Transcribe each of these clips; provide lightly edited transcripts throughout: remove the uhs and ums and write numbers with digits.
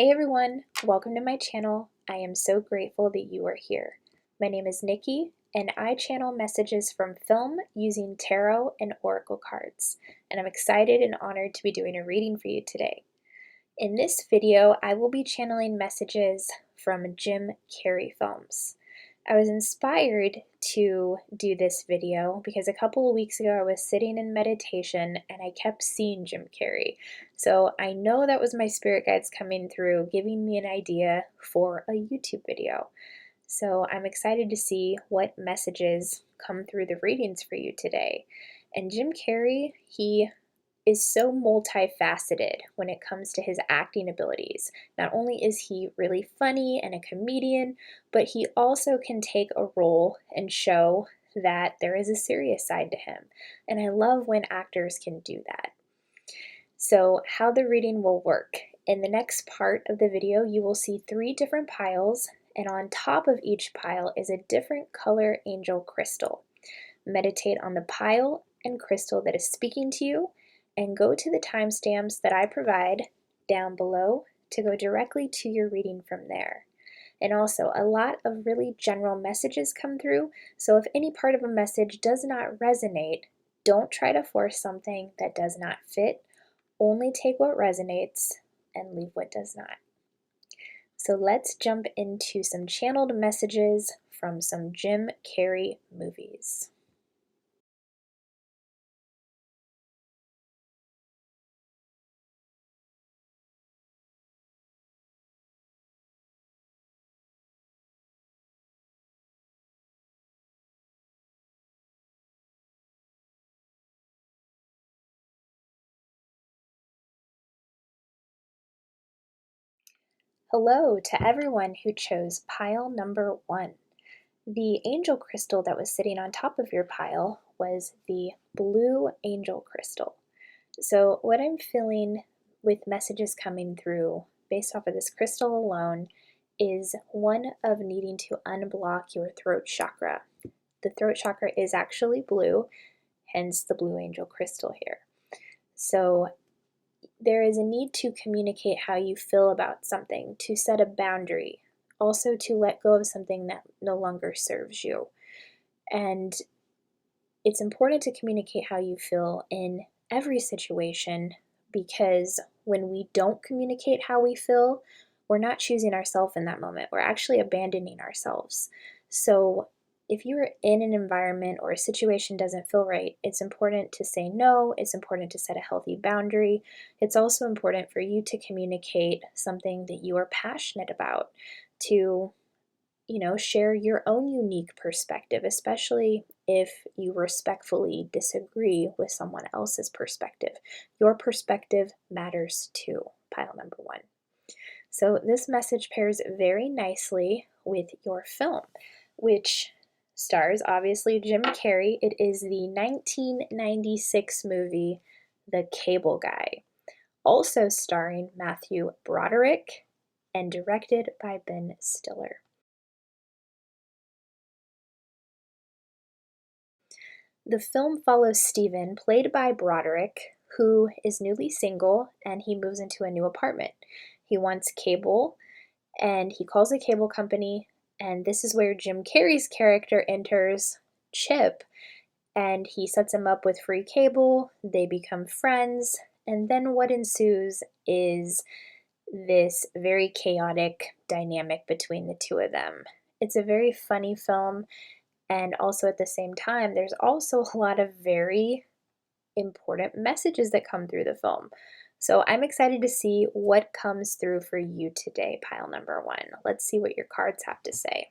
Hey everyone, welcome to my channel. I am so grateful that you are here. My name is Nikki, and I channel messages from film using tarot and oracle cards, and I'm excited and honored to be doing a reading for you today. In this video, I will be channeling messages from Jim Carrey films. I was inspired to do this video because a couple of weeks ago I was sitting in meditation and I kept seeing Jim Carrey. So I know that was my spirit guides coming through, giving me an idea for a YouTube video. So I'm excited to see what messages come through the readings for you today. And Jim Carrey, he is so multifaceted when it comes to his acting abilities. Not only is he really funny and a comedian, but he also can take a role and show that there is a serious side to him. And I love when actors can do that. So how the reading will work. In the next part of the video, you will see 3 different piles, and on top of each pile is a different color angel crystal. Meditate on the pile and crystal that is speaking to you, and go to the timestamps that I provide down below to go directly to your reading from there. And also, a lot of really general messages come through, so if any part of a message does not resonate, don't try to force something that does not fit. Only take what resonates and leave what does not. So let's jump into some channeled messages from some Jim Carrey movies. Hello to everyone who chose pile number 1. The angel crystal that was sitting on top of your pile was the blue angel crystal. So what I'm feeling with messages coming through based off of this crystal alone is one of needing to unblock your throat chakra. The throat chakra is actually blue, hence the blue angel crystal here. So there is a need to communicate how you feel about something, to set a boundary, also to let go of something that no longer serves you. And it's important to communicate how you feel in every situation, because when we don't communicate how we feel, we're not choosing ourselves in that moment. We're actually abandoning ourselves. So if you're in an environment or a situation doesn't feel right, it's important to say no. It's important to set a healthy boundary. It's also important for you to communicate something that you are passionate about, to share your own unique perspective, especially if you respectfully disagree with someone else's perspective. Your perspective matters too, pile number 1. So this message pairs very nicely with your film, which stars obviously Jim Carrey. It is the 1996 movie, The Cable Guy, also starring Matthew Broderick and directed by Ben Stiller. The film follows Steven, played by Broderick, who is newly single and he moves into a new apartment. He wants cable and he calls a cable company, and this is where Jim Carrey's character enters, Chip, and he sets him up with free cable. They become friends, and then what ensues is this very chaotic dynamic between the two of them. It's a very funny film. And also at the same time, there's also a lot of very important messages that come through the film. So I'm excited to see what comes through for you today, pile number 1. Let's see what your cards have to say.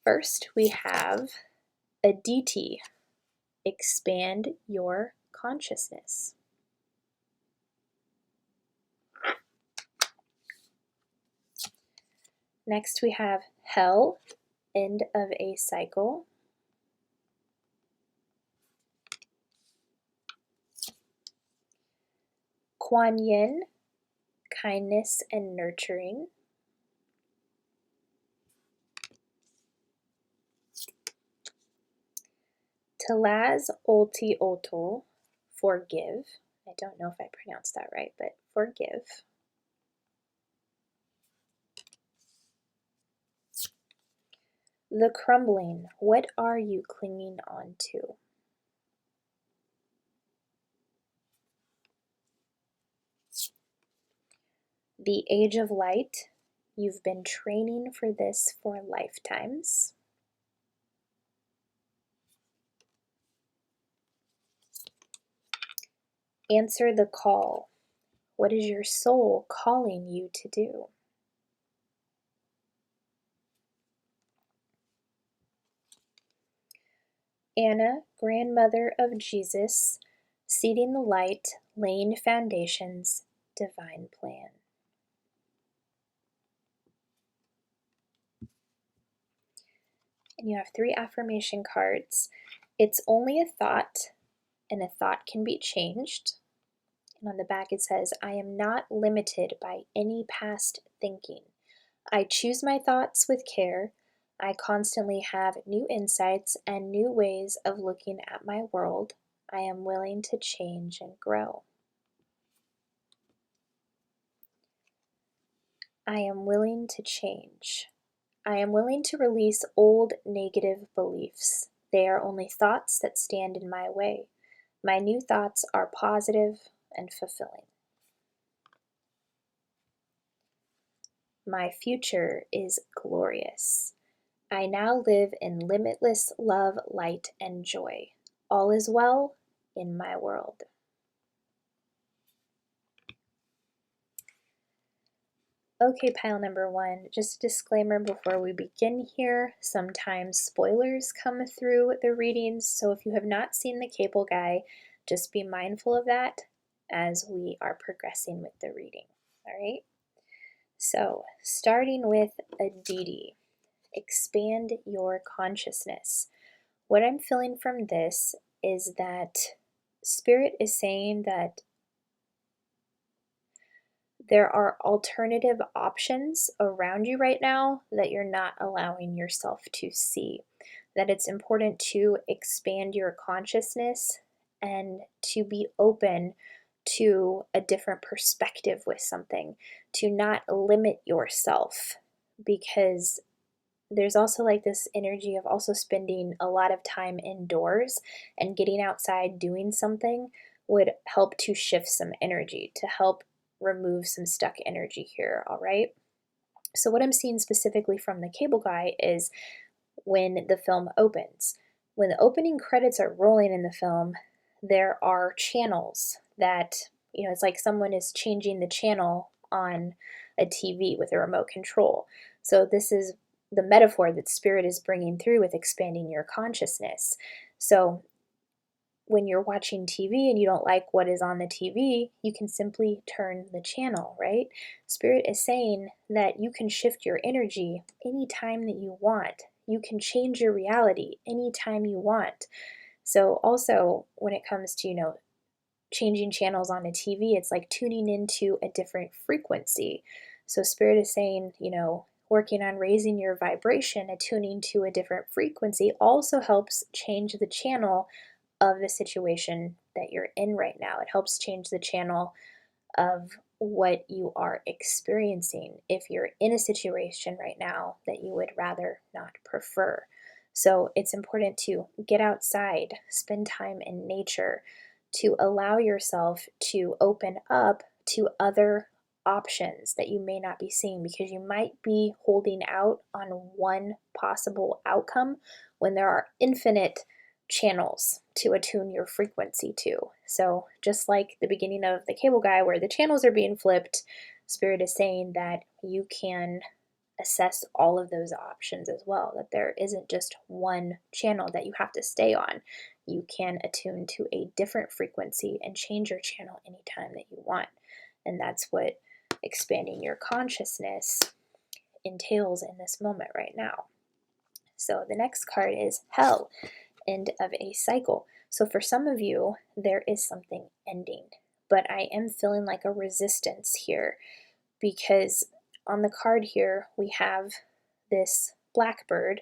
First, we have Aditi, expand your consciousness. Next, we have Hell, end of a cycle. Kuan Yin, kindness and nurturing. Talaz Olti Otol, forgive. I don't know if I pronounced that right, but forgive. The crumbling, what are you clinging on to? The age of light, you've been training for this for lifetimes. Answer the call. What is your soul calling you to do? Anna, grandmother of Jesus, seeding the light, laying foundations, divine plan. And you have 3 affirmation cards. It's only a thought, and a thought can be changed. And on the back it says, I am not limited by any past thinking. I choose my thoughts with care. I constantly have new insights and new ways of looking at my world. I am willing to change and grow. I am willing to change. I am willing to release old negative beliefs. They are only thoughts that stand in my way. My new thoughts are positive and fulfilling. My future is glorious. I now live in limitless love, light, and joy. All is well in my world. Okay, pile number 1, just a disclaimer before we begin here. Sometimes spoilers come through the readings, so if you have not seen the cable guy, just be mindful of that as we are progressing with the reading. All right? So, starting with Aditi, expand your consciousness. What I'm feeling from this is that Spirit is saying that there are alternative options around you right now that you're not allowing yourself to see. That it's important to expand your consciousness and to be open to a different perspective with something, to not limit yourself, because there's also like this energy of also spending a lot of time indoors, and getting outside doing something would help to shift some energy, to help remove some stuck energy here, all right? So what I'm seeing specifically from the cable guy is when the film opens. When the opening credits are rolling in the film, there are channels that, it's like someone is changing the channel on a TV with a remote control. So this is the metaphor that Spirit is bringing through with expanding your consciousness. So when you're watching TV and you don't like what is on the TV, you can simply turn the channel, right? Spirit is saying that you can shift your energy anytime that you want. You can change your reality anytime you want. So also when it comes to, changing channels on a TV, it's like tuning into a different frequency. So Spirit is saying, working on raising your vibration, attuning to a different frequency also helps change the channel of the situation that you're in right now. It helps change the channel of what you are experiencing if you're in a situation right now that you would rather not prefer. So it's important to get outside, spend time in nature, to allow yourself to open up to other options that you may not be seeing, because you might be holding out on one possible outcome when there are infinite channels to attune your frequency to. So just like the beginning of the cable guy where the channels are being flipped, Spirit is saying that you can assess all of those options as well, that there isn't just one channel that you have to stay on. You can attune to a different frequency and change your channel anytime that you want. And that's what expanding your consciousness entails in this moment right now. So the next card is Hell, end of a cycle. So for some of you, there is something ending, but I am feeling like a resistance here, because on the card here, we have this blackbird,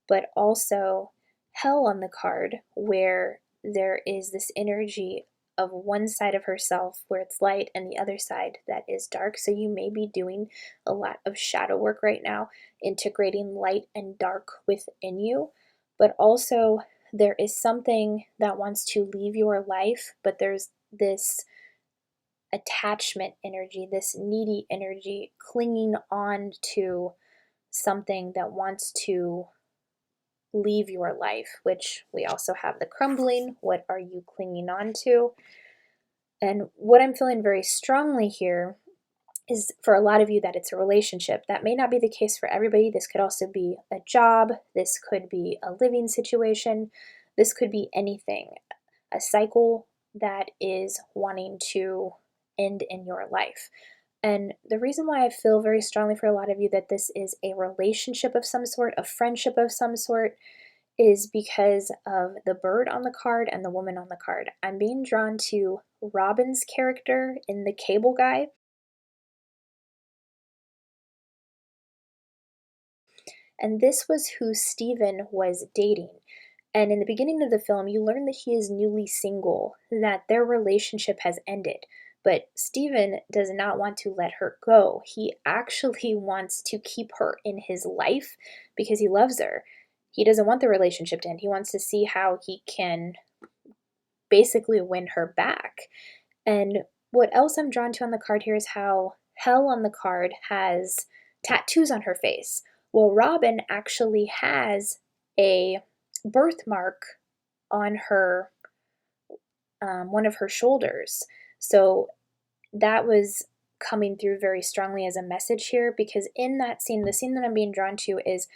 but also Hell on the card, where there is this energy of one side of herself where it's light and the other side that is dark. So you may be doing a lot of shadow work right now, integrating light and dark within you. But also, there is something that wants to leave your life, but there's this attachment energy, this needy energy clinging on to something that wants to leave your life, which we also have the crumbling. What are you clinging on to? And what I'm feeling very strongly here is for a lot of you that it's a relationship. That may not be the case for everybody. This could also be a job. This could be a living situation. This could be anything. A cycle that is wanting to end in your life. And the reason why I feel very strongly for a lot of you that this is a relationship of some sort, a friendship of some sort, is because of the bird on the card and the woman on the card. I'm being drawn to Robin's character in The Cable Guy. And this was who Steven was dating. And in the beginning of the film, you learn that he is newly single, that their relationship has ended. But Steven does not want to let her go. He actually wants to keep her in his life because he loves her. He doesn't want the relationship to end. He wants to see how he can basically win her back. And what else I'm drawn to on the card here is how Hell on the card has tattoos on her face. Well, Robin actually has a birthmark on her, one of her shoulders. So that was coming through very strongly as a message here, because in that scene, the scene that I'm being drawn to is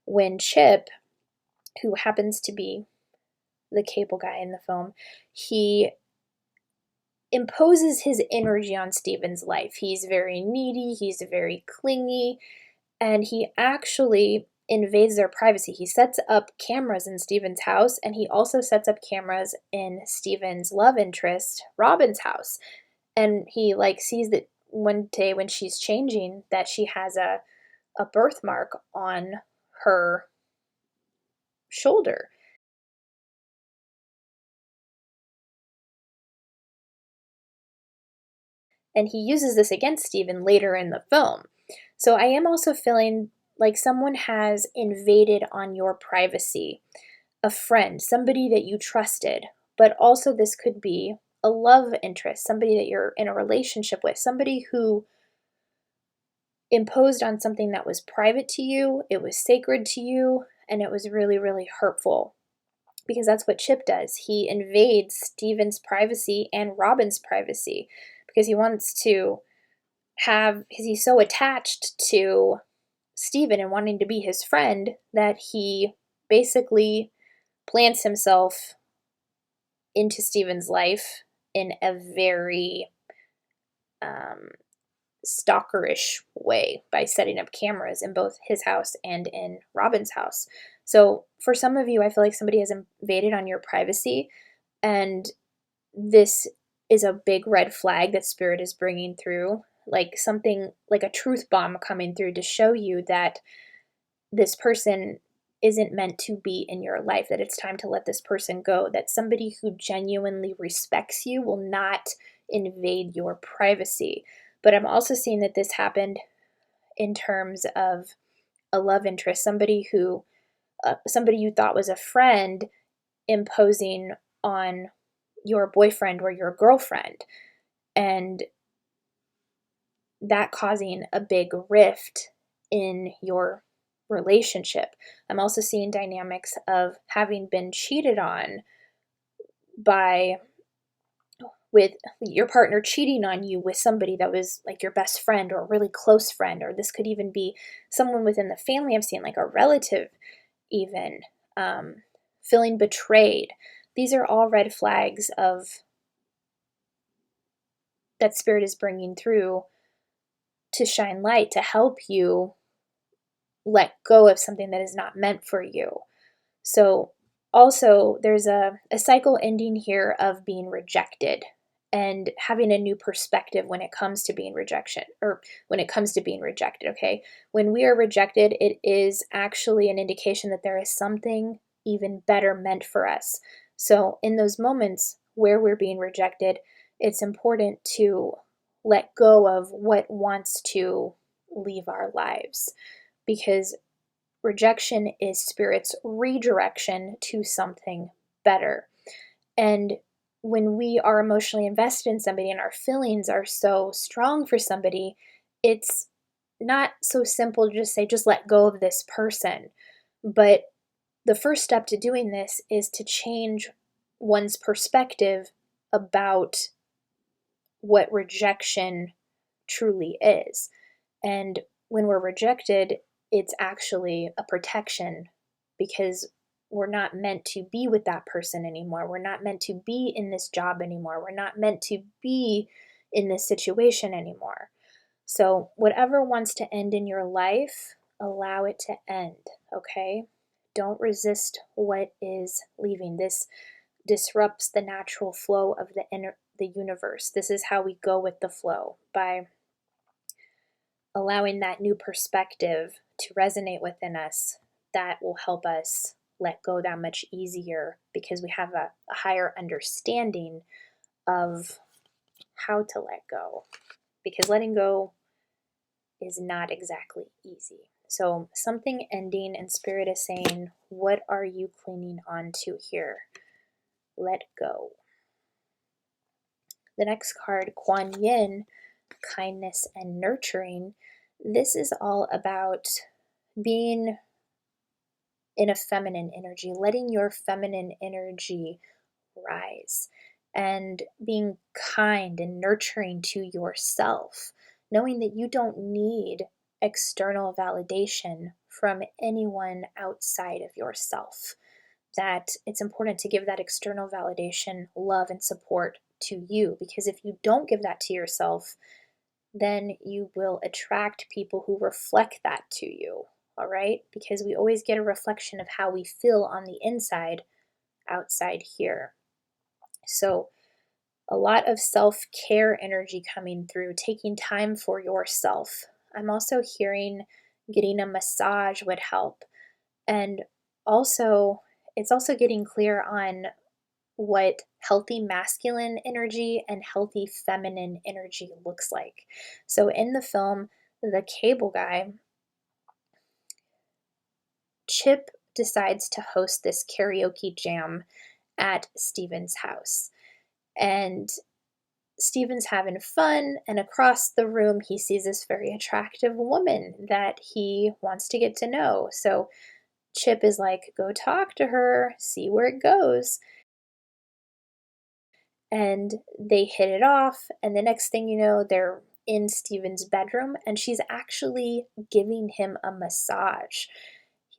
when Chip, who happens to be the cable guy in the film, he imposes his energy on Steven's life. He's very needy, he's very clingy, and he actually invades their privacy. He sets up cameras in Steven's house, and he also sets up cameras in Steven's love interest, Robin's house. And he sees that one day when she's changing that she has a birthmark on her shoulder. And he uses this against Steven later in the film. So I am also feeling like someone has invaded on your privacy, a friend, somebody that you trusted, but also this could be a love interest, somebody that you're in a relationship with, somebody who imposed on something that was private to you, it was sacred to you, and it was really, really hurtful. Because that's what Chip does. He invades Steven's privacy and Robin's privacy because he wants to because he's so attached to Steven and wanting to be his friend that he basically plants himself into Steven's life in a very stalkerish way by setting up cameras in both his house and in Robin's house. So for some of you, I feel like somebody has invaded on your privacy, and this is a big red flag that Spirit is bringing through, like something like a truth bomb coming through to show you that this person isn't meant to be in your life, that it's time to let this person go, that somebody who genuinely respects you will not invade your privacy. But I'm also seeing that this happened in terms of a love interest, somebody you thought was a friend imposing on your boyfriend or your girlfriend, and that causing a big rift in your relationship. I'm also seeing dynamics of having been cheated on with your partner cheating on you with somebody that was like your best friend or a really close friend, or this could even be someone within the family. I'm seeing like a relative even, feeling betrayed. These are all red flags that Spirit is bringing through to shine light, to help you let go of something that is not meant for you. So also there's a cycle ending here of being rejected and having a new perspective when it comes to being rejected, okay? When we are rejected, it is actually an indication that there is something even better meant for us. So in those moments, where we're being rejected, it's important to let go of what wants to leave our lives, because rejection is spirit's redirection to something better. And when we are emotionally invested in somebody and our feelings are so strong for somebody, it's not so simple to just say, just let go of this person. But the first step to doing this is to change one's perspective about what rejection truly is. And when we're rejected, it's actually a protection, because we're not meant to be with that person anymore. We're not meant to be in this job anymore. We're not meant to be in this situation anymore. So, whatever wants to end in your life, allow it to end, okay? Don't resist what is leaving. This disrupts the natural flow of the universe. This is how we go with the flow, by allowing that new perspective to resonate within us. That will help us let go that much easier, because we have a higher understanding of how to let go, because letting go is not exactly easy. So something ending, and spirit is saying, what are you clinging on to here? Let go. The next card, Kuan Yin, kindness and nurturing. This is all about being in a feminine energy, letting your feminine energy rise, and being kind and nurturing to yourself, knowing that you don't need external validation from anyone outside of yourself, that it's important to give that external validation, love, and support to you, because if you don't give that to yourself, then you will attract people who reflect that to you. All right? Because we always get a reflection of how we feel on the inside, outside here. So, a lot of self-care energy coming through, taking time for yourself. I'm also hearing getting a massage would help. And also, it's also getting clear on what healthy masculine energy and healthy feminine energy looks like. So in the film, the cable guy, Chip, decides to host this karaoke jam at Steven's house. And Steven's having fun, and across the room, he sees this very attractive woman that he wants to get to know. So Chip is like, go talk to her, see where it goes. And they hit it off, and the next thing you know, they're in Steven's bedroom, and she's actually giving him a massage.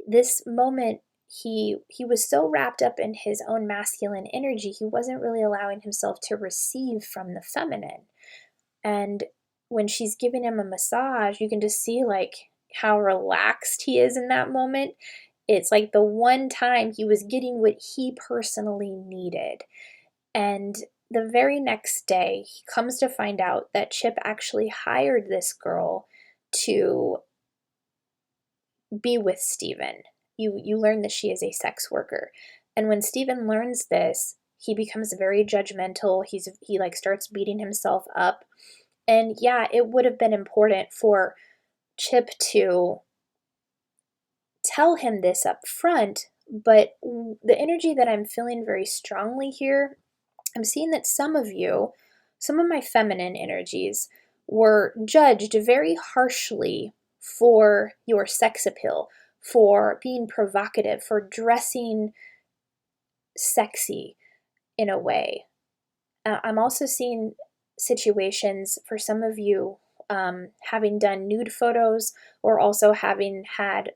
This moment, he was so wrapped up in his own masculine energy, he wasn't really allowing himself to receive from the feminine. And when she's giving him a massage, you can just see like how relaxed he is in that moment. It's like the one time he was getting what he personally needed. And the very next day, he comes to find out that Chip actually hired this girl to be with Steven. You learn that she is a sex worker. And when Steven learns this, he becomes very judgmental. He like starts beating himself up. And yeah, it would have been important for Chip to tell him this up front, but the energy that I'm feeling very strongly here, I'm seeing that some of you, some of my feminine energies, were judged very harshly for your sex appeal, for being provocative, for dressing sexy in a way. I'm also seeing situations for some of you having done nude photos, or also having had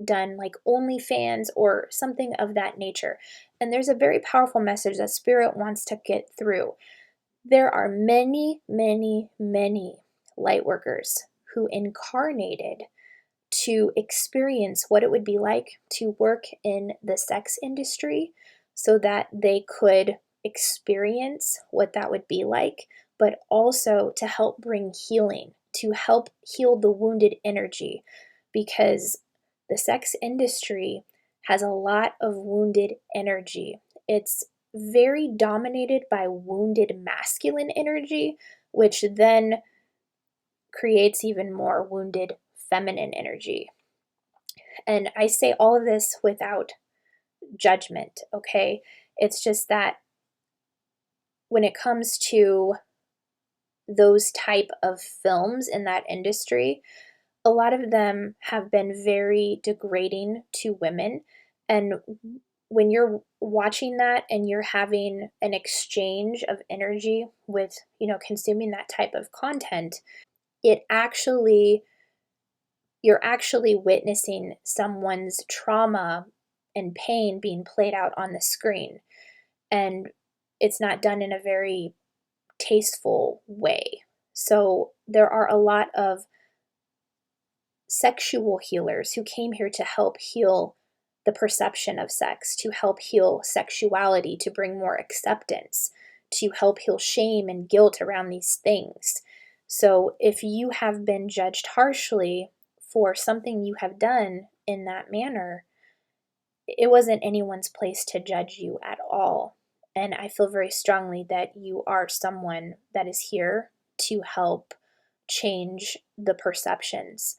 done like OnlyFans or something of that nature. And there's a very powerful message that Spirit wants to get through. There are many, many, many light workers who incarnated to experience what it would be like to work in the sex industry, so that they could experience what that would be like, but also to help bring healing, to help heal the wounded energy, because the sex industry has a lot of wounded energy. It's very dominated by wounded masculine energy, which then creates even more wounded feminine energy. And I say all of this without judgment, okay? It's just that when it comes to those type of films in that industry, a lot of them have been very degrading to women. And when you're watching that and you're having an exchange of energy with, consuming that type of content, it actually, you're actually witnessing someone's trauma and pain being played out on the screen. And it's not done in a very tasteful way. So there are a lot of sexual healers who came here to help heal the perception of sex, to help heal sexuality, to bring more acceptance, to help heal shame and guilt around these things. So if you have been judged harshly for something you have done in that manner, it wasn't anyone's place to judge you at all. And I feel very strongly that you are someone that is here to help change the perceptions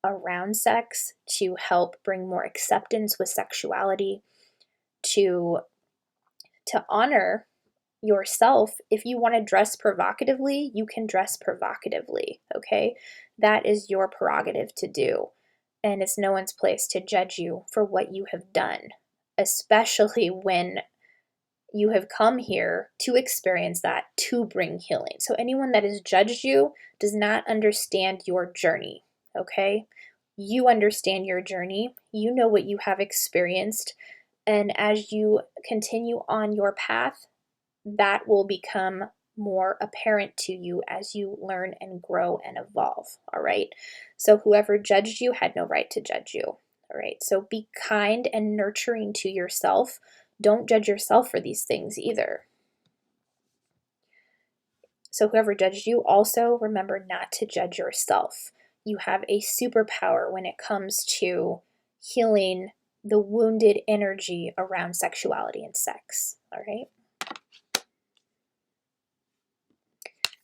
around sex, to help bring more acceptance with sexuality, to honor yourself. If you want to dress provocatively, you can dress provocatively, okay? That is your prerogative to do. And it's no one's place to judge you for what you have done, especially when you have come here to experience that, to bring healing. So anyone that has judged you does not understand your journey, okay? You understand your journey. You know what you have experienced. And as you continue on your path, that will become more apparent to you as you learn and grow and evolve, all right? So whoever judged you had no right to judge you, all right? So be kind and nurturing to yourself. Don't judge yourself for these things either. So whoever judged you, also remember not to judge yourself. You have a superpower when it comes to healing the wounded energy around sexuality and sex, all right?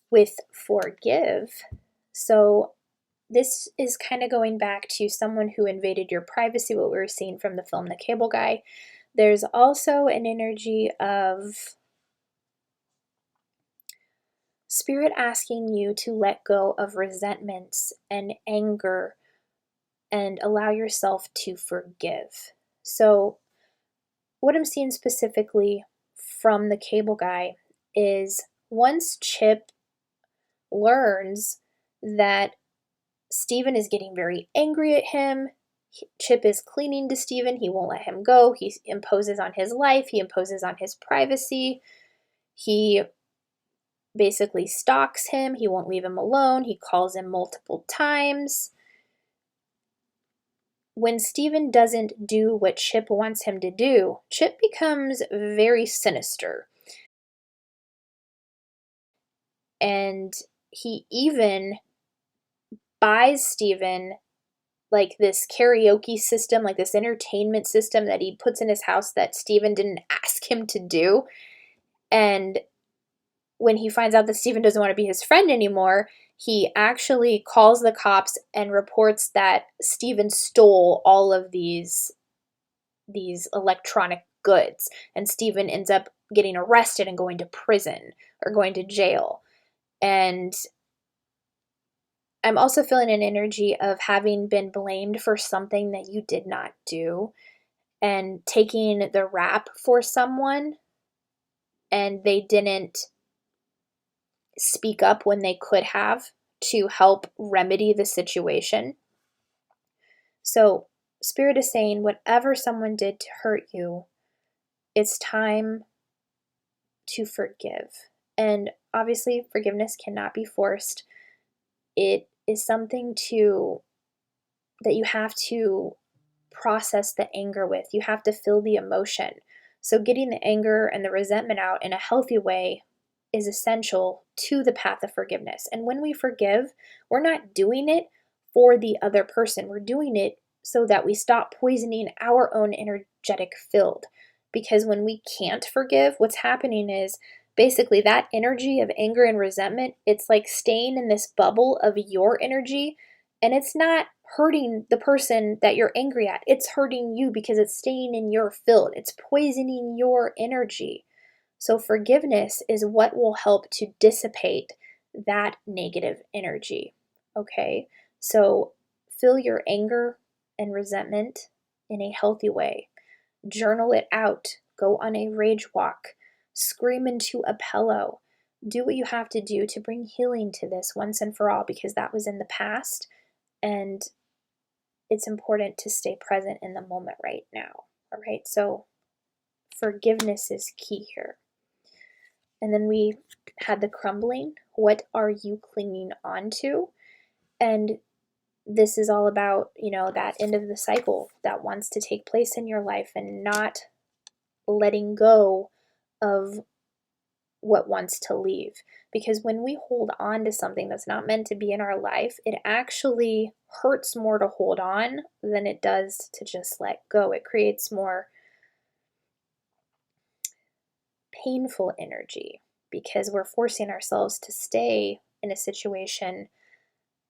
With forgive, so this is kind of going back to someone who invaded your privacy, what we were seeing from the film The Cable Guy. There's also an energy of Spirit asking you to let go of resentments and anger and allow yourself to forgive. So what I'm seeing specifically from The Cable Guy is once Chip learns that Steven is getting very angry at him, Chip is clinging to Steven, he won't let him go, he imposes on his life, he imposes on his privacy, he basically stalks him, he won't leave him alone, he calls him multiple times. When Steven doesn't do what Chip wants him to do, Chip becomes very sinister. And he even buys Steven like this karaoke system, like this entertainment system that he puts in his house that Steven didn't ask him to do. And when he finds out that Steven doesn't want to be his friend anymore, he actually calls the cops and reports that Steven stole all of these electronic goods. And Steven ends up getting arrested and going to prison or going to jail. And I'm also feeling an energy of having been blamed for something that you did not do and taking the rap for someone and they didn't speak up when they could have to help remedy the situation. So Spirit is saying whatever someone did to hurt you, it's time to forgive. And obviously forgiveness cannot be forced. It is something that you have to process the anger with. You have to feel the emotion. So getting the anger and the resentment out in a healthy way is essential to the path of forgiveness. And when we forgive, we're not doing it for the other person. We're doing it so that we stop poisoning our own energetic field. because when we can't forgive, what's happening is basically that energy of anger and resentment, it's like staying in this bubble of your energy, and it's not hurting the person that you're angry at. It's hurting you because it's staying in your field. It's poisoning your energy. So forgiveness is what will help to dissipate that negative energy. Okay? So feel your anger and resentment in a healthy way. Journal it out. Go on a rage walk. Scream into a pillow. Do what you have to do to bring healing to this once and for all, because that was in the past, and it's important to stay present in the moment right now. All right, so forgiveness is key here. And then we had the crumbling. What are you clinging on to? And this is all about, that end of the cycle that wants to take place in your life, and not letting go of what wants to leave. Because when we hold on to something that's not meant to be in our life, it actually hurts more to hold on than it does to just let go. It creates more painful energy because we're forcing ourselves to stay in a situation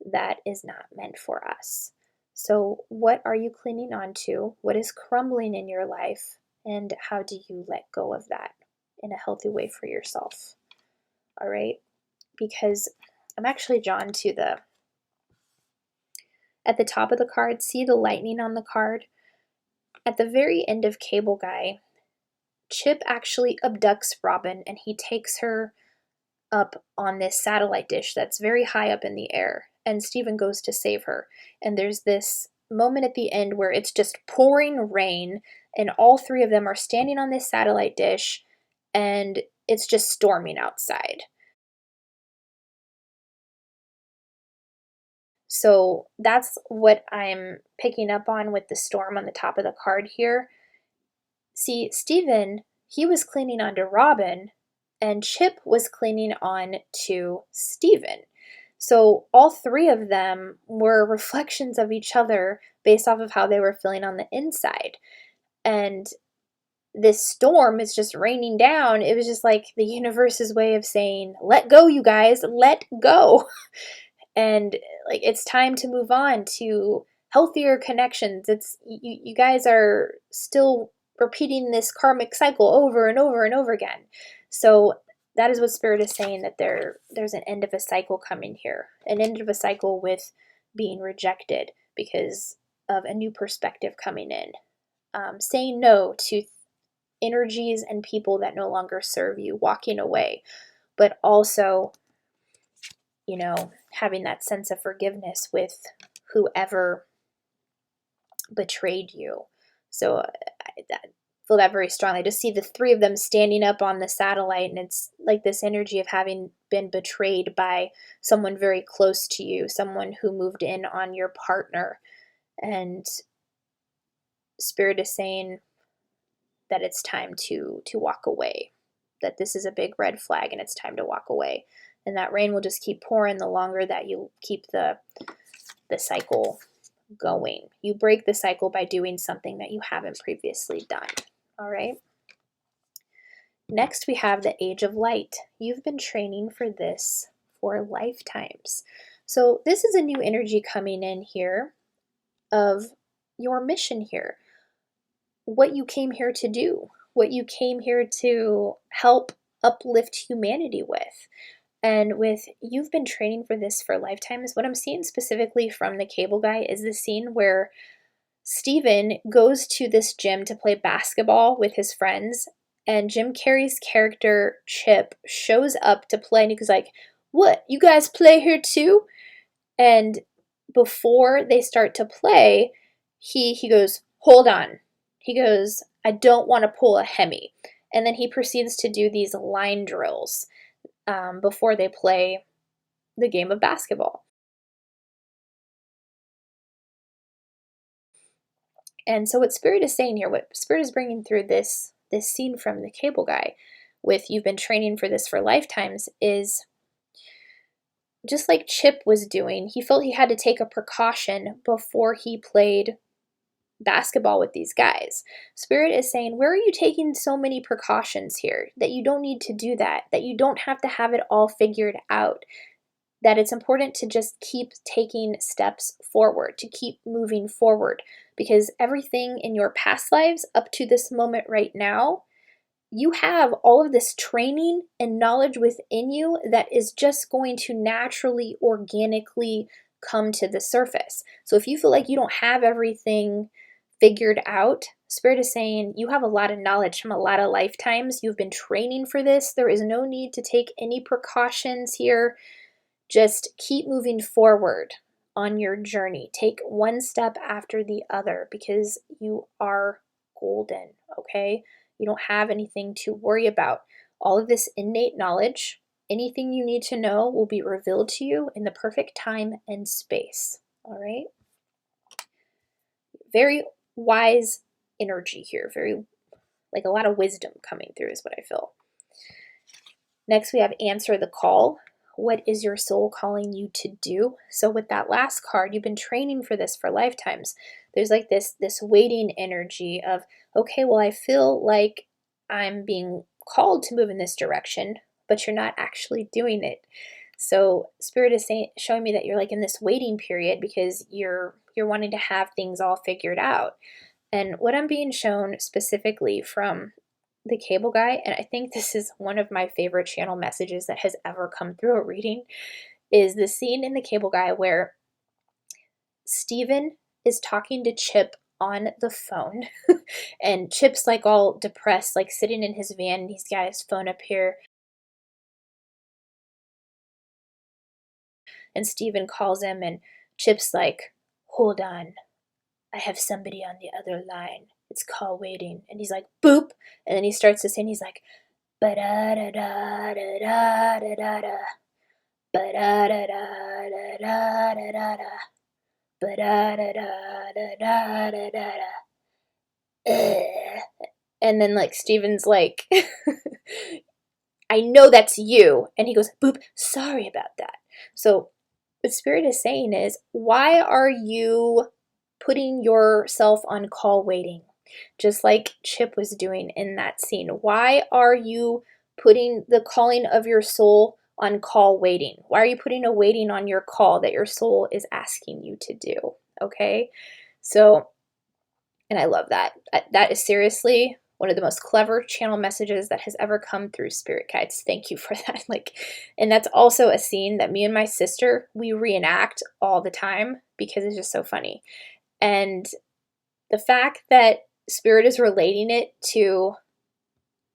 that is not meant for us. So what are you clinging on to? What is crumbling in your life? And how do you let go of that in a healthy way for yourself? All right, because I'm actually drawn to at the top of the card, see the lightning on the card? At the very end of Cable Guy, Chip actually abducts Robin and he takes her up on this satellite dish that's very high up in the air, and Steven goes to save her. And there's this moment at the end where it's just pouring rain and all three of them are standing on this satellite dish and it's just storming outside. So that's what I'm picking up on with the storm on the top of the card here. See, Steven, he was clinging on to Robin, and Chip was clinging on to Steven. So all three of them were reflections of each other based off of how they were feeling on the inside. And this storm is just raining down. It was just like the universe's way of saying, let go, you guys, let go. And like, it's time to move on to healthier connections. It's you guys are still repeating this karmic cycle over and over and over again. So that is what Spirit is saying, that there's an end of a cycle coming here, an end of a cycle with being rejected because of a new perspective coming in. Saying no to energies and people that no longer serve you, walking away, but also, having that sense of forgiveness with whoever betrayed you. So I feel that very strongly. Just see the three of them standing up on the satellite, and it's like this energy of having been betrayed by someone very close to you, someone who moved in on your partner. And Spirit is saying that it's time to walk away, that this is a big red flag and it's time to walk away. And that rain will just keep pouring the longer that you keep the cycle going. You break the cycle by doing something that you haven't previously done. All right. Next, we have the Age of Light. You've been training for this for lifetimes. So this is a new energy coming in here of your mission here. What you came here to do, what you came here to help uplift humanity with. And with you've been training for this for lifetimes, what I'm seeing specifically from the Cable Guy is the scene where Steven goes to this gym to play basketball with his friends, and Jim Carrey's character Chip shows up to play, and he's like, "What, you guys play here too?" And before they start to play, he goes, "Hold on." He goes, "I don't want to pull a Hemi." And then he proceeds to do these line drills before they play the game of basketball. And so what Spirit is saying here, what Spirit is bringing through this scene from the Cable Guy with you've been training for this for lifetimes is just like Chip was doing. He felt he had to take a precaution before he played basketball with these guys. Spirit is saying, where are you taking so many precautions here? That you don't need to do that, that you don't have to have it all figured out, that it's important to just keep taking steps forward, to keep moving forward, because everything in your past lives up to this moment right now, you have all of this training and knowledge within you that is just going to naturally, organically come to the surface. So if you feel like you don't have everything figured out, Spirit is saying you have a lot of knowledge from a lot of lifetimes. You've been training for this. There is no need to take any precautions here. Just keep moving forward on your journey. Take one step after the other because you are golden, okay? You don't have anything to worry about. All of this innate knowledge, anything you need to know will be revealed to you in the perfect time and space, all right? Very wise energy here, very, like a lot of wisdom coming through is what I feel. Next, we have answer the call. What is your soul calling you to do? So with that last card, you've been training for this for lifetimes. There's like this waiting energy of, okay, well, I feel like I'm being called to move in this direction, but you're not actually doing it. So Spirit is showing me that you're like in this waiting period because you're wanting to have things all figured out. And what I'm being shown specifically from the cable guy, and I think this is one of my favorite channel messages that has ever come through a reading, is the scene in the cable guy where Steven is talking to Chip on the phone and Chip's like all depressed, like sitting in his van, and he's got his phone up here. And Steven calls him and Chip's like, hold on, I have somebody on the other line. It's call waiting. And he's like, boop. And then he starts to sing. He's like, ba-da-da-da-da-da-da-da-da. Ba-da-da-da-da-da-da-da-da. Ba-da-da-da-da-da-da-da-da. And then like Steven's like, I know that's you. And he goes, boop, sorry about that. So what Spirit is saying is, why are you putting yourself on call waiting? Just like Chip was doing in that scene. Why are you putting the calling of your soul on call waiting? Why are you putting a waiting on your call that your soul is asking you to do? Okay? So, and I love that. That is seriously one of the most clever channel messages that has ever come through Spirit Guides. Thank you for that. And that's also a scene that me and my sister, we reenact all the time because it's just so funny. And the fact that Spirit is relating it to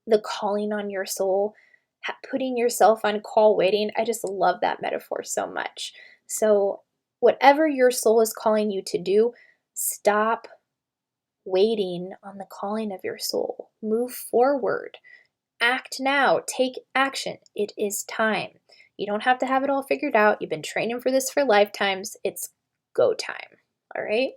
the calling on your soul, putting yourself on call waiting, I just love that metaphor so much. So whatever your soul is calling you to do, stop waiting on the calling of your soul. Move forward. Act now. Take action. It is time. You don't have to have it all figured out. You've been training for this for lifetimes. It's go time. All right?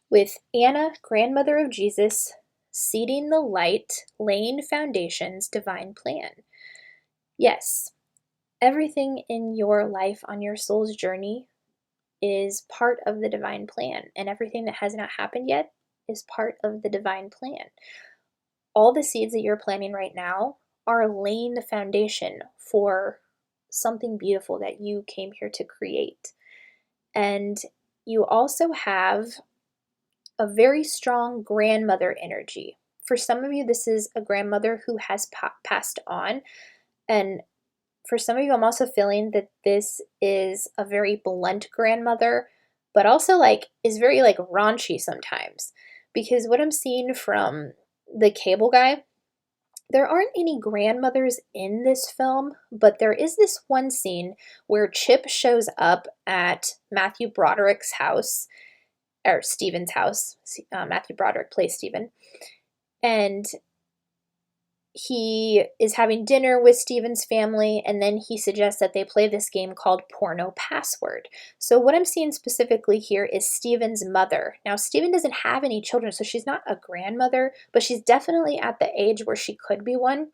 With Anna, grandmother of Jesus, seeding the light, laying foundations, divine plan. Yes, everything in your life on your soul's journey is part of the divine plan, and everything that has not happened yet is part of the divine plan. All the seeds that you're planting right now are laying the foundation for something beautiful that you came here to create. And you also have a very strong grandmother energy. For some of you, this is a grandmother who has passed on. And for some of you, I'm also feeling that this is a very blunt grandmother, but also like is very like raunchy sometimes. Because what I'm seeing from the cable guy, there aren't any grandmothers in this film, but there is this one scene where Chip shows up at Matthew Broderick's house, or Stephen's house. Matthew Broderick plays Stephen. And he is having dinner with Stephen's family, and then he suggests that they play this game called Porno Password. So what I'm seeing specifically here is Stephen's mother. Now, Stephen doesn't have any children, so she's not a grandmother, but she's definitely at the age where she could be one.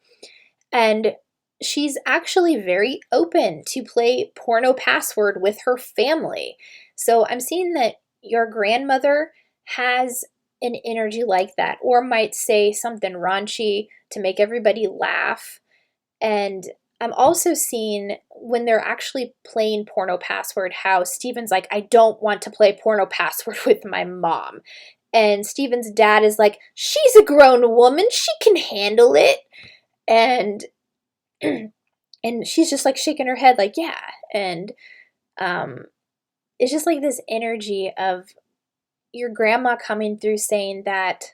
And she's actually very open to play Porno Password with her family. So I'm seeing that your grandmother has an energy like that, or might say something raunchy to make everybody laugh. And I'm also seeing when they're actually playing Porno Password, how Steven's like, I don't want to play Porno Password with my mom. And Steven's dad is like, she's a grown woman, she can handle it. And and she's just like shaking her head like, yeah. And it's just like this energy of your grandma coming through saying that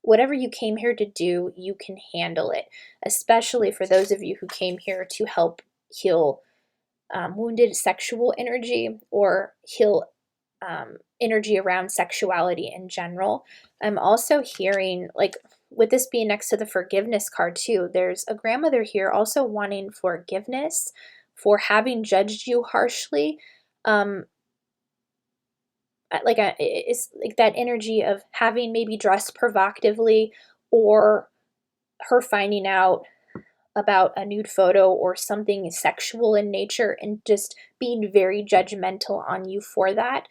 whatever you came here to do, you can handle it, especially for those of you who came here to help heal wounded sexual energy or heal energy around sexuality in general. I'm also hearing, like, with this being next to the forgiveness card too, there's a grandmother here also wanting forgiveness for having judged you harshly. It's like that energy of having maybe dressed provocatively, or her finding out about a nude photo or something sexual in nature and just being very judgmental on you for that.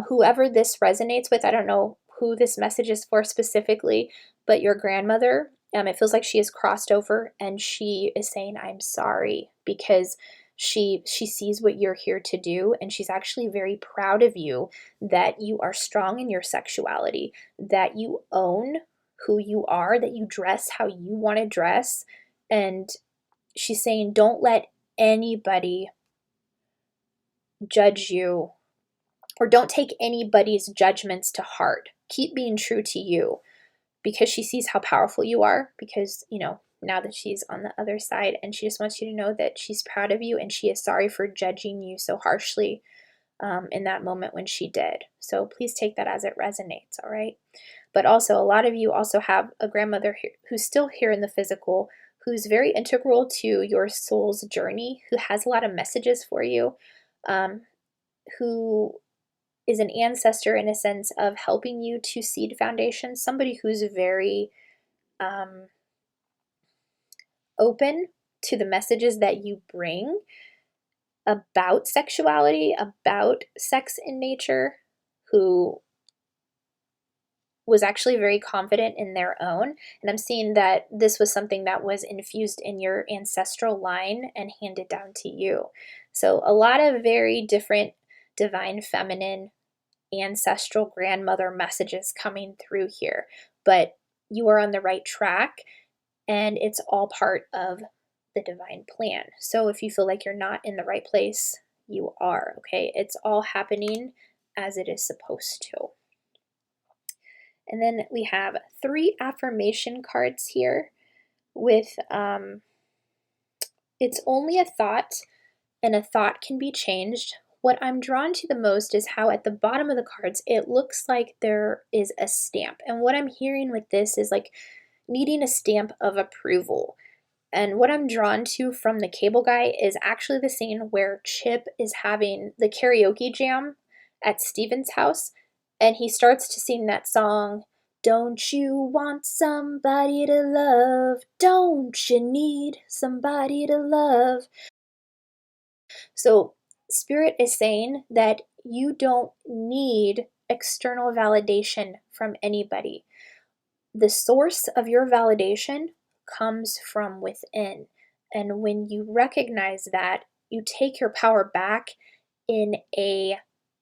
Whoever this resonates with, I don't know who this message is for specifically, but your grandmother, it feels like she has crossed over and she is saying, I'm sorry, because she sees what you're here to do, and she's actually very proud of you, that you are strong in your sexuality, that you own who you are, that you dress how you want to dress. And she's saying, don't let anybody judge you, or don't take anybody's judgments to heart. Keep being true to you, because she sees how powerful you are, because, now that she's on the other side, and she just wants you to know that she's proud of you and she is sorry for judging you so harshly in that moment when she did. So please take that as it resonates, all right? But also, a lot of you also have a grandmother who's still here in the physical, who's very integral to your soul's journey, who has a lot of messages for you, who is an ancestor in a sense of helping you to seed foundations, somebody who's very open to the messages that you bring about sexuality, about sex in nature, who was actually very confident in their own. And I'm seeing that this was something that was infused in your ancestral line and handed down to you. So a lot of very different divine feminine ancestral grandmother messages coming through here. But you are on the right track, and it's all part of the divine plan. So if you feel like you're not in the right place, you are, okay? It's all happening as it is supposed to. And then we have 3 affirmation cards here with it's only a thought, and a thought can be changed. What I'm drawn to the most is how at the bottom of the cards, it looks like there is a stamp. And what I'm hearing with this is like needing a stamp of approval. And what I'm drawn to from the cable guy is actually the scene where Chip is having the karaoke jam at Steven's house, and he starts to sing that song, don't you want somebody to love? Don't you need somebody to love? So Spirit is saying that you don't need external validation from anybody. The source of your validation comes from within. And when you recognize that, you take your power back in a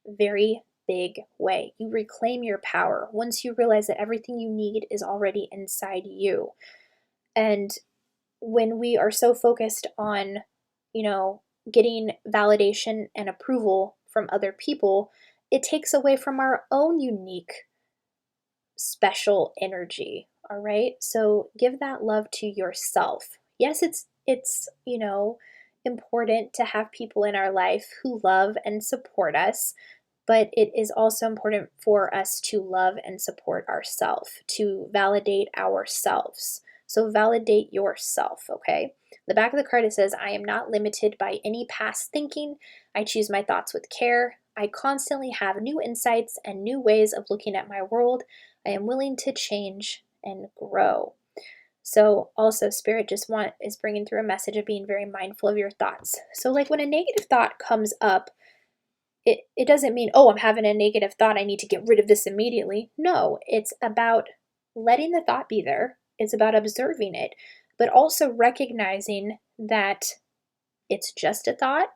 very big way. You reclaim your power once you realize that everything you need is already inside you. And when we are so focused on, getting validation and approval from other people, it takes away from our own unique special energy. All right, so give that love to yourself. Yes, it's important to have people in our life who love and support us, but it is also important for us to love and support ourselves, to validate ourselves. So validate yourself, okay? The back of the card, it says, I am not limited by any past thinking. I choose my thoughts with care. I constantly have new insights and new ways of looking at my world. I am willing to change and grow. So also Spirit is bringing through a message of being very mindful of your thoughts. So like when a negative thought comes up, it doesn't mean, oh, I'm having a negative thought, I need to get rid of this immediately. No, it's about letting the thought be there. It's about observing it, but also recognizing that it's just a thought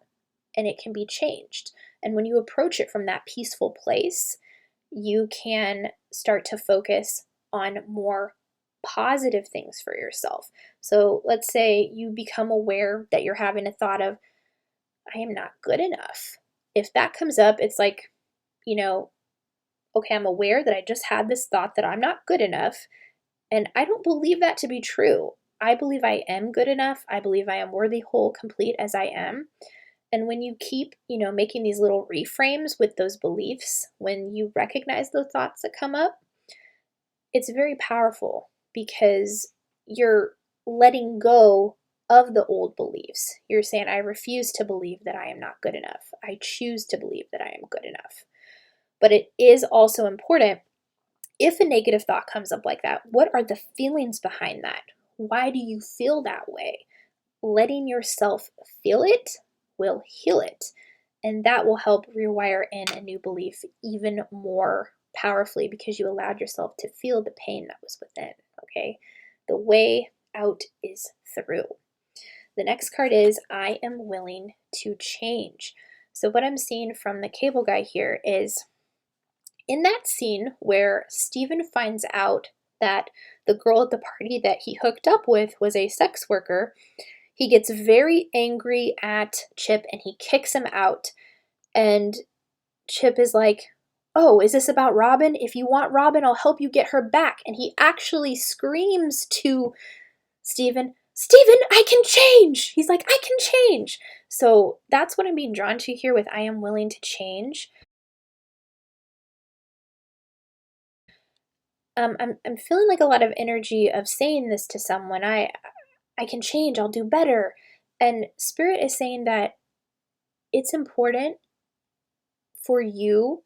and it can be changed. And when you approach it from that peaceful place, you can start to focus on more positive things for yourself. So let's say you become aware that you're having a thought of, I am not good enough. If that comes up, it's like, okay, I'm aware that I just had this thought that I'm not good enough, and I don't believe that to be true. I believe I am good enough. I believe I am worthy, whole, complete as I am. And when you keep, making these little reframes with those beliefs, when you recognize those thoughts that come up, it's very powerful because you're letting go of the old beliefs. You're saying, I refuse to believe that I am not good enough. I choose to believe that I am good enough. But it is also important, if a negative thought comes up like that, what are the feelings behind that? Why do you feel that way? Letting yourself feel it will heal it. And that will help rewire in a new belief even more powerfully because you allowed yourself to feel the pain that was within, okay? The way out is through. The next card is, I am willing to change. So what I'm seeing from the cable guy here is, in that scene where Steven finds out that the girl at the party that he hooked up with was a sex worker, he gets very angry at Chip and he kicks him out. And Chip is like, oh, is this about Robin? If you want Robin, I'll help you get her back. And he actually screams to Steven, I can change. He's like, I can change. So that's what I'm being drawn to here with I am willing to change. I'm feeling like a lot of energy of saying this to someone. I can change. I'll do better. And Spirit is saying that it's important for you,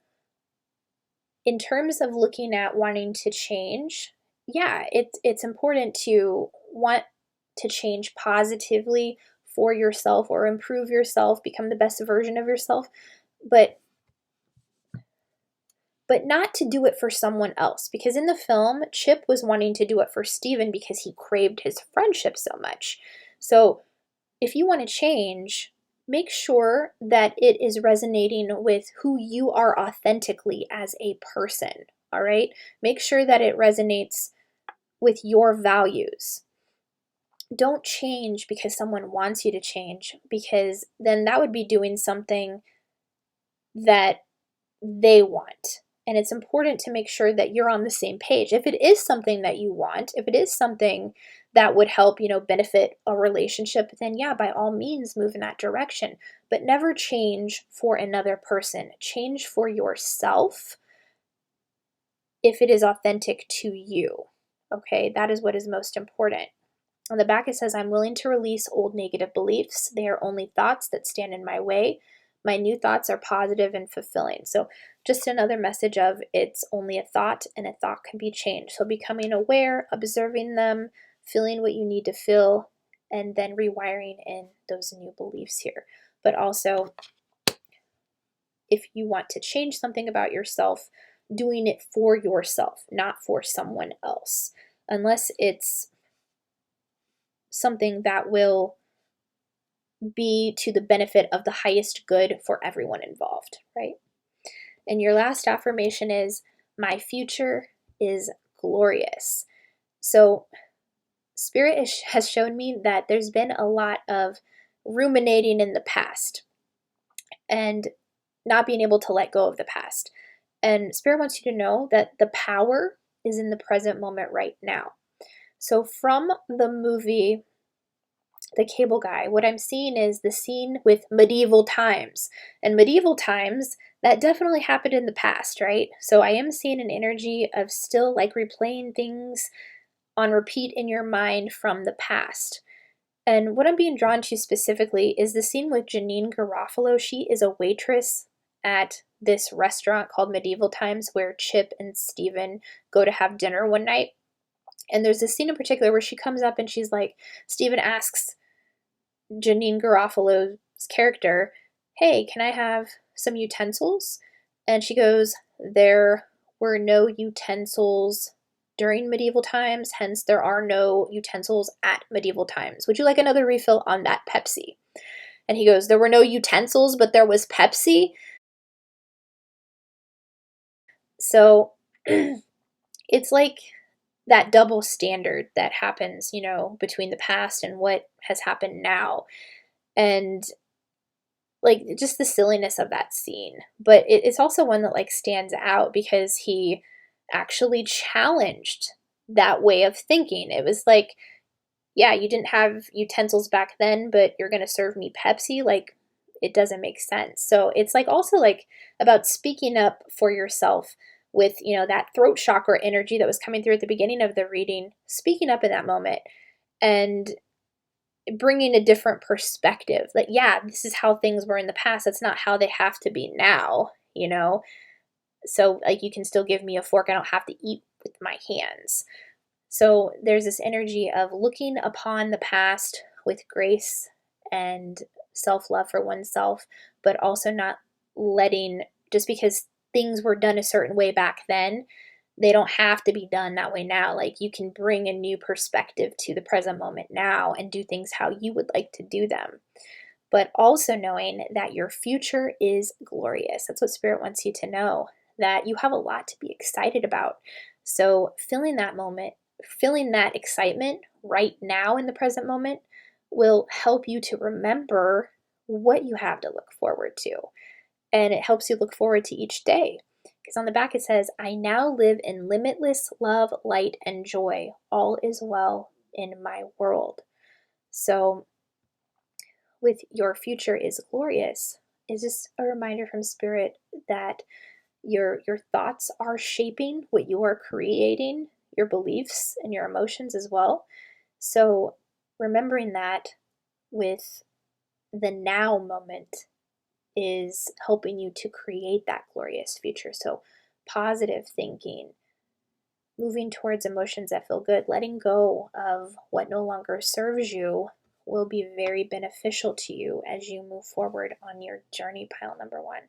in terms of looking at wanting to change. Yeah, it's important to want to change positively for yourself or improve yourself, become the best version of yourself, but not to do it for someone else. Because in the film, Chip was wanting to do it for Steven because he craved his friendship so much. So if you want to change, make sure that it is resonating with who you are authentically as a person, all right? Make sure that it resonates with your values. Don't change because someone wants you to change, because then that would be doing something that they want. And it's important to make sure that you're on the same page. If it is something that you want, if it is something that would help, benefit a relationship, then yeah, by all means, move in that direction. But never change for another person. Change for yourself if it is authentic to you. Okay, that is what is most important. On the back it says, I'm willing to release old negative beliefs. They are only thoughts that stand in my way. My new thoughts are positive and fulfilling. So just another message of, it's only a thought and a thought can be changed. So becoming aware, observing them, feeling what you need to feel, and then rewiring in those new beliefs here. But also, if you want to change something about yourself, doing it for yourself, not for someone else, unless it's something that will be to the benefit of the highest good for everyone involved, right? And your last affirmation is, my future is glorious. So Spirit has shown me that there's been a lot of ruminating in the past and not being able to let go of the past. And Spirit wants you to know that the power is in the present moment right now. So from the movie The Cable Guy, what I'm seeing is the scene with medieval times. And medieval times, that definitely happened in the past, right? So I am seeing an energy of still like replaying things on repeat in your mind from the past. And what I'm being drawn to specifically is the scene with Janeane Garofalo. She is a waitress at this restaurant called Medieval Times where Chip and Steven go to have dinner one night. And there's this scene in particular where she comes up and she's like, Steven asks Janeane Garofalo's character, hey, can I have some utensils? And she goes, there were no utensils during medieval times, hence there are no utensils at medieval times. Would you like another refill on that Pepsi? And he goes, there were no utensils, but there was Pepsi. So it's like that double standard that happens, between the past and what has happened now. And like just the silliness of that scene. But it's also one that like stands out because he actually challenged that way of thinking. It was like, yeah, you didn't have utensils back then, but you're going to serve me Pepsi. Like, it doesn't make sense. So it's like also like about speaking up for yourself with, that throat chakra energy that was coming through at the beginning of the reading, speaking up in that moment and bringing a different perspective. Like, yeah, this is how things were in the past. That's not how they have to be now. So, like, you can still give me a fork. I don't have to eat with my hands. So there's this energy of looking upon the past with grace and self-love for oneself, but also not letting, just because things were done a certain way back then, they don't have to be done that way now. Like, you can bring a new perspective to the present moment now and do things how you would like to do them. But also knowing that your future is glorious. That's what Spirit wants you to know, that you have a lot to be excited about. So feeling that moment, feeling that excitement right now in the present moment will help you to remember what you have to look forward to. And it helps you look forward to each day. Because on the back it says, I now live in limitless love, light, and joy. All is well in my world. So with your future is glorious is just a reminder from Spirit that your thoughts are shaping what you are creating, your beliefs and your emotions as well. So remembering that with the now moment is helping you to create that glorious future. So positive thinking, moving towards emotions that feel good, letting go of what no longer serves you will be very beneficial to you as you move forward on your journey, pile number 1.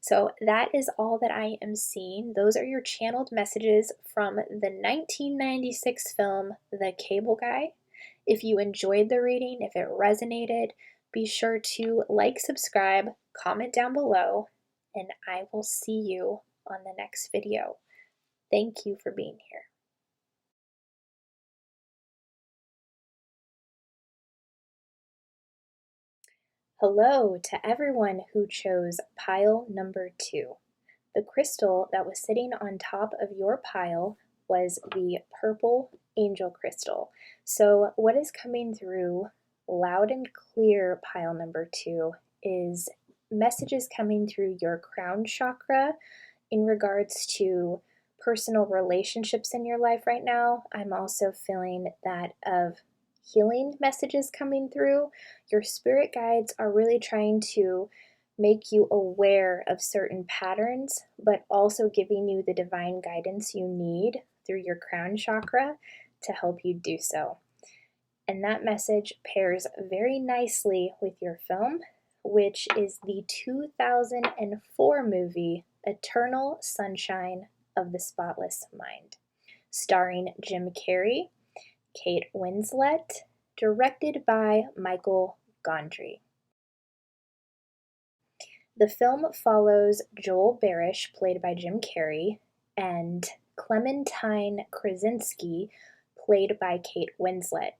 So that is all that I am seeing. Those are your channeled messages from the 1996 film, The Cable Guy. If you enjoyed the reading, if it resonated, be sure to like, subscribe, comment down below, and I will see you on the next video. Thank you for being here. Hello to everyone who chose pile number 2. The crystal that was sitting on top of your pile was the purple angel crystal. So what is coming through loud and clear, pile number 2, is messages coming through your crown chakra in regards to personal relationships in your life right now. I'm also feeling that of healing messages coming through. Your spirit guides are really trying to make you aware of certain patterns, but also giving you the divine guidance you need through your crown chakra to help you do so. And that message pairs very nicely with your film, which is the 2004 movie Eternal Sunshine of the Spotless Mind, starring Jim Carrey, Kate Winslet, directed by Michael Gondry. The film follows Joel Barish, played by Jim Carrey, and Clementine Krasinski, played by Kate Winslet.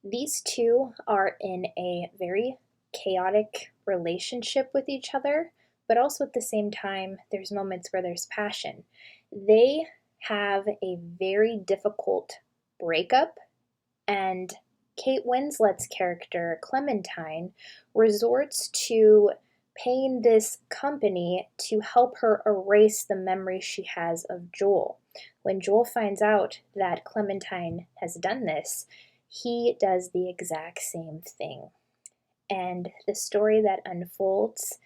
These two are in a very chaotic relationship with each other, but also at the same time, there's moments where there's passion. They have a very difficult breakup, and Kate Winslet's character, Clementine, resorts to paying this company to help her erase the memory she has of Joel. When Joel finds out that Clementine has done this, he does the exact same thing. And the story that unfolds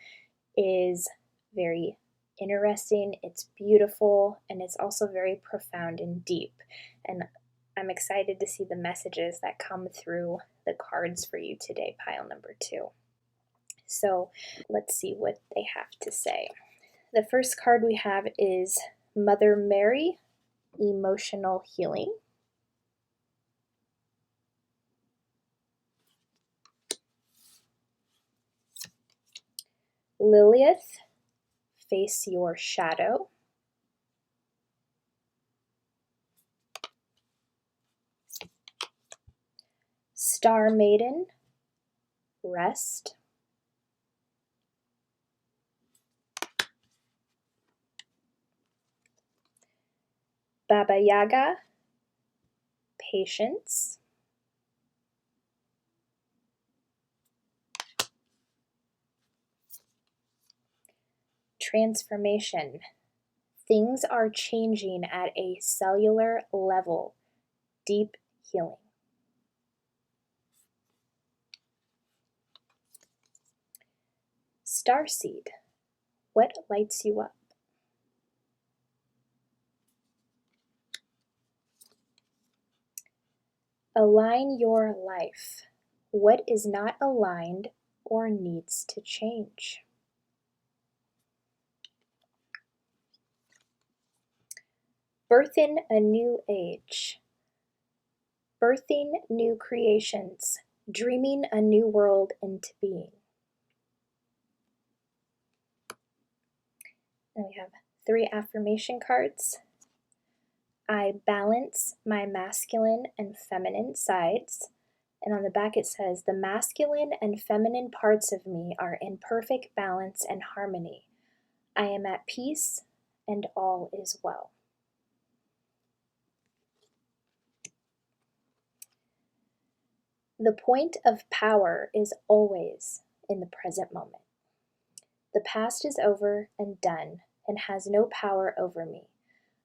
is very interesting, it's beautiful, and it's also very profound and deep. And I'm excited to see the messages that come through the cards for you today, pile number 2. So let's see what they have to say. The first card we have is Mother Mary, Emotional Healing. Lilith, Face Your Shadow. Star Maiden, Rest. Baba Yaga, Patience. Transformation. Things are changing at a cellular level. Deep healing. Starseed. What lights you up? Align your life. What is not aligned or needs to change? Birthing a new age. Birthing new creations. Dreaming a new world into being. And we have 3 affirmation cards. I balance my masculine and feminine sides. And on the back it says, the masculine and feminine parts of me are in perfect balance and harmony. I am at peace and all is well. The point of power is always in the present moment. The past is over and done and has no power over me.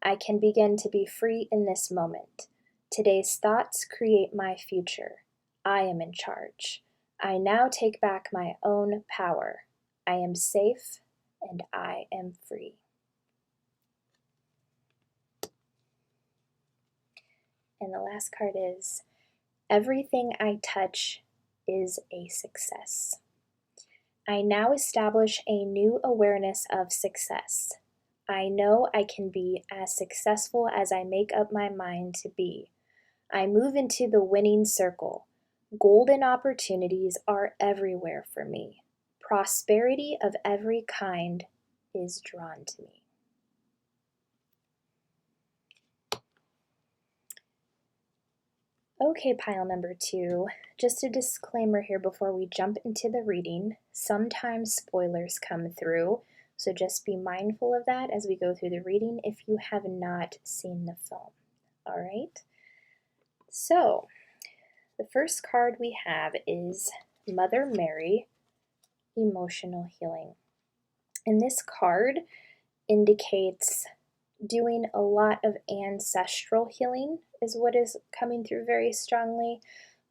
I can begin to be free in this moment. Today's thoughts create my future. I am in charge. I now take back my own power. I am safe and I am free. And the last card is, everything I touch is a success. I now establish a new awareness of success. I know I can be as successful as I make up my mind to be. I move into the winning circle. Golden opportunities are everywhere for me. Prosperity of every kind is drawn to me. Okay, pile number 2, just a disclaimer here before we jump into the reading. Sometimes spoilers come through, so just be mindful of that as we go through the reading if you have not seen the film. All right, so the first card we have is Mother Mary, Emotional Healing. And this card indicates doing a lot of ancestral healing is what is coming through very strongly,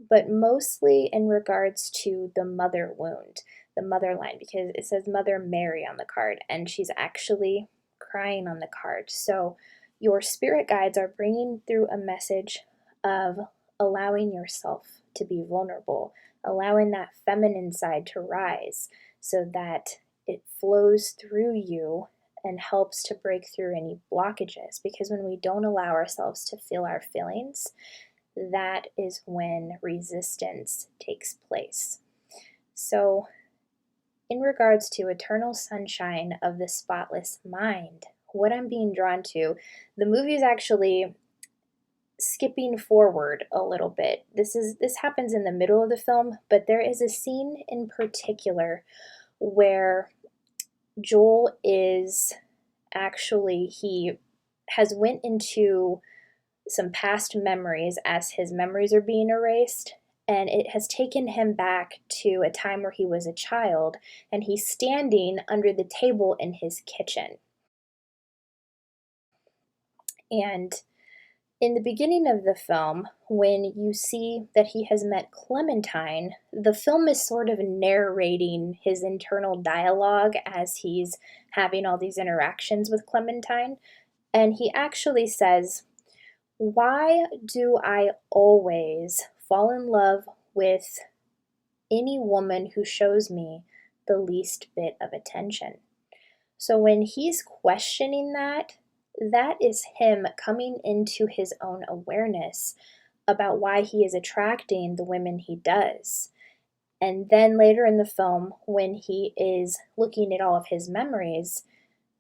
but mostly in regards to the mother wound, the mother line, because it says Mother Mary on the card and she's actually crying on the card. So your spirit guides are bringing through a message of allowing yourself to be vulnerable, allowing that feminine side to rise so that it flows through you and helps to break through any blockages. Because when we don't allow ourselves to feel our feelings, that is when resistance takes place. So in regards to eternal sunshine of the spotless mind, what I'm being drawn to, the movie is actually skipping forward a little bit. This happens in the middle of the film, but there is a scene in particular where Joel is actually, he has went into some past memories as his memories are being erased, and it has taken him back to a time where he was a child, and he's standing under the table in his kitchen. And in the beginning of the film, when you see that he has met Clementine, the film is sort of narrating his internal dialogue as he's having all these interactions with Clementine. And he actually says, "Why do I always fall in love with any woman who shows me the least bit of attention. So when he's questioning that, that is him coming into his own awareness about why he is attracting the women he does. And then later in the film, when he is looking at all of his memories,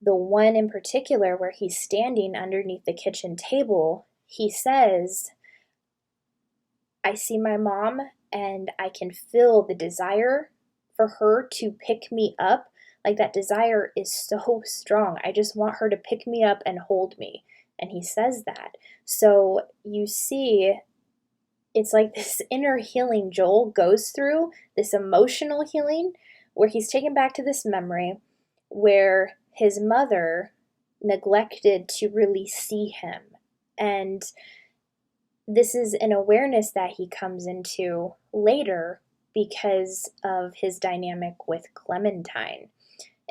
the one in particular where he's standing underneath the kitchen table, he says, I see my mom and I can feel the desire for her to pick me up. Like that desire is so strong. I just want her to pick me up and hold me. And he says that. So you see, it's like this inner healing Joel goes through, this emotional healing, where he's taken back to this memory where his mother neglected to really see him. And this is an awareness that he comes into later because of his dynamic with Clementine.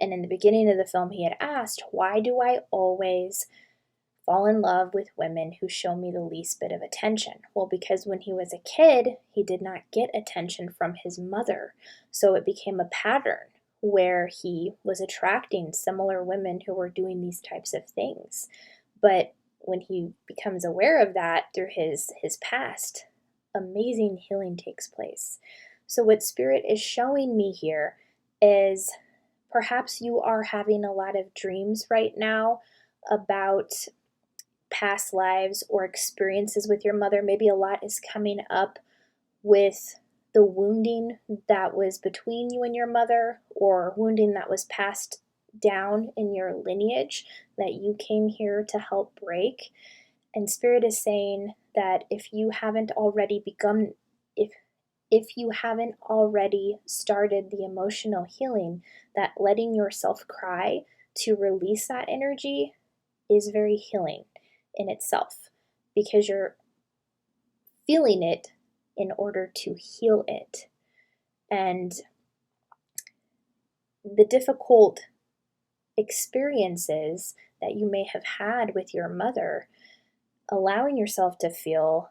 And in the beginning of the film, he had asked, why do I always fall in love with women who show me the least bit of attention? Well, because when he was a kid, he did not get attention from his mother. So it became a pattern where he was attracting similar women who were doing these types of things. But when he becomes aware of that through his past, amazing healing takes place. So what Spirit is showing me here is perhaps you are having a lot of dreams right now about past lives or experiences with your mother. Maybe a lot is coming up with the wounding that was between you and your mother, or wounding that was passed down in your lineage that you came here to help break. And Spirit is saying that if you haven't already begun, if you haven't already started the emotional healing, that letting yourself cry to release that energy is very healing in itself, because you're feeling it in order to heal it. And the difficult experiences that you may have had with your mother, allowing yourself to feel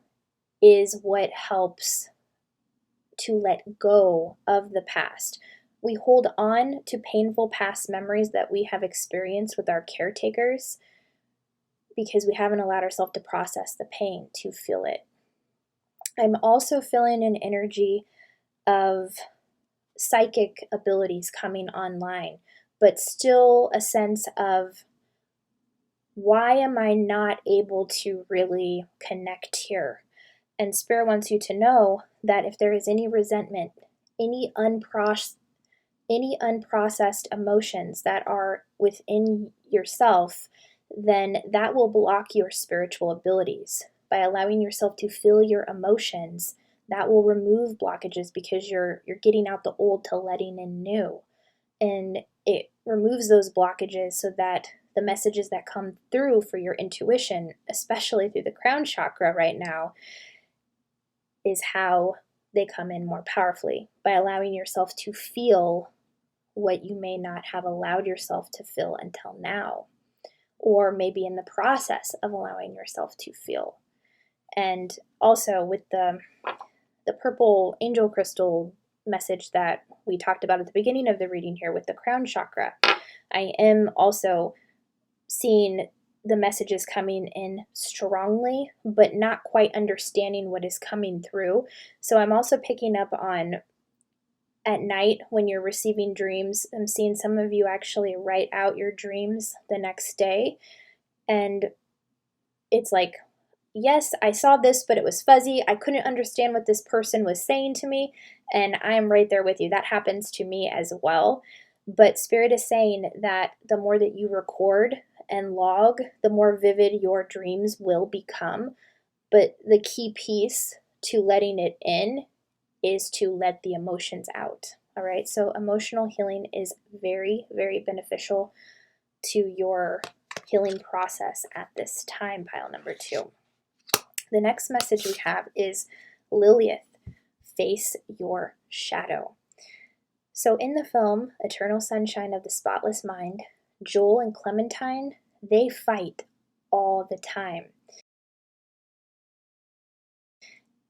is what helps to let go of the past. We hold on to painful past memories that we have experienced with our caretakers because we haven't allowed ourselves to process the pain, to feel it. I'm also feeling an energy of psychic abilities coming online, but still a sense of, why am I not able to really connect here? And Spirit wants you to know that if there is any resentment, any unprocessed emotions that are within yourself, then that will block your spiritual abilities. By allowing yourself to feel your emotions, that will remove blockages, because you're getting out the old to letting in new. And it removes those blockages so that the messages that come through for your intuition, especially through the crown chakra right now, is how they come in more powerfully, by allowing yourself to feel what you may not have allowed yourself to feel until now, or maybe in the process of allowing yourself to feel. And also with the purple angel crystal message that we talked about at the beginning of the reading here with the crown chakra, I am also seeing the messages coming in strongly, but not quite understanding what is coming through. So I'm also picking up on, at night when you're receiving dreams, I'm seeing some of you actually write out your dreams the next day. And it's like, yes, I saw this, but it was fuzzy. I couldn't understand what this person was saying to me. And I'm right there with you. That happens to me as well. But Spirit is saying that the more that you record and log, the more vivid your dreams will become. But the key piece to letting it in is to let the emotions out. All right. So emotional healing is very, very beneficial to your healing process at this time, pile number 2. The next message we have is Lilith, face your shadow. So in the film Eternal Sunshine of the Spotless Mind, Joel and Clementine, they fight all the time.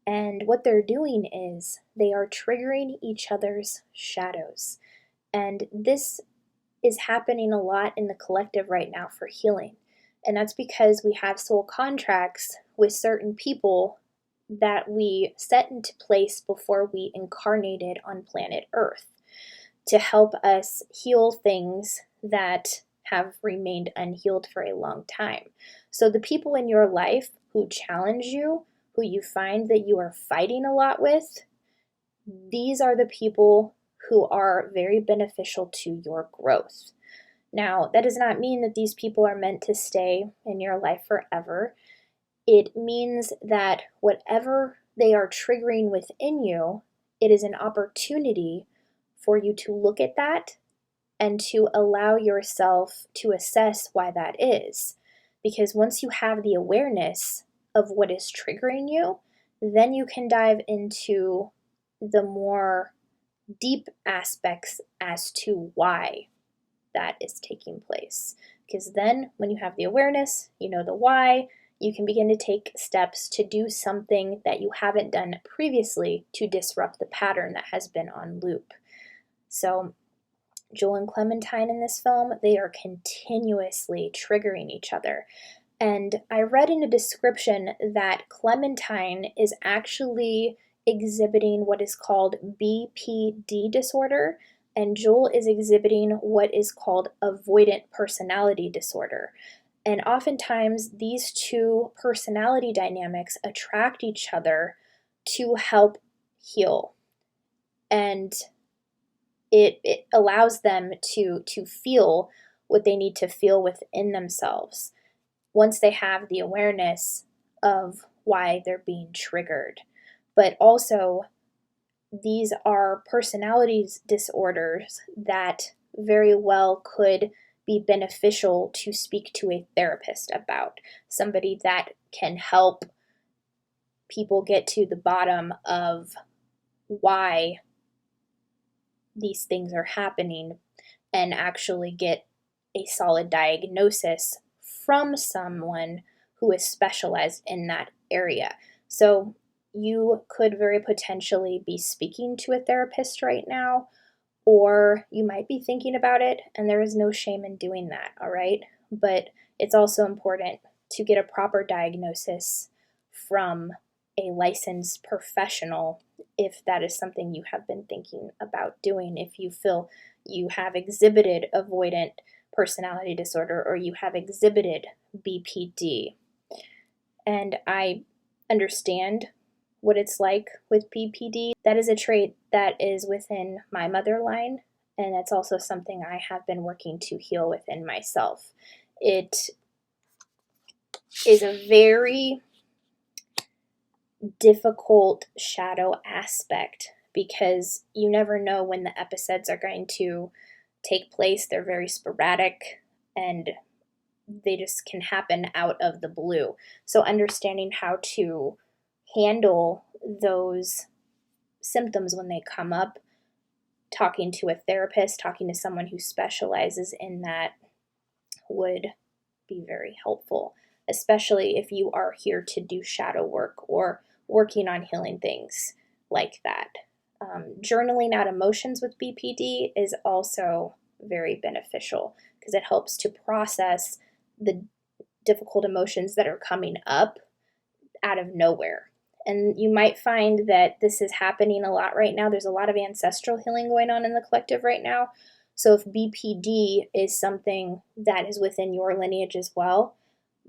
And what they're doing is they are triggering each other's shadows. And this is happening a lot in the collective right now for healing. And that's because we have soul contracts with certain people that we set into place before we incarnated on planet Earth to help us heal things that have remained unhealed for a long time. So the people in your life who challenge you, who you find that you are fighting a lot with, these are the people who are very beneficial to your growth. Now, that does not mean that these people are meant to stay in your life forever. It means that whatever they are triggering within you, it is an opportunity for you to look at that and to allow yourself to assess why that is. Because once you have the awareness of what is triggering you, then you can dive into the more deep aspects as to why that is taking place. Because then, when you have the awareness, you know the why, you can begin to take steps to do something that you haven't done previously to disrupt the pattern that has been on loop. So, Joel and Clementine in this film, they are continuously triggering each other. And I read in a description that Clementine is actually exhibiting what is called BPD disorder, and Joel is exhibiting what is called avoidant personality disorder. And oftentimes, these two personality dynamics attract each other to help heal. And it allows them to feel what they need to feel within themselves once they have the awareness of why they're being triggered. But also, these are personalities disorders that very well could be beneficial to speak to a therapist about, somebody that can help people get to the bottom of why these things are happening and actually get a solid diagnosis from someone who is specialized in that area. So you could very potentially be speaking to a therapist right now, or you might be thinking about it, and there is no shame in doing that, all right? But it's also important to get a proper diagnosis from a licensed professional if that is something you have been thinking about doing, if you feel you have exhibited avoidant personality disorder or you have exhibited BPD. And I understand what it's like with BPD. That is a trait that is within my mother line, and that's also something I have been working to heal within myself. It is a very difficult shadow aspect because you never know when the episodes are going to take place. They're very sporadic and they just can happen out of the blue. So understanding how to handle those symptoms when they come up, talking to a therapist, talking to someone who specializes in that would be very helpful, especially if you are here to do shadow work or working on healing things like that. Journaling out emotions with BPD is also very beneficial because it helps to process the difficult emotions that are coming up out of nowhere. And you might find that this is happening a lot right now. There's a lot of ancestral healing going on in the collective right now. So if BPD is something that is within your lineage as well,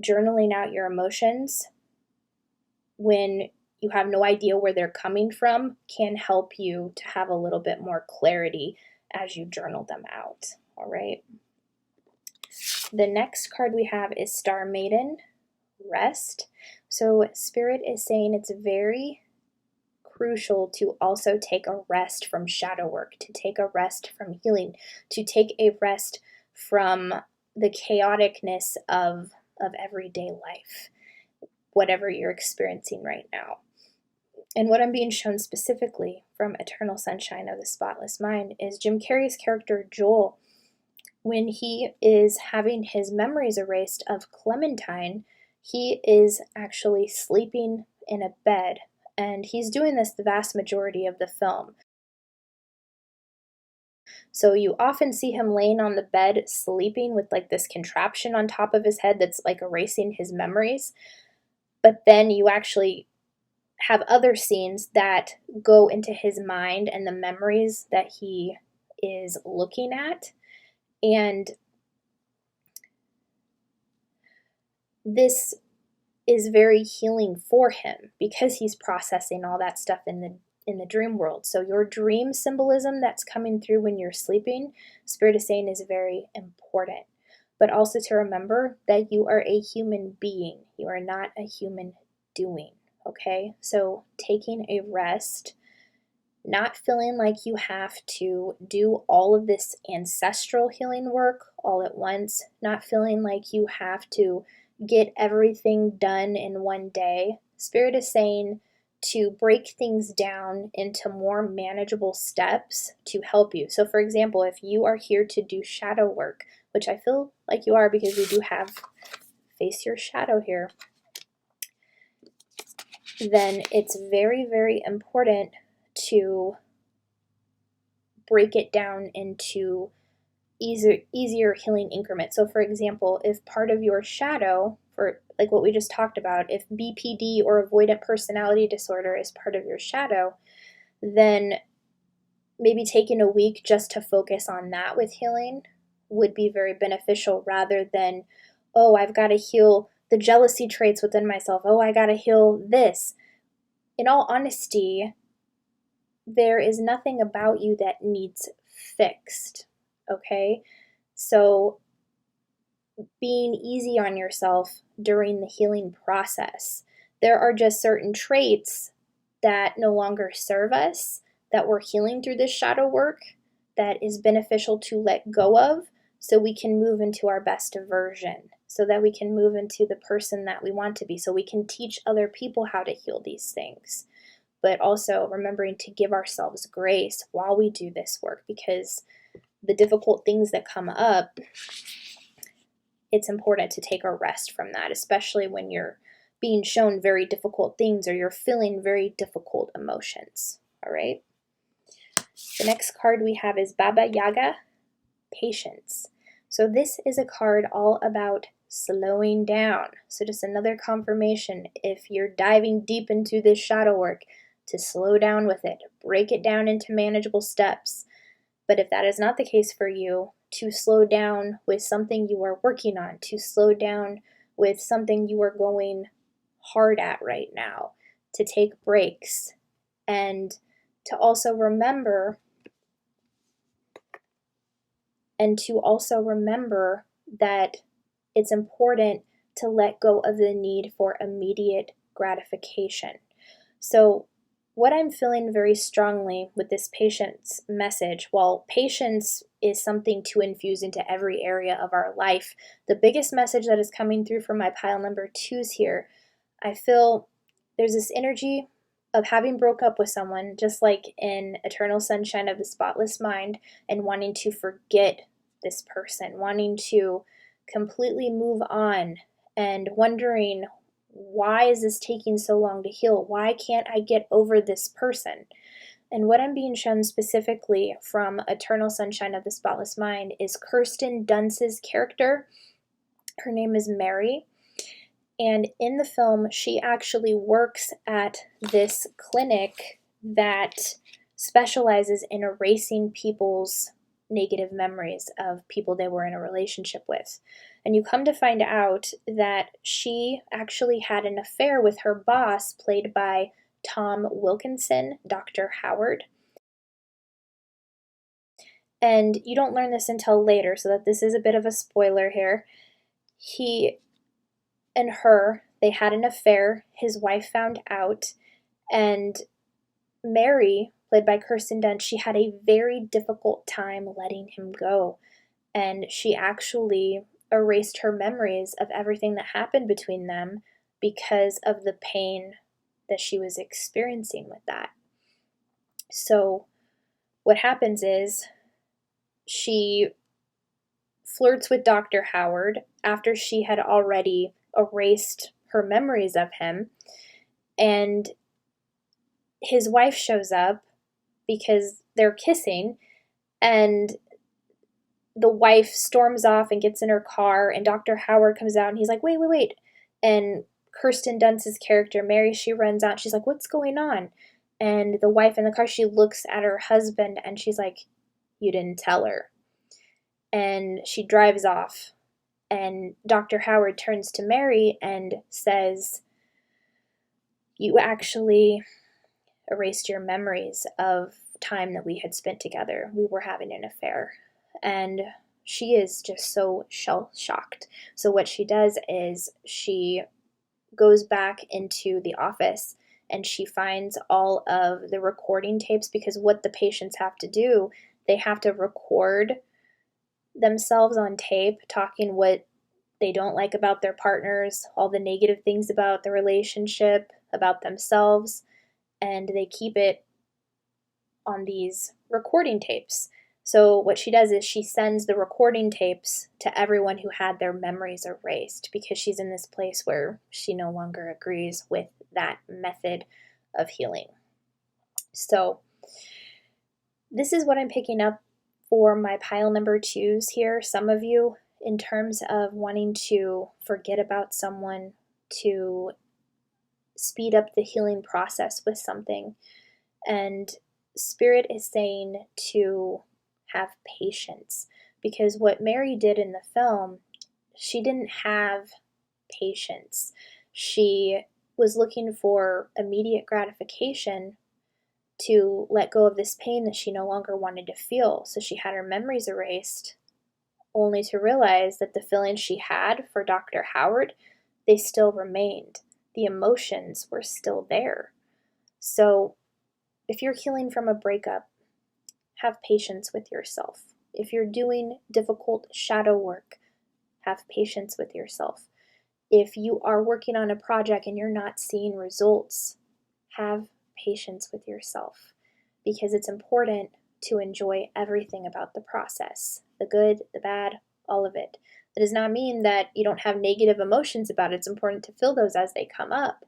journaling out your emotions when you have no idea where they're coming from can help you to have a little bit more clarity as you journal them out. All right. The next card we have is Star Maiden, Rest. So Spirit is saying it's very crucial to also take a rest from shadow work, to take a rest from healing, to take a rest from the chaoticness of everyday life, whatever you're experiencing right now. And what I'm being shown specifically from Eternal Sunshine of the Spotless Mind is Jim Carrey's character Joel. When he is having his memories erased of Clementine, he is actually sleeping in a bed, and he's doing this the vast majority of the film. So you often see him laying on the bed sleeping with like this contraption on top of his head that's like erasing his memories. But then you actually have other scenes that go into his mind and the memories that he is looking at. And this is very healing for him because he's processing all that stuff in the dream world. So your dream symbolism that's coming through when you're sleeping, Spirit is saying, is very important. But also to remember that you are a human being. You are not a human doing, okay? So taking a rest, not feeling like you have to do all of this ancestral healing work all at once, not feeling like you have to get everything done in one day. Spirit is saying to break things down into more manageable steps to help you. So for example, if you are here to do shadow work, which I feel like you are because we do have face your shadow here, then it's very, very important to break it down into easier healing increments. So for example, if part of your shadow, for like what we just talked about, if BPD or avoidant personality disorder is part of your shadow, then maybe taking a week just to focus on that with healing would be very beneficial, rather than, oh, I've got to heal the jealousy traits within myself. Oh, I got to heal this. In all honesty, there is nothing about you that needs fixed, okay? So being easy on yourself during the healing process. There are just certain traits that no longer serve us, that we're healing through this shadow work, that is beneficial to let go of so we can move into our best version, so that we can move into the person that we want to be, so we can teach other people how to heal these things. But also remembering to give ourselves grace while we do this work, because the difficult things that come up, it's important to take a rest from that, especially when you're being shown very difficult things or you're feeling very difficult emotions. All right. The next card we have is Baba Yaga, Patience. So this is a card all about slowing down. So just another confirmation, if you're diving deep into this shadow work, to slow down with it, break it down into manageable steps. But if that is not the case for you, to slow down with something you are working on, to slow down with something you are going hard at right now, to take breaks, and to also remember that it's important to let go of the need for immediate gratification. So what I'm feeling very strongly with this patience message, while patience is something to infuse into every area of our life, the biggest message that is coming through from my pile number 2s here, I feel there's this energy of having broke up with someone, just like in Eternal Sunshine of the Spotless Mind, and wanting to forget this person, wanting to completely move on, and wondering, why is this taking so long to heal? Why can't I get over this person? And what I'm being shown specifically from Eternal Sunshine of the Spotless Mind is Kirsten Dunst's character. Her name is Mary. And in the film, she actually works at this clinic that specializes in erasing people's negative memories of people they were in a relationship with. And you come to find out that she actually had an affair with her boss, played by Tom Wilkinson, Dr. Howard. And you don't learn this until later, so that this is a bit of a spoiler here. He and her, they had an affair. His wife found out, and Mary, played by Kirsten Dunst, she had a very difficult time letting him go. And she actually erased her memories of everything that happened between them because of the pain that she was experiencing with that. So what happens is she flirts with Dr. Howard after she had already erased her memories of him, and his wife shows up because they're kissing, And the wife storms off and gets in her car, and Dr. Howard comes out and he's like, wait, wait, wait. And Kirsten Dunst's character, Mary, she runs out. She's like, what's going on? And the wife in the car, she looks at her husband and she's like, you didn't tell her. And she drives off. And Dr. Howard turns to Mary and says, you actually erased your memories of time that we had spent together. We were having an affair. And she is just so shell-shocked. So what she does is she goes back into the office and she finds all of the recording tapes, because what the patients have to do, they have to record themselves on tape talking what they don't like about their partners, all the negative things about the relationship, about themselves, and they keep it on these recording tapes. So what she does is she sends the recording tapes to everyone who had their memories erased, because she's in this place where she no longer agrees with that method of healing. So this is what I'm picking up for my pile number 2s here. Some of you, in terms of wanting to forget about someone, to speed up the healing process with something. And Spirit is saying to have patience, because what Mary did in the film, she didn't have patience. She was looking for immediate gratification to let go of this pain that she no longer wanted to feel. So she had her memories erased, only to realize that the feelings she had for Dr. Howard, they still remained. The emotions were still there. So if you're healing from a breakup, have patience with yourself. If you're doing difficult shadow work, have patience with yourself. If you are working on a project and you're not seeing results, have patience with yourself, because it's important to enjoy everything about the process, the good, the bad, all of it. That does not mean that you don't have negative emotions about it. It's important to feel those as they come up,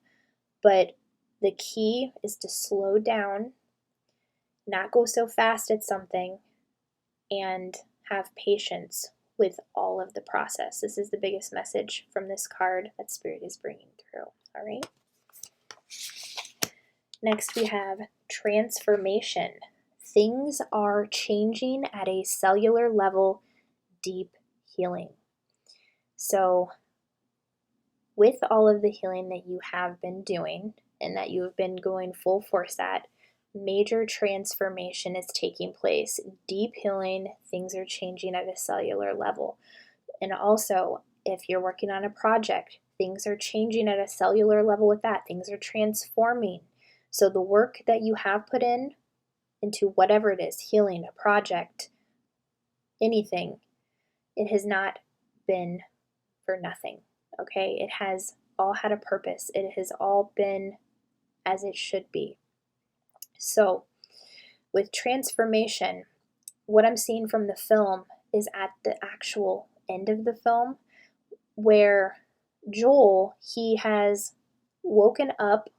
but the key is to slow down, not go so fast at something, and have patience with all of the process. This is the biggest message from this card that Spirit is bringing through. All right. Next we have transformation. Things are changing at a cellular level, deep healing. So with all of the healing that you have been doing and that you have been going full force at, major transformation is taking place. Deep healing, things are changing at a cellular level. And also, if you're working on a project, things are changing at a cellular level with that. Things are transforming. So the work that you have put in into whatever it is, healing, a project, anything, it has not been for nothing, okay? It has all had a purpose. It has all been as it should be. So with transformation, what I'm seeing from the film is at the actual end of the film, where Joel, he has woken up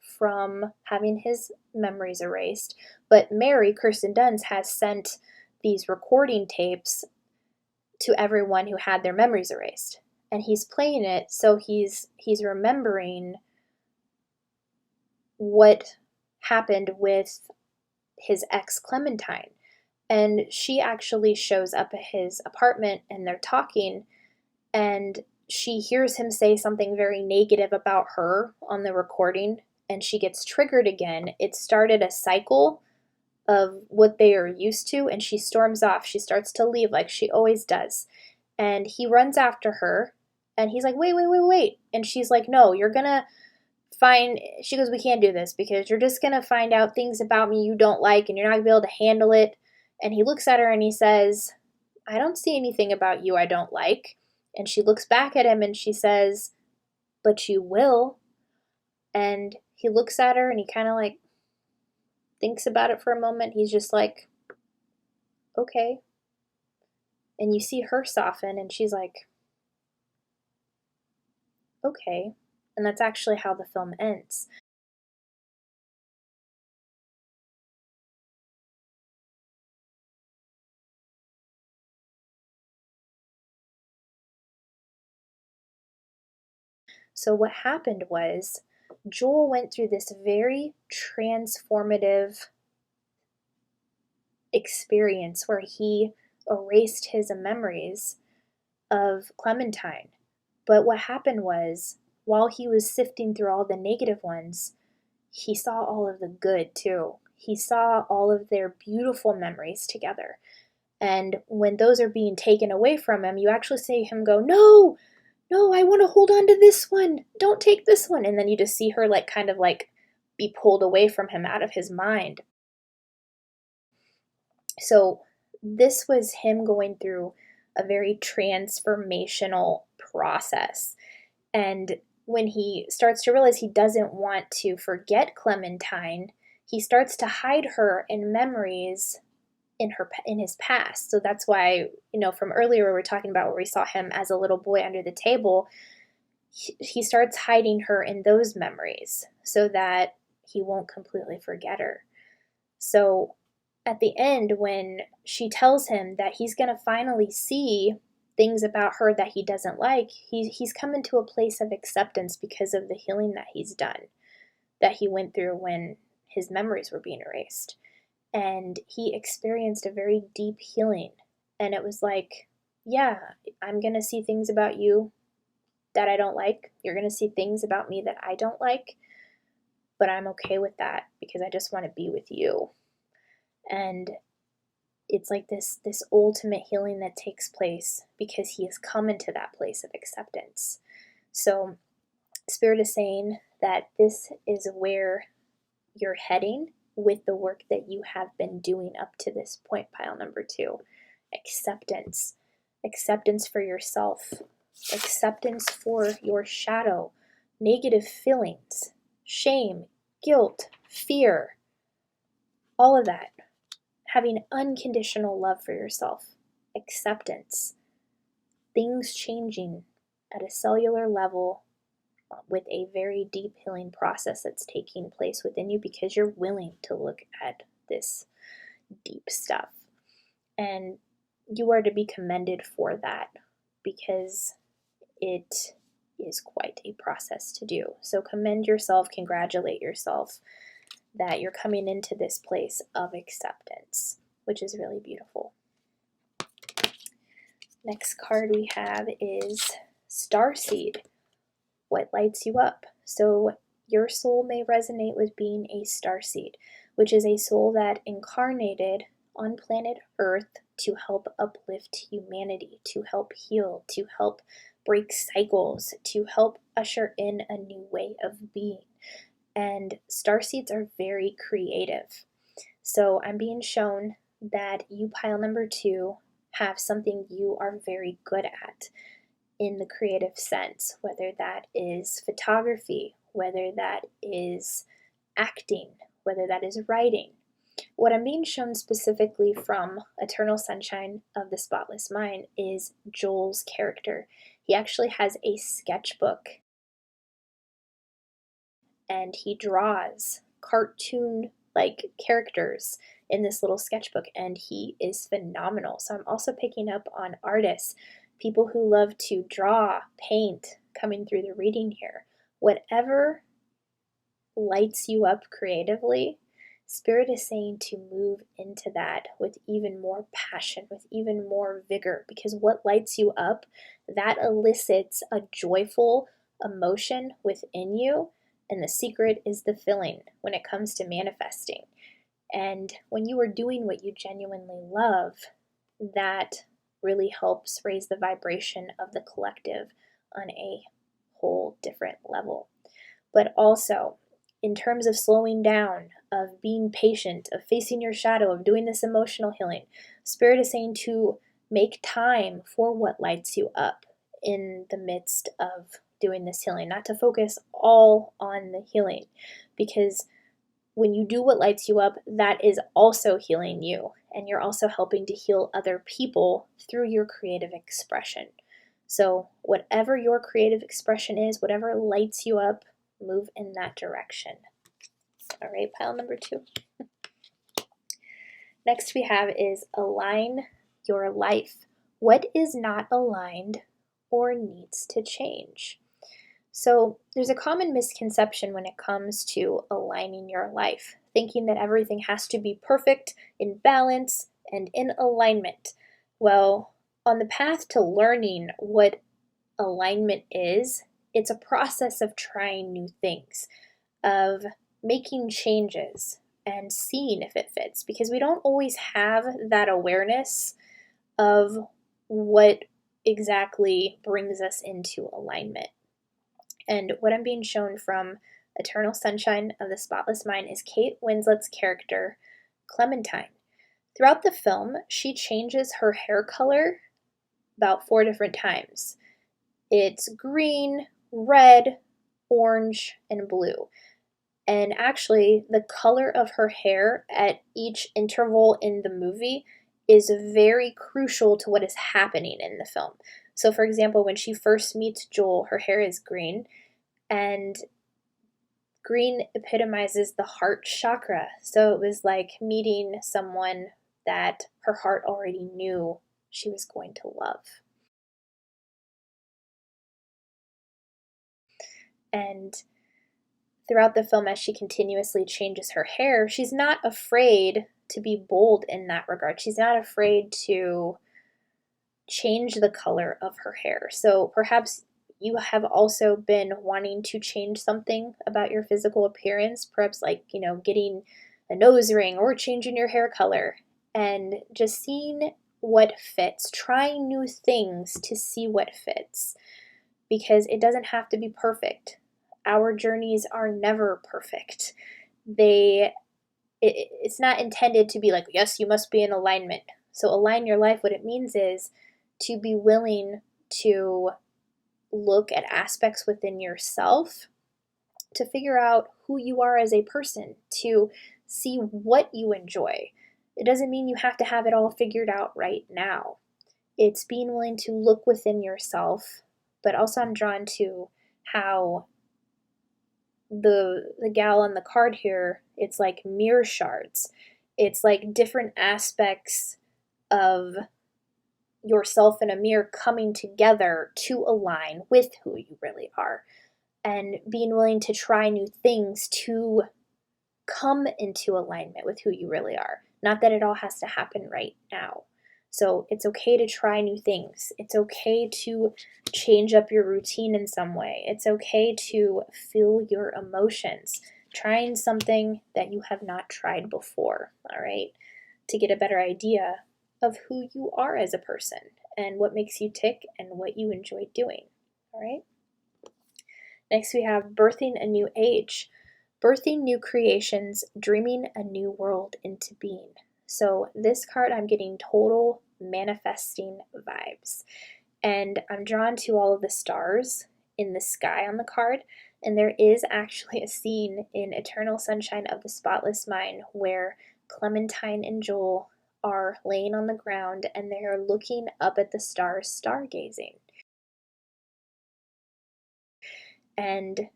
from having his memories erased, but Mary, Kirsten Dunst, has sent these recording tapes to everyone who had their memories erased. And he's playing it, so he's remembering what happened with his ex Clementine. And she actually shows up at his apartment and they're talking, and she hears him say something very negative about her on the recording, and she gets triggered again. It started a cycle of what they are used to, and she storms off. She starts to leave like she always does. And he runs after her, and he's like, wait, wait, wait, wait. And she's like, no, you're gonna find, she goes, we can't do this because you're just gonna find out things about me you don't like, and you're not gonna be able to handle it. And he looks at her and he says, I don't see anything about you I don't like. And she looks back at him and she says, but you will. And he looks at her and he kind of like thinks about it for a moment. He's just like, okay. And you see her soften and she's like, okay. And that's actually how the film ends. So what happened was Joel went through this very transformative experience where he erased his memories of Clementine. But what happened was, while he was sifting through all the negative ones, he saw all of the good too. He saw all of their beautiful memories together. And when those are being taken away from him, you actually see him go, no, no, I want to hold on to this one. Don't take this one. And then you just see her kind of be pulled away from him out of his mind. So this was him going through a very transformational process. And when he starts to realize he doesn't want to forget Clementine, he starts to hide her in memories in his past. So that's why, from earlier we were talking about where we saw him as a little boy under the table, he starts hiding her in those memories so that he won't completely forget her. So at the end, when she tells him that he's going to finally see things about her that he doesn't like, he's coming to a place of acceptance because of the healing that he's done, that he went through when his memories were being erased. And he experienced a very deep healing. And it was like, yeah, I'm going to see things about you that I don't like. You're going to see things about me that I don't like. But I'm okay with that because I just want to be with you. And it's like this ultimate healing that takes place because he has come into that place of acceptance. So Spirit is saying that this is where you're heading with the work that you have been doing up to this point, pile number 2. Acceptance. Acceptance for yourself. Acceptance for your shadow. Negative feelings. Shame. Guilt. Fear. All of that. Having unconditional love for yourself. Acceptance. Things changing at a cellular level with a very deep healing process that's taking place within you because you're willing to look at this deep stuff. And you are to be commended for that because it is quite a process to do. So commend yourself, congratulate yourself that you're coming into this place of acceptance, which is really beautiful. Next card we have is Starseed. What lights you up? So your soul may resonate with being a starseed, which is a soul that incarnated on planet Earth to help uplift humanity, to help heal, to help break cycles, to help usher in a new way of being. And starseeds are very creative. So I'm being shown that you, pile number 2, have something you are very good at in the creative sense, whether that is photography, whether that is acting, whether that is writing. What I'm being shown specifically from Eternal Sunshine of the Spotless Mind is Joel's character. He actually has a sketchbook and he draws cartoon-like characters in this little sketchbook, and he is phenomenal. So I'm also picking up on artists, people who love to draw, paint, coming through the reading here. Whatever lights you up creatively, Spirit is saying to move into that with even more passion, with even more vigor, because what lights you up, that elicits a joyful emotion within you, and the secret is the filling when it comes to manifesting. And when you are doing what you genuinely love, that really helps raise the vibration of the collective on a whole different level. But also, in terms of slowing down, of being patient, of facing your shadow, of doing this emotional healing, Spirit is saying to make time for what lights you up in the midst of doing this healing, not to focus all on the healing, because when you do what lights you up, that is also healing you, and you're also helping to heal other people through your creative expression. So whatever your creative expression is, whatever lights you up, move in that direction. All right, pile number 2. Next we have is align your life. What is not aligned or needs to change? So there's a common misconception when it comes to aligning your life, thinking that everything has to be perfect, in balance, and in alignment. Well, on the path to learning what alignment is, it's a process of trying new things, of making changes and seeing if it fits, because we don't always have that awareness of what exactly brings us into alignment. And what I'm being shown from Eternal Sunshine of the Spotless Mind is Kate Winslet's character, Clementine. Throughout the film, she changes her hair color about 4 different times. It's green, red, orange, and blue. And actually, the color of her hair at each interval in the movie is very crucial to what is happening in the film. So, for example, when she first meets Joel, her hair is green, and green epitomizes the heart chakra. So it was like meeting someone that her heart already knew she was going to love. And throughout the film, as she continuously changes her hair, she's not afraid to be bold in that regard. She's not afraid to change the color of her hair. So perhaps you have also been wanting to change something about your physical appearance, perhaps like, getting a nose ring or changing your hair color, and just seeing what fits, trying new things to see what fits, because it doesn't have to be perfect. Our journeys are never perfect. It's not intended to be like, yes, you must be in alignment. So align your life, what it means is to be willing to look at aspects within yourself to figure out who you are as a person, to see what you enjoy. It doesn't mean you have to have it all figured out right now. It's being willing to look within yourself, but also I'm drawn to how the gal on the card here, it's like mirror shards. It's like different aspects of yourself in a mirror coming together to align with who you really are, and being willing to try new things to come into alignment with who you really are. Not that it all has to happen right now. So it's okay to try new things. It's okay to change up your routine in some way. It's okay to feel your emotions, trying something that you have not tried before, all right? To get a better idea of who you are as a person and what makes you tick and what you enjoy doing, all right? Next we have birthing a new age. Birthing new creations, dreaming a new world into being. So this card, I'm getting total manifesting vibes. And I'm drawn to all of the stars in the sky on the card. And there is actually a scene in Eternal Sunshine of the Spotless Mind where Clementine and Joel are laying on the ground and they are looking up at the stars, stargazing. And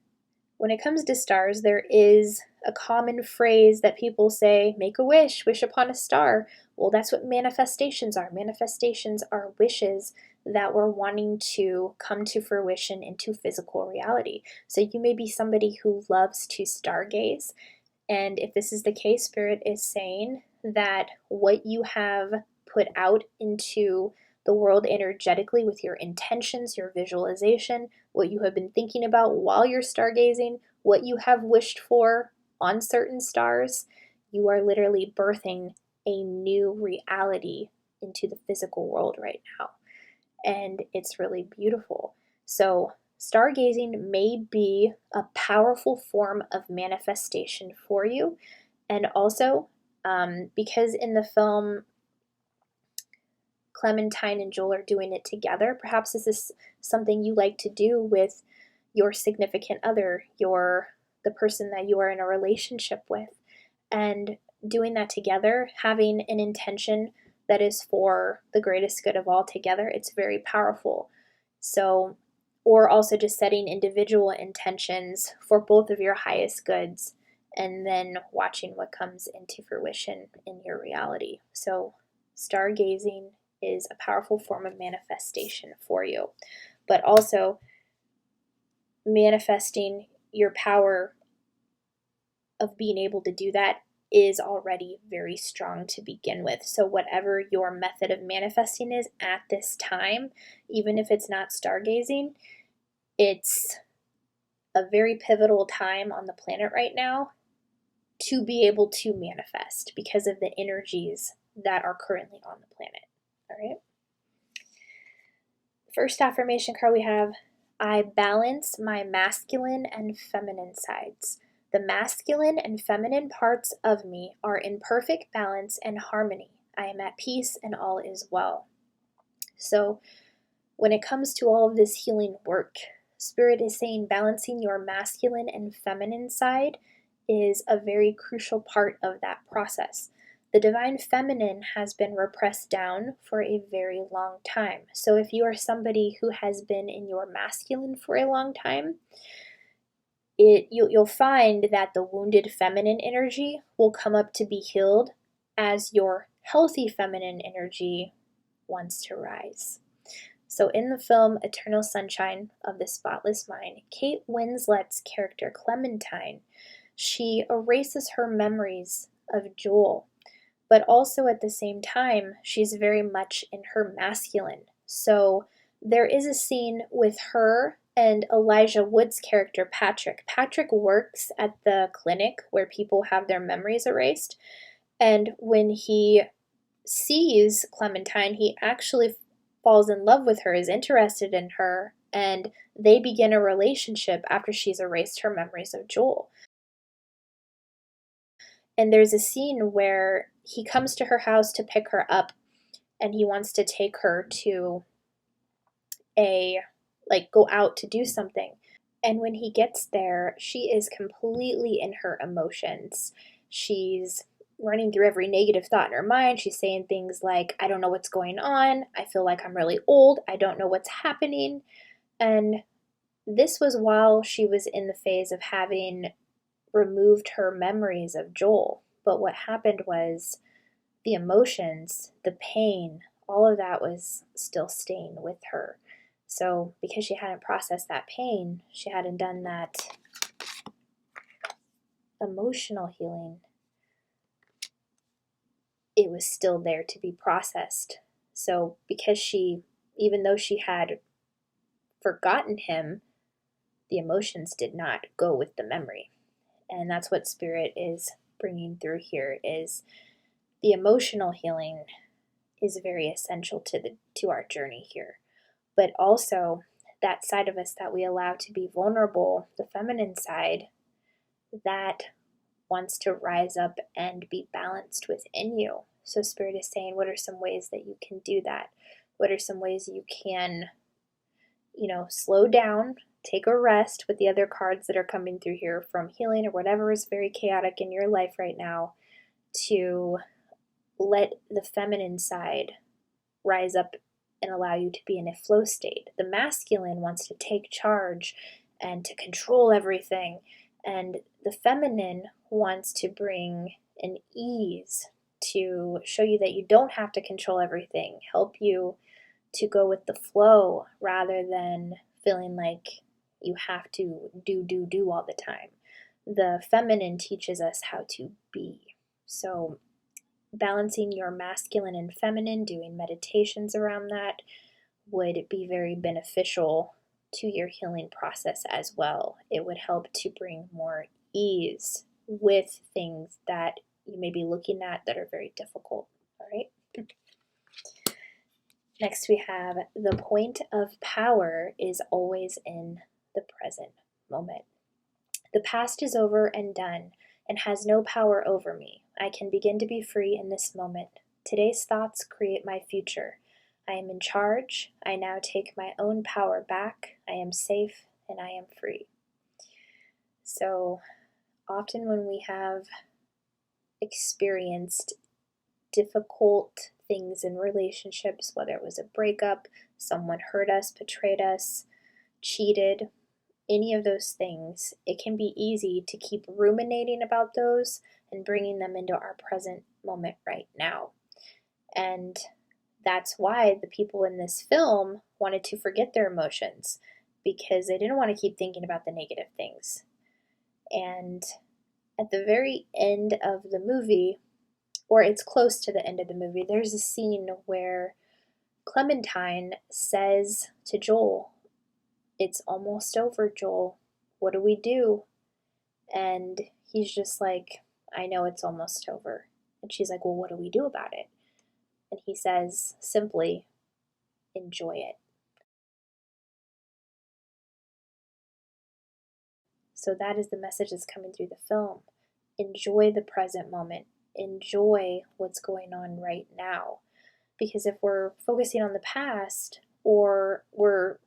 when it comes to stars, there is a common phrase that people say, make a wish upon a star. Well, that's what manifestations are. Manifestations are wishes that we're wanting to come to fruition into physical reality. So you may be somebody who loves to stargaze. And if this is the case, Spirit is saying that what you have put out into the world energetically with your intentions, your visualization, what you have been thinking about while you're stargazing, what you have wished for on certain stars, you are literally birthing a new reality into the physical world right now. And it's really beautiful. So stargazing may be a powerful form of manifestation for you. And also, because in the film Clementine and Joel are doing it together, perhaps this is something you like to do with your significant other, the person that you are in a relationship with, and doing that together, having an intention that is for the greatest good of all together, it's very powerful. So, or also just setting individual intentions for both of your highest goods and then watching what comes into fruition in your reality. So, stargazing is a powerful form of manifestation for you. But also, manifesting your power of being able to do that is already very strong to begin with. So whatever your method of manifesting is at this time, even if it's not stargazing, it's a very pivotal time on the planet right now to be able to manifest because of the energies that are currently on the planet. All right. First affirmation card we have, I balance my masculine and feminine sides. The masculine and feminine parts of me are in perfect balance and harmony. I am at peace and all is well. So when it comes to all of this healing work, Spirit is saying balancing your masculine and feminine side is a very crucial part of that process. The divine feminine has been repressed down for a very long time. So if you are somebody who has been in your masculine for a long time, you'll find that the wounded feminine energy will come up to be healed as your healthy feminine energy wants to rise. So in the film Eternal Sunshine of the Spotless Mind, Kate Winslet's character Clementine, she erases her memories of Joel, but also at the same time, she's very much in her masculine. So there is a scene with her and Elijah Wood's character, Patrick. Patrick works at the clinic where people have their memories erased. And when he sees Clementine, he actually falls in love with her, is interested in her, and they begin a relationship after she's erased her memories of Joel. And there's a scene where he comes to her house to pick her up, and he wants to take her to go out to do something. And when he gets there, she is completely in her emotions. She's running through every negative thought in her mind. She's saying things like, I don't know what's going on. I feel like I'm really old. I don't know what's happening. And this was while she was in the phase of having removed her memories of Joel. But what happened was the emotions, the pain, all of that was still staying with her. So because she hadn't processed that pain, she hadn't done that emotional healing, it was still there to be processed. So because even though she had forgotten him, the emotions did not go with the memory. And that's what Spirit is bringing through here, is the emotional healing is very essential to our journey here. But also that side of us that we allow to be vulnerable, the feminine side, that wants to rise up and be balanced within you. So Spirit is saying, what are some ways that you can do that? What are some ways you can, slow down, take a rest with the other cards that are coming through here from healing or whatever is very chaotic in your life right now, to let the feminine side rise up and allow you to be in a flow state. The masculine wants to take charge and to control everything, and the feminine wants to bring an ease to show you that you don't have to control everything, help you to go with the flow rather than feeling like you have to do all the time. The feminine teaches us how to be. So balancing your masculine and feminine, doing meditations around that would be very beneficial to your healing process as well. It would help to bring more ease with things that you may be looking at that are very difficult. All right. Next we have, the point of power is always in the present moment. The past is over and done and has no power over me. I can begin to be free in this moment. Today's thoughts create my future. I am in charge. I now take my own power back. I am safe and I am free. So often when we have experienced difficult things in relationships, whether it was a breakup, someone hurt us, betrayed us, cheated, any of those things, it can be easy to keep ruminating about those and bringing them into our present moment right now. And that's why the people in this film wanted to forget their emotions. because they didn't want to keep thinking about the negative things. And at the very end of the movie, or it's close to the end of the movie, there's a scene where Clementine says to Joel, "It's almost over, Joel. What do we do?" And he's just like, "I know it's almost over." And she's like, "Well, what do we do about it?" And he says simply, "Enjoy it." So that is the message that's coming through the film. Enjoy the present moment. Enjoy what's going on right now. Because if we're focusing on the past or we're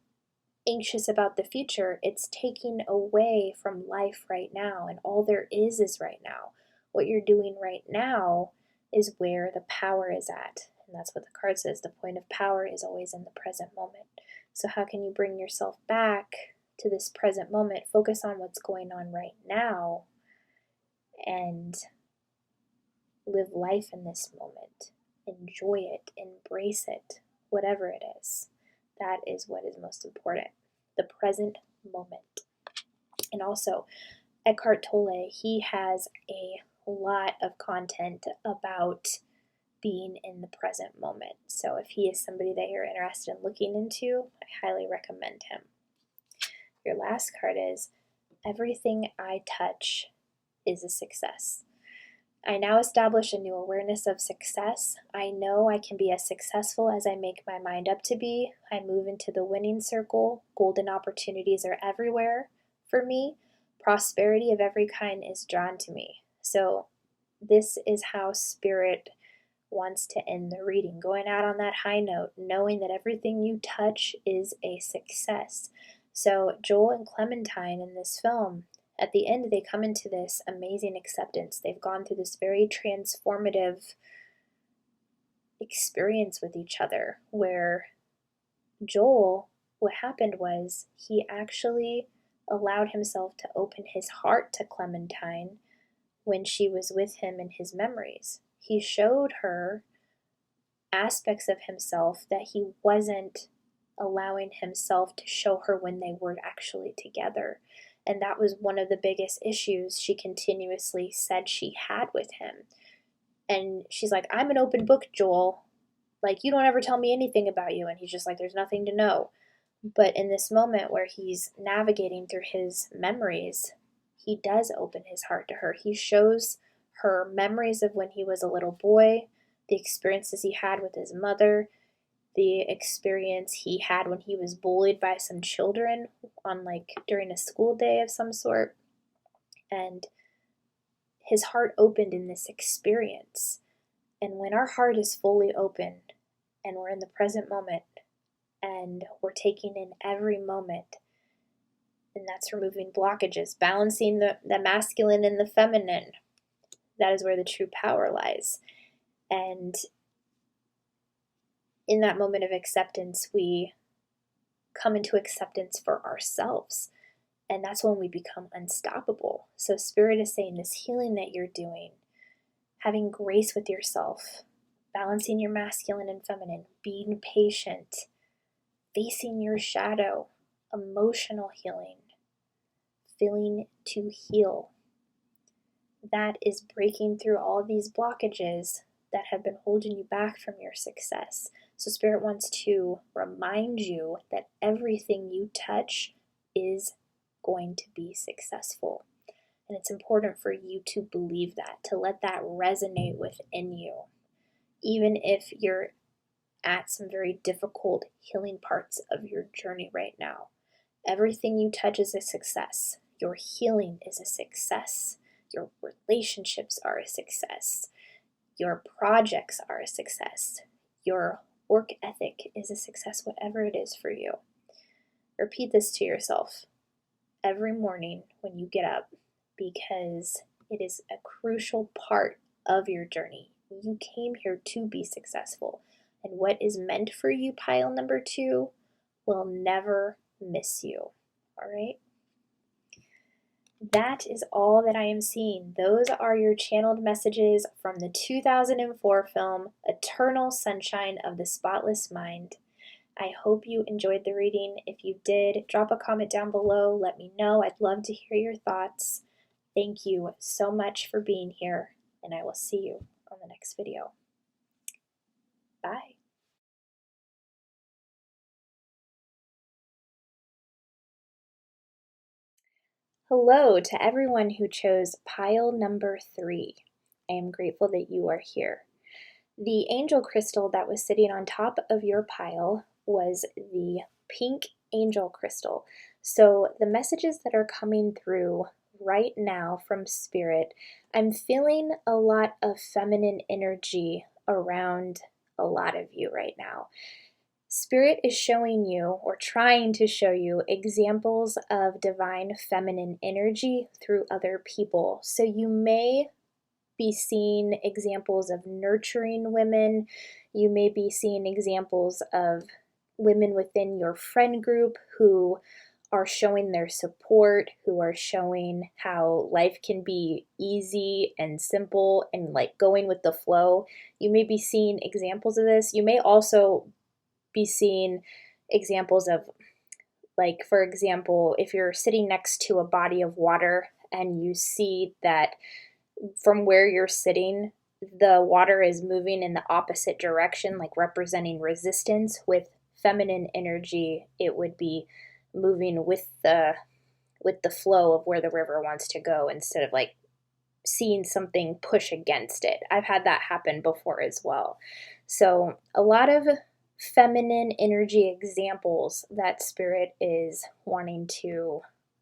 anxious about the future, it's taking away from life right now. And all there is right now. What you're doing right now is where the power is at. And that's what the card says. The point of power is always in the present moment. So how can you bring yourself back to this present moment? Focus on what's going on right now and live life in this moment. Enjoy it, embrace it, whatever it is. That is what is most important, the present moment. And also, Eckhart Tolle, he has a lot of content about being in the present moment. So if he is somebody that you're interested in looking into, I highly recommend him. Your last card is, everything I touch is a success. I now establish a new awareness of success. I know I can be as successful as I make my mind up to be. I move into the winning circle. Golden opportunities are everywhere for me. Prosperity of every kind is drawn to me. So this is how Spirit wants to end the reading, going out on that high note, knowing that everything you touch is a success. So Joel and Clementine in this film, at the end, they come into this amazing acceptance. They've gone through this very transformative experience with each other, where Joel, what happened was he actually allowed himself to open his heart to Clementine when she was with him in his memories. He showed her aspects of himself that he wasn't allowing himself to show her when they were actually together. And that was one of the biggest issues she continuously said she had with him. And she's like, "I'm an open book, Joel. Like, you don't ever tell me anything about you." And he's just like, "There's nothing to know." But in this moment where he's navigating through his memories, he does open his heart to her. He shows her memories of when he was a little boy, the experiences he had with his mother, the experience he had when he was bullied by some children on during a school day of some sort. And his heart opened in this experience. And when our heart is fully opened and we're in the present moment and we're taking in every moment, and that's removing blockages, balancing the masculine and the feminine, that is where the true power lies. And in that moment of acceptance, we come into acceptance for ourselves. And that's when we become unstoppable. So Spirit is saying this healing that you're doing, having grace with yourself, balancing your masculine and feminine, being patient, facing your shadow, emotional healing, feeling to heal. That is breaking through all of these blockages that have been holding you back from your success. So Spirit wants to remind you that everything you touch is going to be successful. And it's important for you to believe that, to let that resonate within you. Even if you're at some very difficult healing parts of your journey right now, everything you touch is a success. Your healing is a success. Your relationships are a success. Your projects are a success. Your work ethic is a success, whatever it is for you. Repeat this to yourself every morning when you get up, because it is a crucial part of your journey. You came here to be successful, and what is meant for you, pile number 2, will never miss you. All right? That is all that I am seeing. Those are your channeled messages from the 2004 film Eternal Sunshine of the Spotless Mind. I hope you enjoyed the reading. If you did, drop a comment down below. Let me know. I'd love to hear your thoughts. Thank you so much for being here, and I will see you on the next video. Bye. Hello to everyone who chose pile number 3. I am grateful that you are here. The angel crystal that was sitting on top of your pile was the pink angel crystal. So the messages that are coming through right now from Spirit, I'm feeling a lot of feminine energy around a lot of you right now. Spirit is showing you, or trying to show you, examples of divine feminine energy through other people. So you may be seeing examples of nurturing women. You may be seeing examples of women within your friend group who are showing their support, who are showing how life can be easy and simple and like going with the flow. You may be seeing examples of this. You may also be seeing examples of, like, for example, if you're sitting next to a body of water and you see that from where you're sitting, the water is moving in the opposite direction, like representing resistance. With feminine energy, it would be moving with the flow of where the river wants to go, instead of like seeing something push against it. I've had that happen before as well. So a lot of feminine energy examples that Spirit is wanting to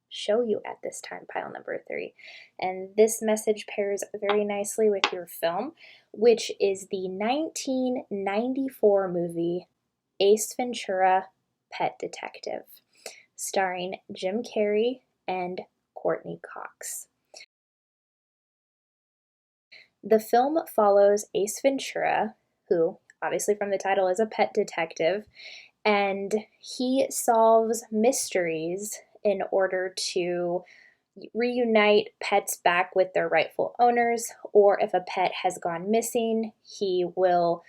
show you at this time, pile number 3. And this message pairs very nicely with your film, which is the 1994 movie Ace Ventura: Pet Detective, starring Jim Carrey and Courtney Cox. The film follows Ace Ventura, who, obviously from the title, is a pet detective, and he solves mysteries in order to reunite pets back with their rightful owners, or if a pet has gone missing, he will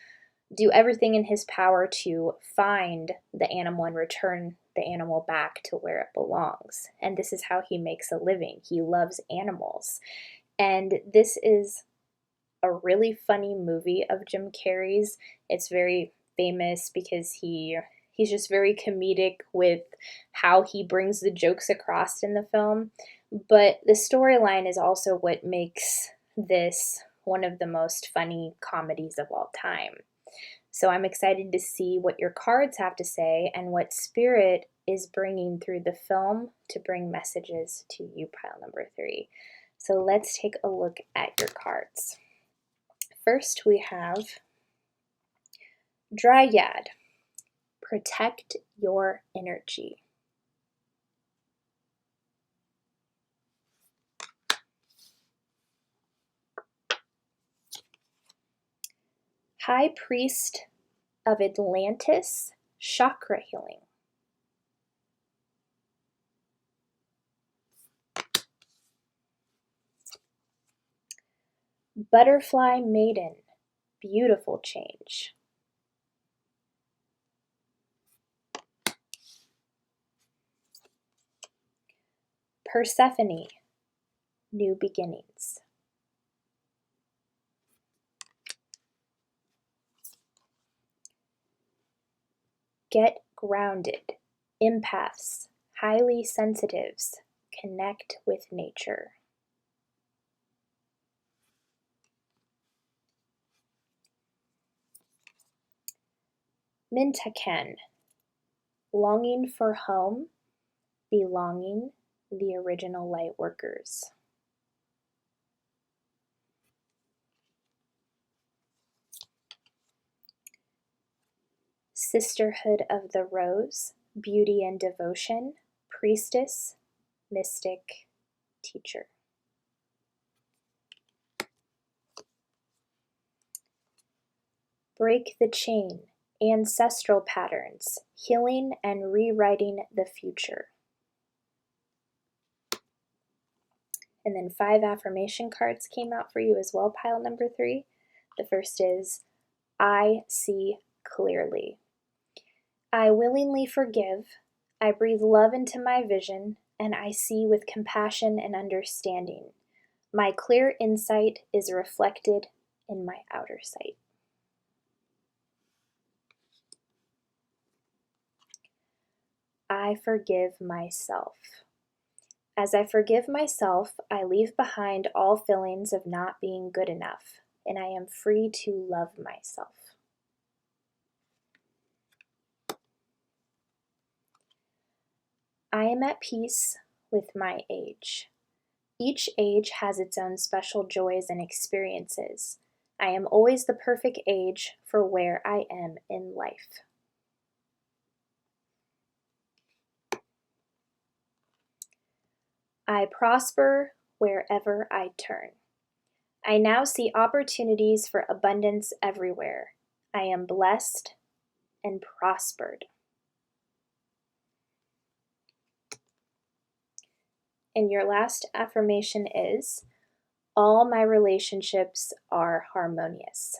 do everything in his power to find the animal and return the animal back to where it belongs. And this is how he makes a living. He loves animals. And this is a really funny movie of Jim Carrey's. It's very famous because he's just very comedic with how he brings the jokes across in the film. But the storyline is also what makes this one of the most funny comedies of all time. So I'm excited to see what your cards have to say and what Spirit is bringing through the film to bring messages to you, pile number 3. So let's take a look at your cards. First, we have Dryad, protect your energy. High Priest of Atlantis, chakra healing. Butterfly Maiden, beautiful change. Persephone, new beginnings. Get grounded, empaths, highly sensitives, connect with nature. Mintaken, longing for home, belonging, the original light workers. Sisterhood of the Rose, beauty and devotion, priestess, mystic, teacher. Break the chain, ancestral patterns, healing and rewriting the future. And then 5 affirmation cards came out for you as well, pile number 3. The first is, I see clearly. I willingly forgive. I breathe love into my vision, and I see with compassion and understanding. My clear insight is reflected in my outer sight. I forgive myself. As I forgive myself, I leave behind all feelings of not being good enough, and I am free to love myself. I am at peace with my age. Each age has its own special joys and experiences. I am always the perfect age for where I am in life. I prosper wherever I turn. I now see opportunities for abundance everywhere. I am blessed and prospered. And your last affirmation is, all my relationships are harmonious.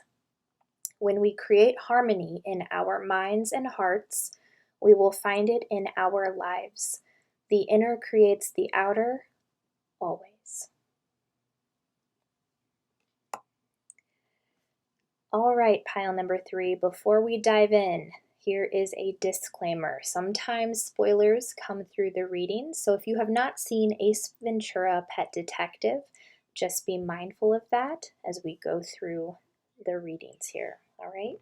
When we create harmony in our minds and hearts, we will find it in our lives. The inner creates the outer, always. All right, pile number 3, before we dive in, here is a disclaimer. Sometimes spoilers come through the reading, so if you have not seen Ace Ventura: Pet Detective, just be mindful of that as we go through the readings here, all right?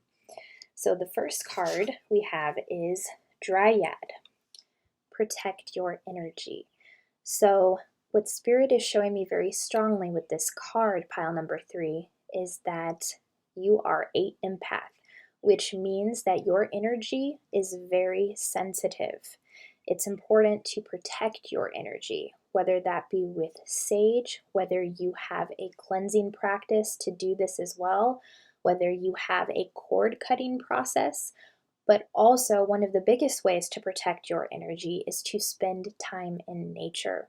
So the first card we have is Dryad. Protect your energy. So what Spirit is showing me very strongly with this card, pile number 3, is that you are an empath, which means that your energy is very sensitive. It's important to protect your energy, whether that be with sage, whether you have a cleansing practice to do this as well, whether you have a cord cutting process, but also one of the biggest ways to protect your energy is to spend time in nature.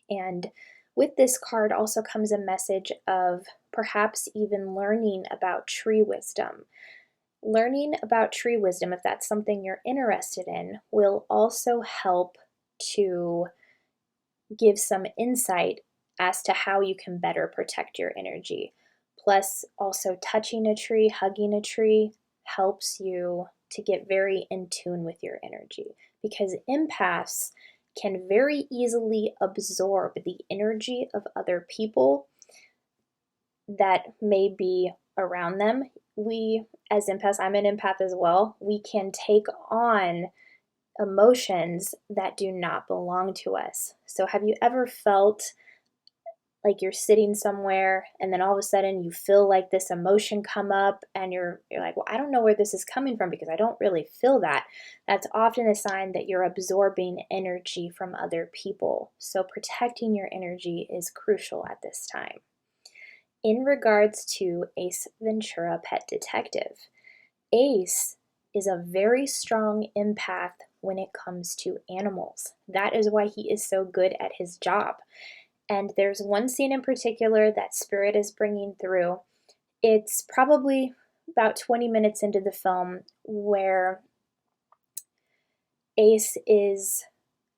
And with this card also comes a message of perhaps even learning about tree wisdom. Learning about tree wisdom, if that's something you're interested in, will also help to give some insight as to how you can better protect your energy. Plus, also touching a tree, hugging a tree helps you to get very in tune with your energy, because empaths can very easily absorb the energy of other people that may be around them. We, as empaths, I'm an empath as well, we can take on emotions that do not belong to us. So have you ever felt like you're sitting somewhere and then all of a sudden you feel like this emotion come up and you're like, well, I don't know where this is coming from because I don't really feel that. That's often a sign that you're absorbing energy from other people. So protecting your energy is crucial at this time. In regards to Ace Ventura: Pet Detective, Ace is a very strong empath when it comes to animals. That is why he is so good at his job. And there's one scene in particular that Spirit is bringing through. It's probably about 20 minutes into the film where Ace is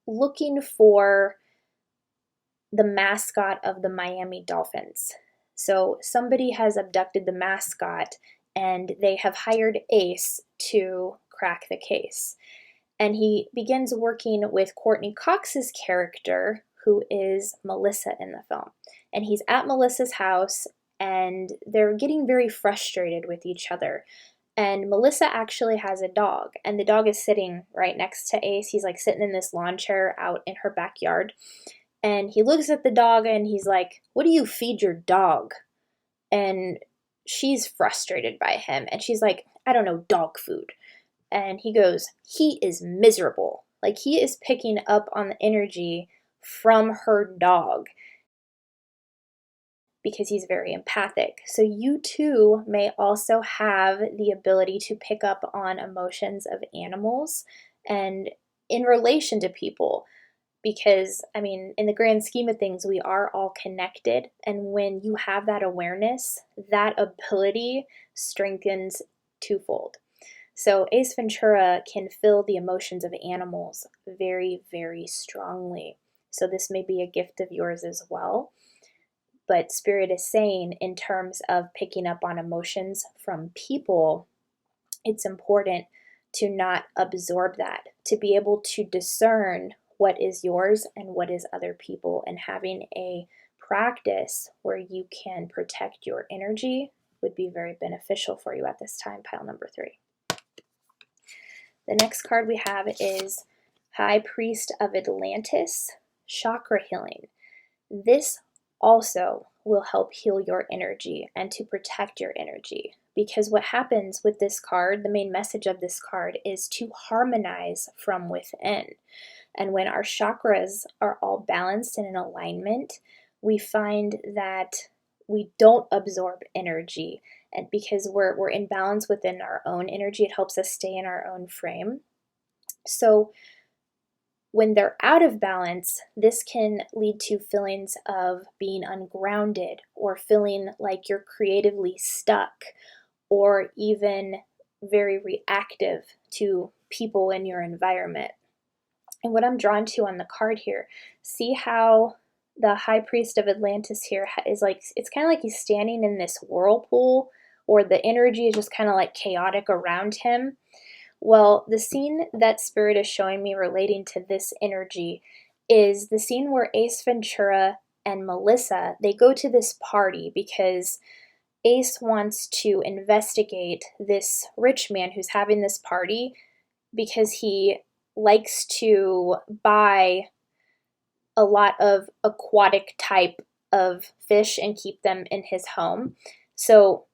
looking for the mascot of the Miami Dolphins. So somebody has abducted the mascot and they have hired Ace to crack the case. And he begins working with Courtney Cox's character, who is Melissa in the film. And he's at Melissa's house and they're getting very frustrated with each other. And Melissa actually has a dog, and the dog is sitting right next to Ace. He's like sitting in this lawn chair out in her backyard. And he looks at the dog and he's like, "What do you feed your dog?" And she's frustrated by him. And she's like, "I don't know, dog food." And he goes, "He is miserable." Like, he is picking up on the energy from her dog because he's very empathic. So you too may also have the ability to pick up on emotions of animals and in relation to people. Because, I mean, in the grand scheme of things, we are all connected. And when you have that awareness, that ability strengthens twofold. So Ace Ventura can feel the emotions of animals very, very strongly. So this may be a gift of yours as well. But Spirit is saying, in terms of picking up on emotions from people, it's important to not absorb that, to be able to discern what is yours and what is other people, and having a practice where you can protect your energy would be very beneficial for you at this time, pile number 3. The next card we have is High Priest of Atlantis, Chakra Healing. This also will help heal your energy and to protect your energy, because what happens with this card, the main message of this card, is to harmonize from within. And when our chakras are all balanced and in alignment, we find that we don't absorb energy, and because we're in balance within our own energy, it helps us stay in our own frame. So when they're out of balance, this can lead to feelings of being ungrounded, or feeling like you're creatively stuck, or even very reactive to people in your environment. And what I'm drawn to on the card here, see how the High Priest of Atlantis here is like, it's kind of like he's standing in this whirlpool, or the energy is just kind of like chaotic around him. Well, the scene that Spirit is showing me relating to this energy is the scene where Ace Ventura and Melissa, they go to this party because Ace wants to investigate this rich man who's having this party, because he likes to buy a lot of aquatic type of fish and keep them in his home. So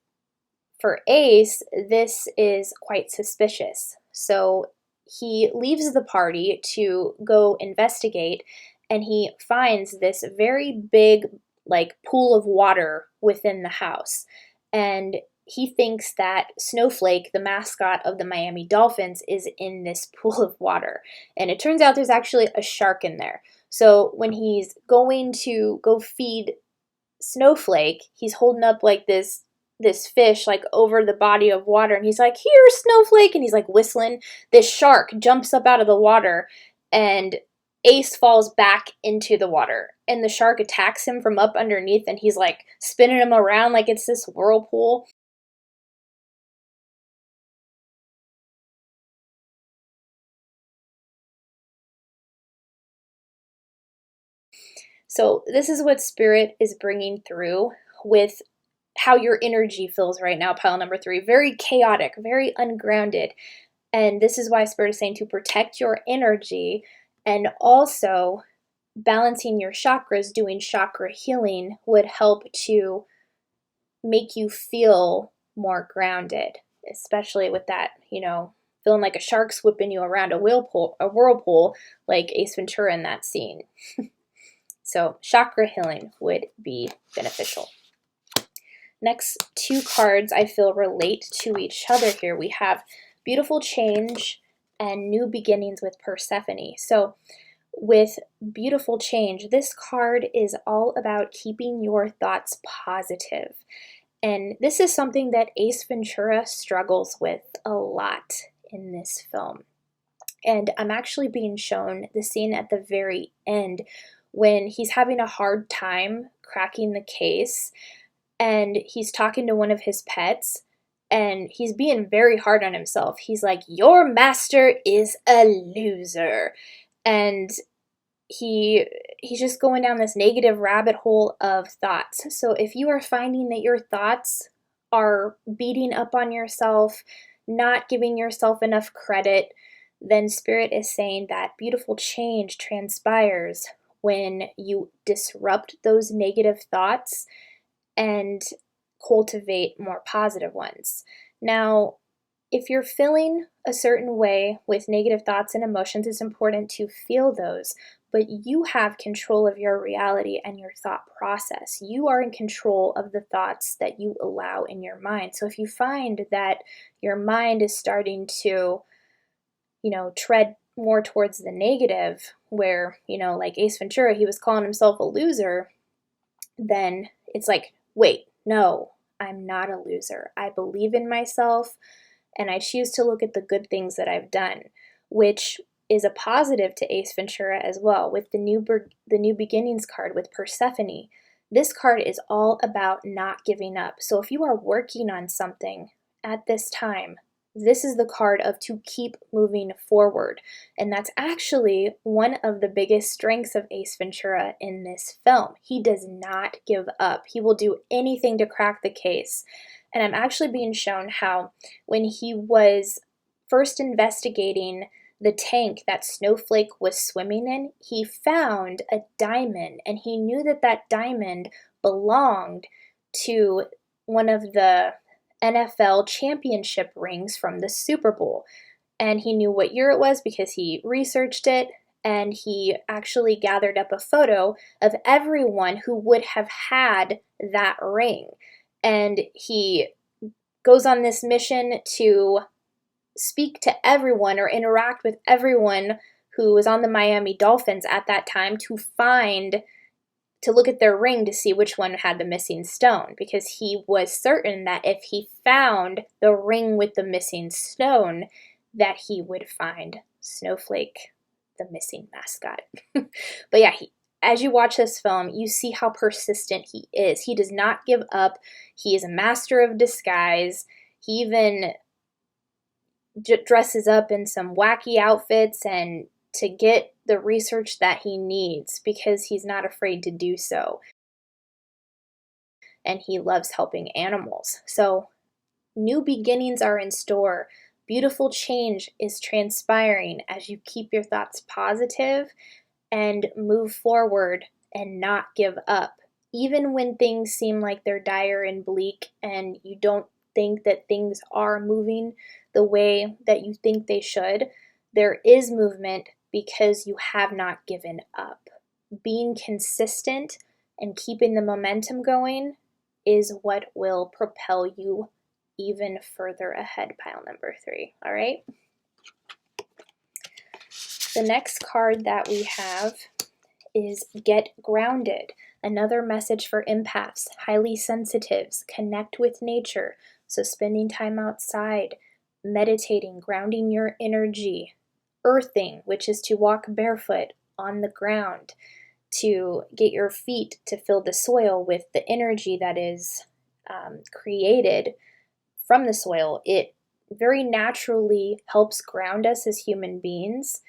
for Ace, this is quite suspicious. So he leaves the party to go investigate, and he finds this very big, like, pool of water within the house. And he thinks that Snowflake, the mascot of the Miami Dolphins, is in this pool of water. And it turns out there's actually a shark in there. So when he's going to go feed Snowflake, he's holding up like this fish like over the body of water, and he's like, "Here, Snowflake," and he's like whistling. This shark jumps up out of the water, and Ace falls back into the water, and the shark attacks him from up underneath, and he's like spinning him around like it's this whirlpool. So this is what Spirit is bringing through with how your energy feels right now, pile number 3. Very chaotic, very ungrounded. And this is why Spirit is saying to protect your energy, and also balancing your chakras, doing chakra healing would help to make you feel more grounded, especially with that, feeling like a shark's whipping you around a whirlpool like Ace Ventura in that scene. So chakra healing would be beneficial. Next 2 cards I feel relate to each other here. We have Beautiful Change and New Beginnings with Persephone. So with Beautiful Change, this card is all about keeping your thoughts positive. And this is something that Ace Ventura struggles with a lot in this film. And I'm actually being shown the scene at the very end when he's having a hard time cracking the case, and he's talking to one of his pets, and he's being very hard on himself. He's like, "Your master is a loser." And he's just going down this negative rabbit hole of thoughts. So if you are finding that your thoughts are beating up on yourself, not giving yourself enough credit, then Spirit is saying that beautiful change transpires when you disrupt those negative thoughts and cultivate more positive ones. Now, if you're feeling a certain way with negative thoughts and emotions, it's important to feel those, but you have control of your reality and your thought process. You are in control of the thoughts that you allow in your mind. So if you find that your mind is starting to, tread more towards the negative, where, like Ace Ventura, he was calling himself a loser, then it's like, wait, no, I'm not a loser. I believe in myself, and I choose to look at the good things that I've done, which is a positive to Ace Ventura as well. With the New Beginnings card with Persephone, this card is all about not giving up. So if you are working on something at this time, this is the card of to keep moving forward. And that's actually one of the biggest strengths of Ace Ventura in this film. He does not give up. He will do anything to crack the case. And I'm actually being shown how when he was first investigating the tank that Snowflake was swimming in, he found a diamond, and he knew that that diamond belonged to one of the NFL championship rings from the Super Bowl. And he knew what year it was because he researched it, and he actually gathered up a photo of everyone who would have had that ring. And he goes on this mission to speak to everyone or interact with everyone who was on the Miami Dolphins at that time to look at their ring to see which one had the missing stone, because he was certain that if he found the ring with the missing stone, that he would find Snowflake, the missing mascot. But yeah, as you watch this film, you see how persistent he is. He does not give up. He is a master of disguise. He even dresses up in some wacky outfits and to get the research that he needs, because he's not afraid to do so. And he loves helping animals. So new beginnings are in store. Beautiful change is transpiring as you keep your thoughts positive and move forward and not give up. Even when things seem like they're dire and bleak and you don't think that things are moving the way that you think they should, there is movement because you have not given up. Being consistent and keeping the momentum going is what will propel you even further ahead, pile number 3. All right? The next card that we have is Get Grounded. Another message for empaths, highly sensitives. Connect with nature. So spending time outside, meditating, grounding your energy. Earthing, which is to walk barefoot on the ground, to get your feet to fill the soil with the energy that is created from the soil. It very naturally helps ground us as human beings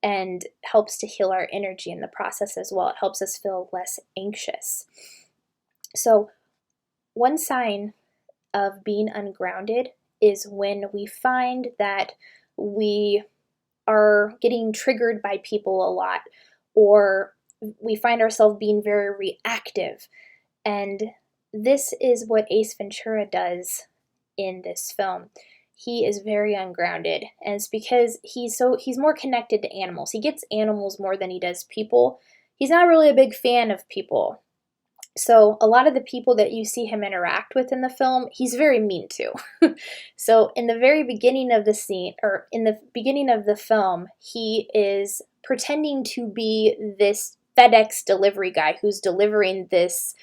and helps to heal our energy in the process as well. It helps us feel less anxious. So one sign of being ungrounded is when we find that we are getting triggered by people a lot, or we find ourselves being very reactive. And this is what Ace Ventura does in this film. He is very ungrounded, and it's because he's more connected to animals. He gets animals more than he does people. He's not really a big fan of people. So a lot of the people that you see him interact with in the film, he's very mean to. So in the very beginning of the scene, or in the beginning of the film, he is pretending to be this FedEx delivery guy who's delivering this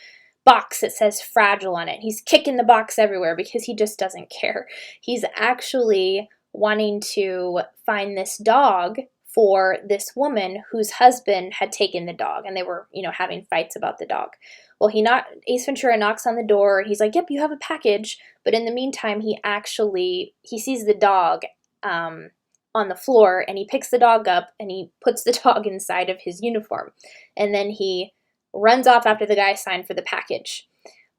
box that says fragile on it. He's kicking the box everywhere because he just doesn't care. He's actually wanting to find this dog for this woman whose husband had taken the dog, and they were, having fights about the dog. Well, Ace Ventura knocks on the door. He's like, "Yep, you have a package." But in the meantime, he sees the dog on the floor, and he picks the dog up and he puts the dog inside of his uniform. And then he runs off after the guy signed for the package.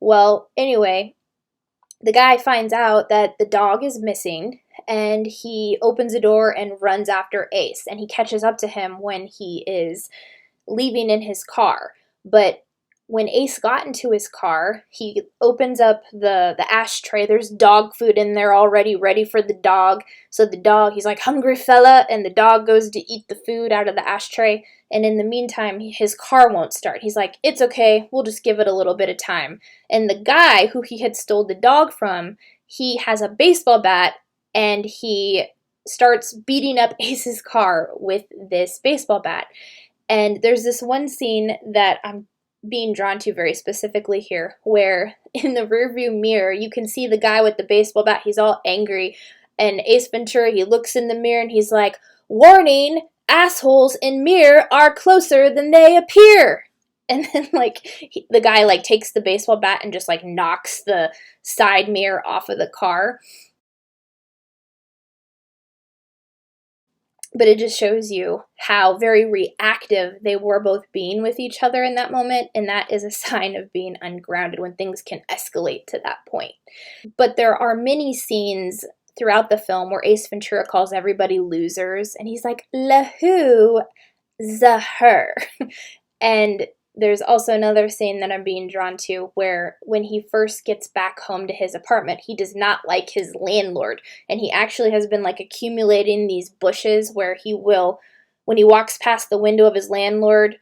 Well, anyway, the guy finds out that the dog is missing, and he opens the door and runs after Ace, and he catches up to him when he is leaving in his car. But when Ace got into his car, he opens up the ashtray. There's dog food in there already, ready for the dog. So the dog, he's like, "Hungry fella," and the dog goes to eat the food out of the ashtray. And in the meantime, his car won't start. He's like, "It's okay, we'll just give it a little bit of time." And the guy who he had stole the dog from, he has a baseball bat, and he starts beating up Ace's car with this baseball bat. And there's this one scene that I'm being drawn to very specifically here, where in the rearview mirror, you can see the guy with the baseball bat. He's all angry, And Ace Ventura, he looks in the mirror and he's like, "Warning, assholes in mirror are closer than they appear." And then the guy takes the baseball bat and just knocks the side mirror off of the car. But it just shows you how very reactive they were both being with each other in that moment, and that is a sign of being ungrounded when things can escalate to that point. But there are many scenes throughout the film where Ace Ventura calls everybody losers, and he's like, "La who, the her." And there's also another scene that I'm being drawn to where when he first gets back home to his apartment, he does not like his landlord. And he actually has been accumulating these bushes where he will, when he walks past the window of his landlord,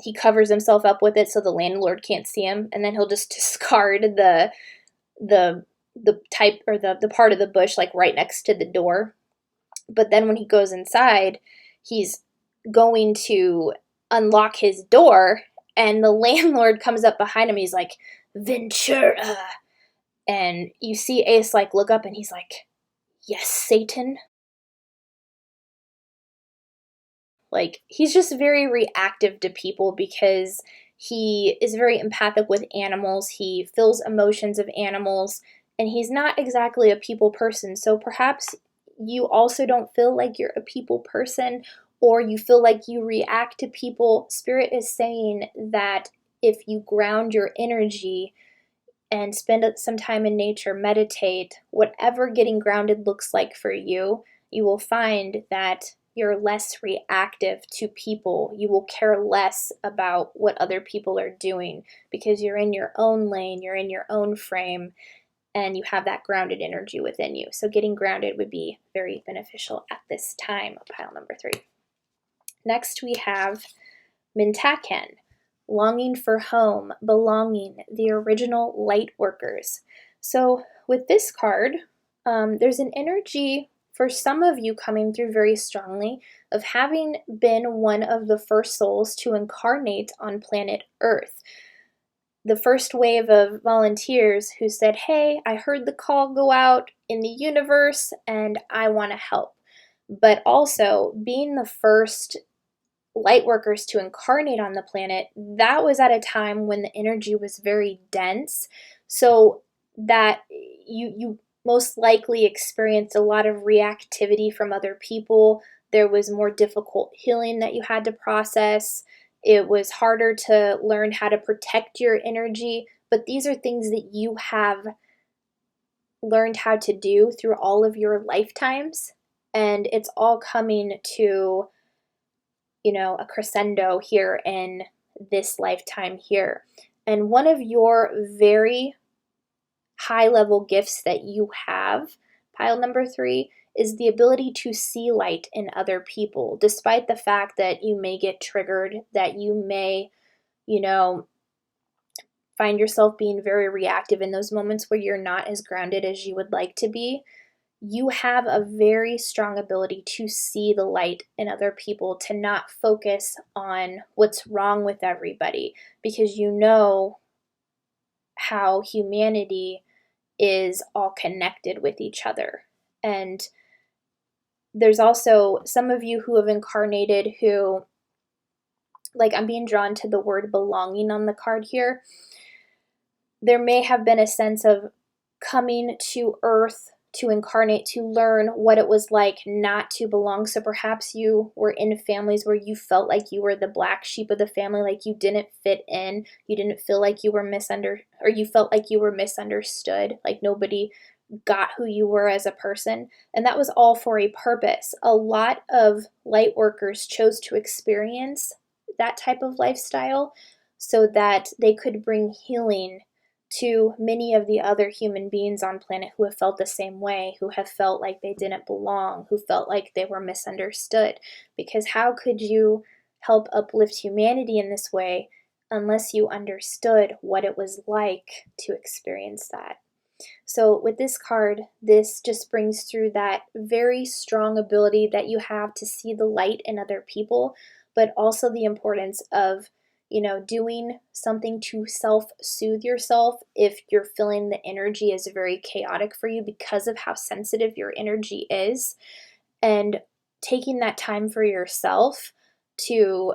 he covers himself up with it so the landlord can't see him. And then he'll just discard the type or the part of the bush right next to the door. But then when he goes inside, he's going to unlock his door, and the landlord comes up behind him. He's like, "Ventura." And you see Ace look up, and he's like, "Yes, Satan." He's just very reactive to people because he is very empathic with animals. He feels emotions of animals, and he's not exactly a people person. So perhaps you also don't feel like you're a people person, or you feel like you react to people. Spirit is saying that if you ground your energy and spend some time in nature, meditate, whatever getting grounded looks like for you, you will find that you're less reactive to people. You will care less about what other people are doing because you're in your own lane, you're in your own frame, and you have that grounded energy within you. So getting grounded would be very beneficial at this time, pile number 3. Next we have Mintaken, longing for home, belonging, the original light workers. So with this card, there's an energy for some of you coming through very strongly of having been one of the first souls to incarnate on planet Earth. The first wave of volunteers who said, "Hey, I heard the call go out in the universe and I want to help." But also being the first light workers to incarnate on the planet, that was at a time when the energy was very dense, so that you most likely experienced a lot of reactivity from other people. There was more difficult healing that you had to process. It was harder to learn how to protect your energy, but these are things that you have learned how to do through all of your lifetimes, and it's all coming to a crescendo here in this lifetime here. And one of your very high level gifts that you have, pile number 3, is the ability to see light in other people, despite the fact that you may get triggered, that you may, find yourself being very reactive in those moments where you're not as grounded as you would like to be. You have a very strong ability to see the light in other people, to not focus on what's wrong with everybody, because you know how humanity is all connected with each other. And there's also some of you who have incarnated who, I'm being drawn to the word belonging on the card here. There may have been a sense of coming to Earth to incarnate, to learn what it was like not to belong. So perhaps you were in families where you felt like you were the black sheep of the family, like you didn't fit in, you didn't feel like you were or you felt like you were misunderstood, like nobody got who you were as a person. And that was all for a purpose. A lot of light workers chose to experience that type of lifestyle so that they could bring healing to many of the other human beings on planet who have felt the same way, who have felt like they didn't belong, who felt like they were misunderstood. Because how could you help uplift humanity in this way unless you understood what it was like to experience that? So with this card, this just brings through that very strong ability that you have to see the light in other people, but also the importance of doing something to self-soothe yourself if you're feeling the energy is very chaotic for you because of how sensitive your energy is, and taking that time for yourself to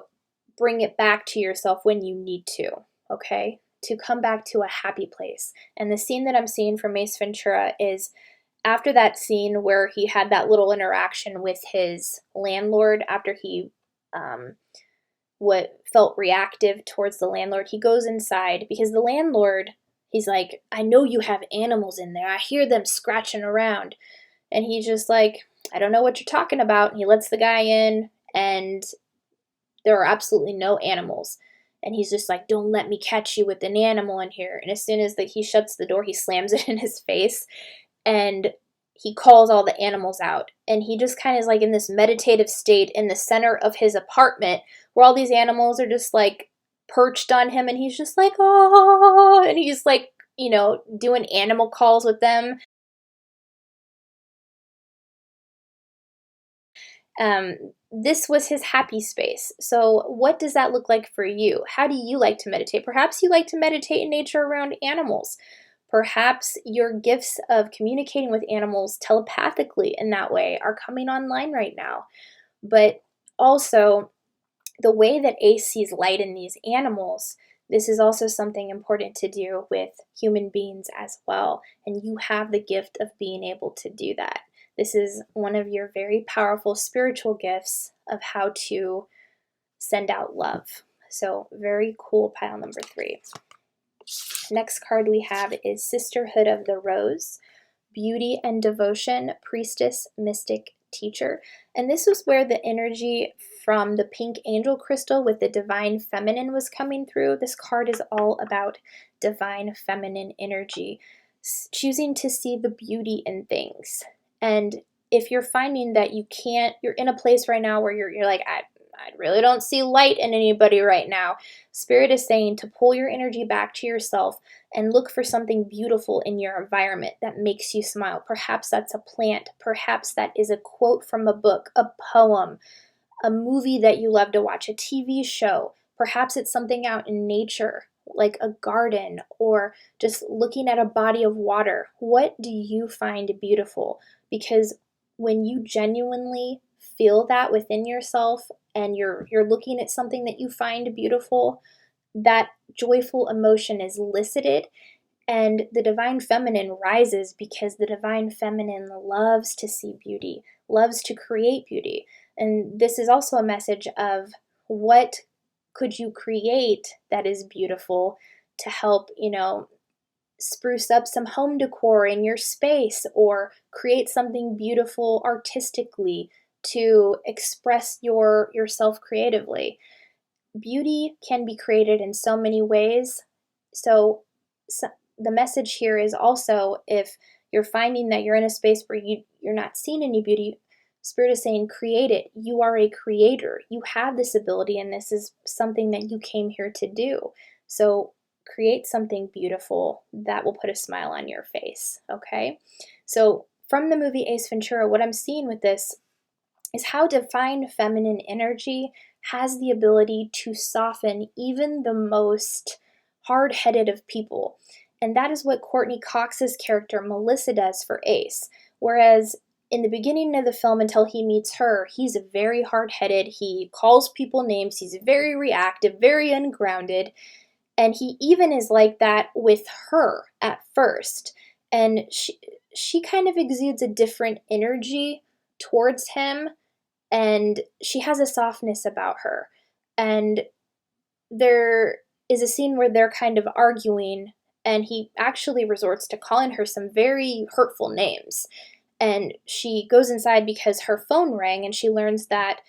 bring it back to yourself when you need to, okay? To come back to a happy place. And the scene that I'm seeing from Ace Ventura is after that scene where he had that little interaction with his landlord after he what felt reactive towards the landlord. He goes inside because the landlord, he's like, I know you have animals in there. I hear them scratching around. And he's just like, I don't know what you're talking about. And he lets the guy in, and there are absolutely no animals. And he's just like, don't let me catch you with an animal in here. And as soon as he shuts the door, he slams it in his face. And he calls all the animals out. And he just kind of is like in this meditative state in the center of his apartment where all these animals are just like perched on him. And he's just like, oh, and he's like, doing animal calls with them. This was his happy space. So what does that look like for you? How do you like to meditate? Perhaps you like to meditate in nature around animals. Perhaps your gifts of communicating with animals telepathically in that way are coming online right now. But also, the way that Ace sees light in these animals, this is also something important to do with human beings as well. And you have the gift of being able to do that. This is one of your very powerful spiritual gifts of how to send out love. So very cool, pile number 3. Next card we have is Sisterhood of the Rose, Beauty and Devotion, Priestess, Mystic, Teacher. And this was where the energy from the pink angel crystal with the divine feminine was coming through. This card is all about divine feminine energy, choosing to see the beauty in things. And if you're finding that you're in a place right now where you're like, I really don't see light in anybody right now. Spirit is saying to pull your energy back to yourself and look for something beautiful in your environment that makes you smile. Perhaps that's a plant. Perhaps that is a quote from a book, a poem, a movie that you love to watch, a TV show. Perhaps it's something out in nature, like a garden, or just looking at a body of water. What do you find beautiful? Because when you genuinely feel that within yourself and you're looking at something that you find beautiful, that joyful emotion is elicited, and the divine feminine rises because the divine feminine loves to see beauty, loves to create beauty. And this is also a message of what could you create that is beautiful to help, spruce up some home decor in your space, or create something beautiful artistically to express yourself creatively. Beauty can be created in so many ways. So the message here is also, if you're finding that you're in a space where you're not seeing any beauty, Spirit is saying create it. You are a creator. You have this ability, and this is something that you came here to do. So create something beautiful that will put a smile on your face, okay? So from the movie Ace Ventura, what I'm seeing with this is how divine feminine energy has the ability to soften even the most hard-headed of people. And that is what Courtney Cox's character Melissa does for Ace. Whereas in the beginning of the film, until he meets her, he's very hard-headed. He calls people names. He's very reactive, very ungrounded. And he even is like that with her at first. And she kind of exudes a different energy towards him, and she has a softness about her. And there is a scene where they're kind of arguing, and he actually resorts to calling her some very hurtful names. And she goes inside because her phone rang, and she learns that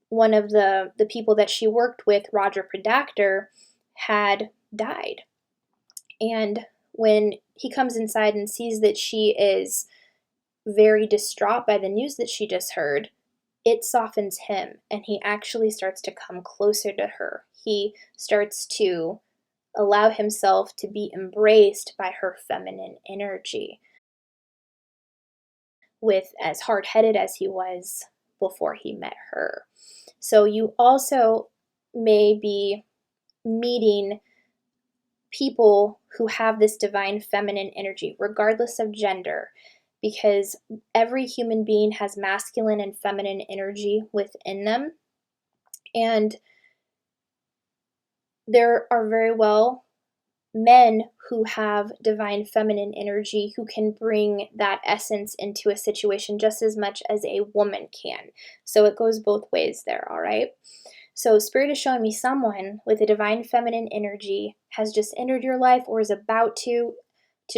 one of the people that she worked with, Roger Predactor, had died. And when he comes inside and sees that she is very distraught by the news that she just heard, it softens him, and he actually starts to come closer to her. He starts to allow himself to be embraced by her feminine energy, with as hard-headed as he was before he met her. So you also may be meeting people who have this divine feminine energy, regardless of gender, because every human being has masculine and feminine energy within them. And there are very well men who have divine feminine energy who can bring that essence into a situation just as much as a woman can. So it goes both ways there, all right? So Spirit is showing me someone with a divine feminine energy has just entered your life or is about to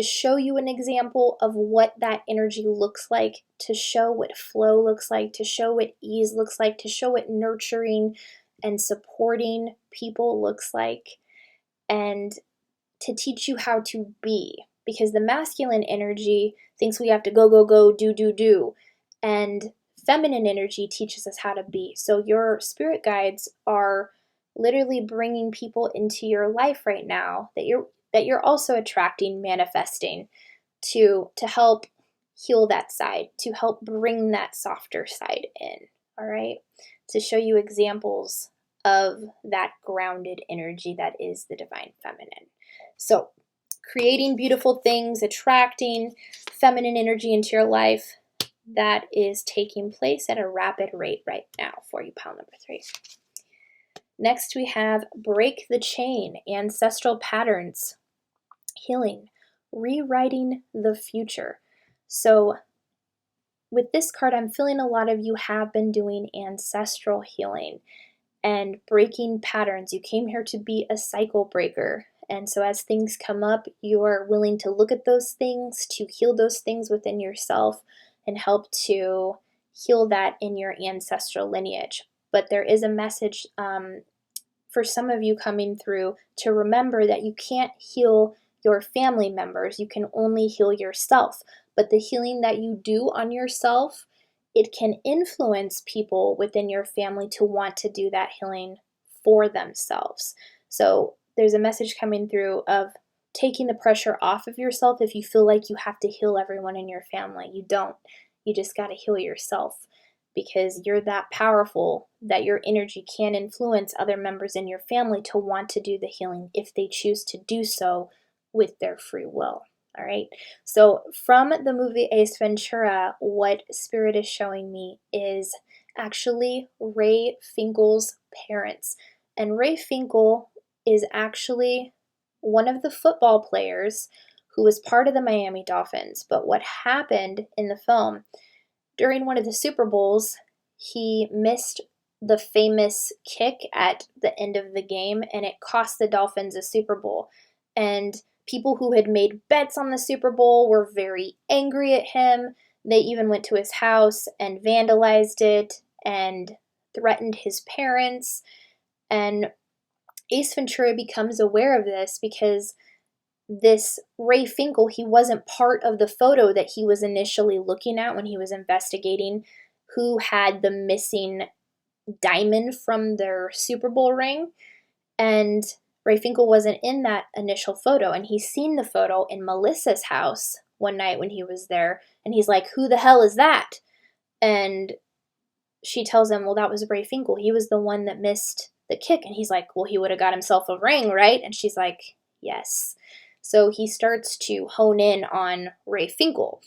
show you an example of what that energy looks like, to show what flow looks like, to show what ease looks like, to show what nurturing and supporting people looks like, and to teach you how to be. Because the masculine energy thinks we have to go, go, go, do, do, do. And feminine energy teaches us how to be. So your spirit guides are literally bringing people into your life right now that you're also attracting, manifesting to help heal that side, to help bring that softer side in, all right? To show you examples of that grounded energy that is the divine feminine. So, creating beautiful things, attracting feminine energy into your life, that is taking place at a rapid rate right now for you, pile number 3. Next, we have break the chain, ancestral patterns, healing, rewriting the future. So with this card, I'm feeling a lot of you have been doing ancestral healing and breaking patterns. You came here to be a cycle breaker. And so as things come up, you are willing to look at those things, to heal those things within yourself and help to heal that in your ancestral lineage. But there is a message for some of you coming through to remember that you can't heal your family members. You can only heal yourself. But the healing that you do on yourself, it can influence people within your family to want to do that healing for themselves. So there's a message coming through of taking the pressure off of yourself if you feel like you have to heal everyone in your family. You don't. You just got to heal yourself because you're that powerful that your energy can influence other members in your family to want to do the healing if they choose to do so with their free will. All right. So from the movie Ace Ventura, what Spirit is showing me is actually Ray Finkel's parents. And Ray Finkel is actually one of the football players who was part of the Miami Dolphins. But what happened in the film, during one of the Super Bowls, he missed the famous kick at the end of the game, and it cost the Dolphins a Super Bowl. And people who had made bets on the Super Bowl were very angry at him. They even went to his house and vandalized it and threatened his parents. And Ace Ventura becomes aware of this because this Ray Finkel, he wasn't part of the photo that he was initially looking at when he was investigating who had the missing diamond from their Super Bowl ring. And Ray Finkel wasn't in that initial photo, and he's seen the photo in Melissa's house one night when he was there, and he's like, who the hell is that? And she tells him, well, that was Ray Finkel. He was the one that missed the kick. And he's like, well, he would have got himself a ring, right? And she's like, yes. So he starts to hone in on Ray Finkel,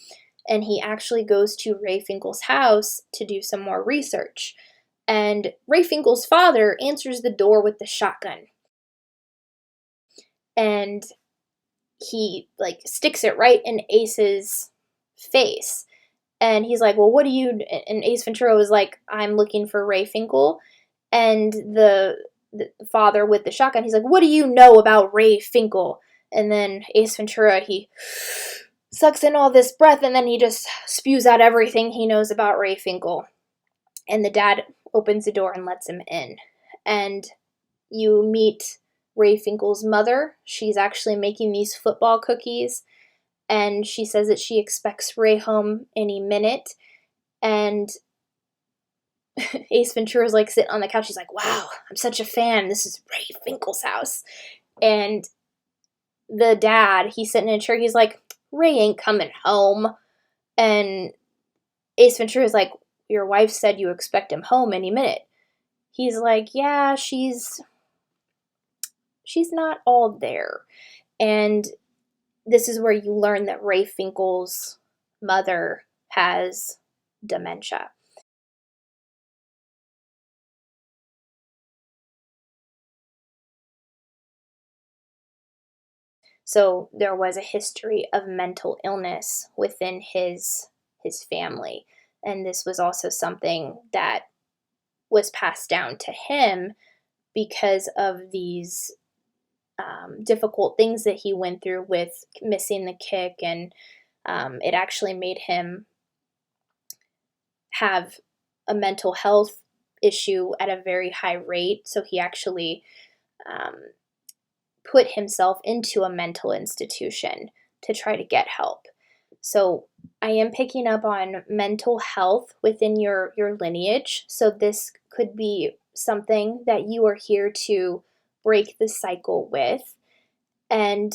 and he actually goes to Ray Finkel's house to do some more research. And Ray Finkel's father answers the door with the shotgun. And he sticks it right in Ace's face. And he's like, well, what do you, and Ace Ventura was like, I'm looking for Ray Finkel. And the father with the shotgun, he's like, what do you know about Ray Finkel? And then Ace Ventura, he sucks in all this breath, and then he just spews out everything he knows about Ray Finkel. And the dad opens the door and lets him in. And you meet Ray Finkel's mother. She's actually making these football cookies, and she says that she expects Ray home any minute. And Ace Ventura's sitting on the couch. He's like, wow, I'm such a fan. This is Ray Finkel's house. And the dad, he's sitting in a chair. He's like, Ray ain't coming home. And Ace Ventura's like, your wife said you expect him home any minute. He's like, yeah, she's she's not all there. And this is where you learn that Ray Finkel's mother has dementia. So there was a history of mental illness within his family. And this was also something that was passed down to him because of these difficult things that he went through with missing the kick, and it actually made him have a mental health issue at a very high rate. So he actually um, put himself into a mental institution to try to get help. So I am picking up on mental health within your lineage. So this could be something that you are here to break the cycle with. And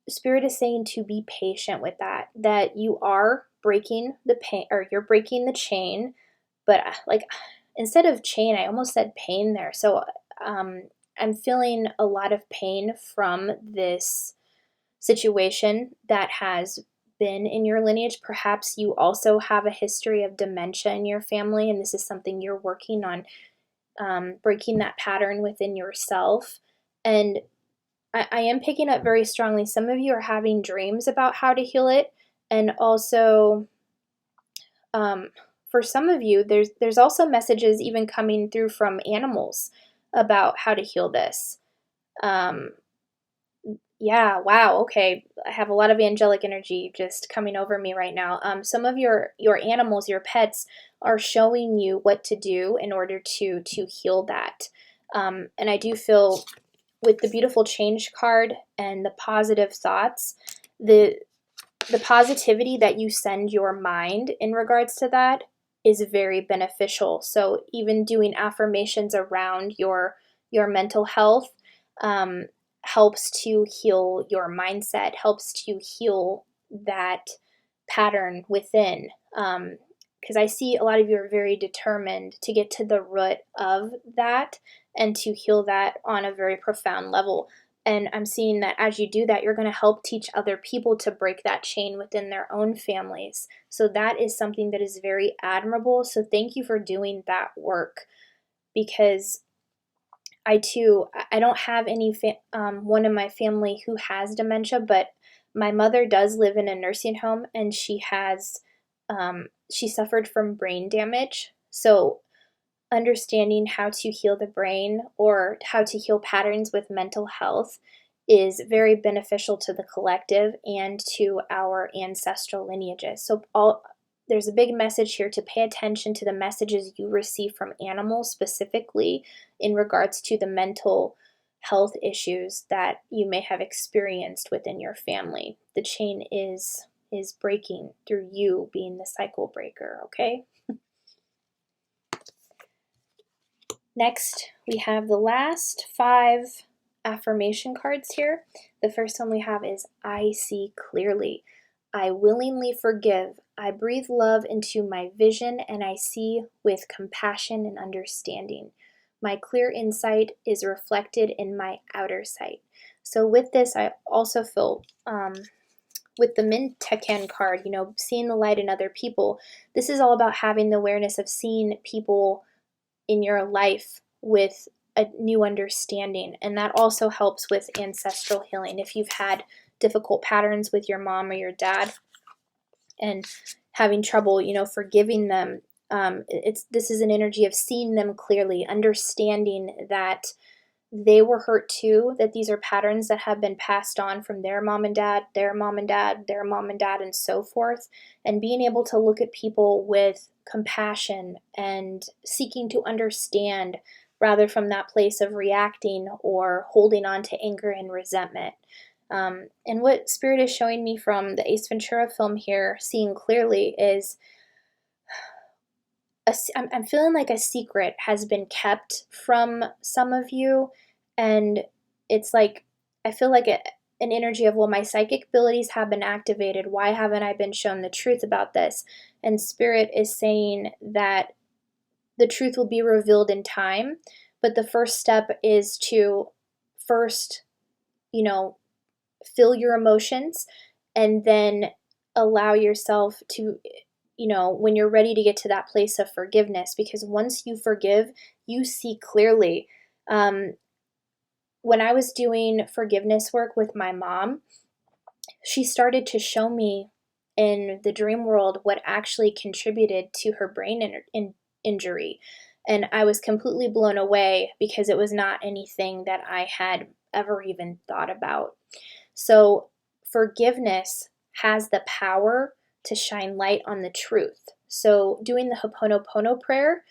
Spirit is saying to be patient with that you are breaking the pain, or you're breaking the chain. But like, instead of chain, I almost said pain there. So I'm feeling a lot of pain from this situation that has been in your lineage. Perhaps you also have a history of dementia in your family, and this is something you're working on, breaking that pattern within yourself. And I am picking up very strongly, some of you are having dreams about how to heal it. And also, for some of you, there's also messages even coming through from animals about how to heal this. Yeah, wow, okay. I have a lot of angelic energy just coming over me right now. Some of your animals, your pets, are showing you what to do in order to heal that. And I do feel with the beautiful change card and the positive thoughts, the positivity that you send your mind in regards to that is very beneficial. So even doing affirmations around your mental health helps to heal your mindset, helps to heal that pattern within. Because I see a lot of you are very determined to get to the root of that and to heal that on a very profound level. And I'm seeing that as you do that, you're going to help teach other people to break that chain within their own families. So that is something that is very admirable. So thank you for doing that work, because I too, I don't have any one in my family who has dementia, but my mother does live in a nursing home, and she suffered from brain damage. So understanding how to heal the brain or how to heal patterns with mental health is very beneficial to the collective and to our ancestral lineages. So there's a big message here to pay attention to the messages you receive from animals, specifically in regards to the mental health issues that you may have experienced within your family. The chain is breaking through you being the cycle breaker, okay? Next, we have the last 5 affirmation cards here. The first one we have is I see clearly. I willingly forgive. I breathe love into my vision, and I see with compassion and understanding. My clear insight is reflected in my outer sight. So with this, I also feel with the Mintekan card, seeing the light in other people. This is all about having the awareness of seeing people in your life with a new understanding. And that also helps with ancestral healing. If you've had difficult patterns with your mom or your dad and having trouble, forgiving them, this is an energy of seeing them clearly, understanding that they were hurt too, that these are patterns that have been passed on from their mom and dad, their mom and dad, their mom and dad, and so forth. And being able to look at people with compassion and seeking to understand rather from that place of reacting or holding on to anger and resentment. And what Spirit is showing me from the Ace Ventura film here, seeing clearly, is I'm feeling like a secret has been kept from some of you, and it's like I feel like an energy of, well, my psychic abilities have been activated. Why haven't I been shown the truth about this? And Spirit is saying that the truth will be revealed in time, but the first step is to first, feel your emotions and then allow yourself to, when you're ready to get to that place of forgiveness, because once you forgive, you see clearly. When I was doing forgiveness work with my mom, she started to show me in the dream world what actually contributed to her brain injury. And I was completely blown away because it was not anything that I had ever even thought about. So forgiveness has the power to shine light on the truth. So doing the Ho'oponopono prayer,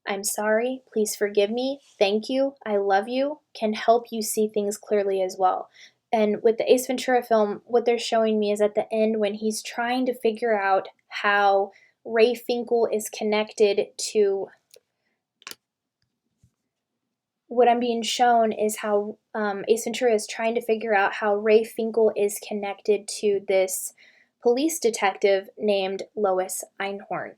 I'm sorry, please forgive me, thank you, I love you, can help you see things clearly as well. And with the Ace Ventura film, what they're showing me is at the end when he's trying to figure out how Ray Finkel is connected to, what I'm being shown is how Ace Ventura is trying to figure out how Ray Finkel is connected to this police detective named Lois Einhorn.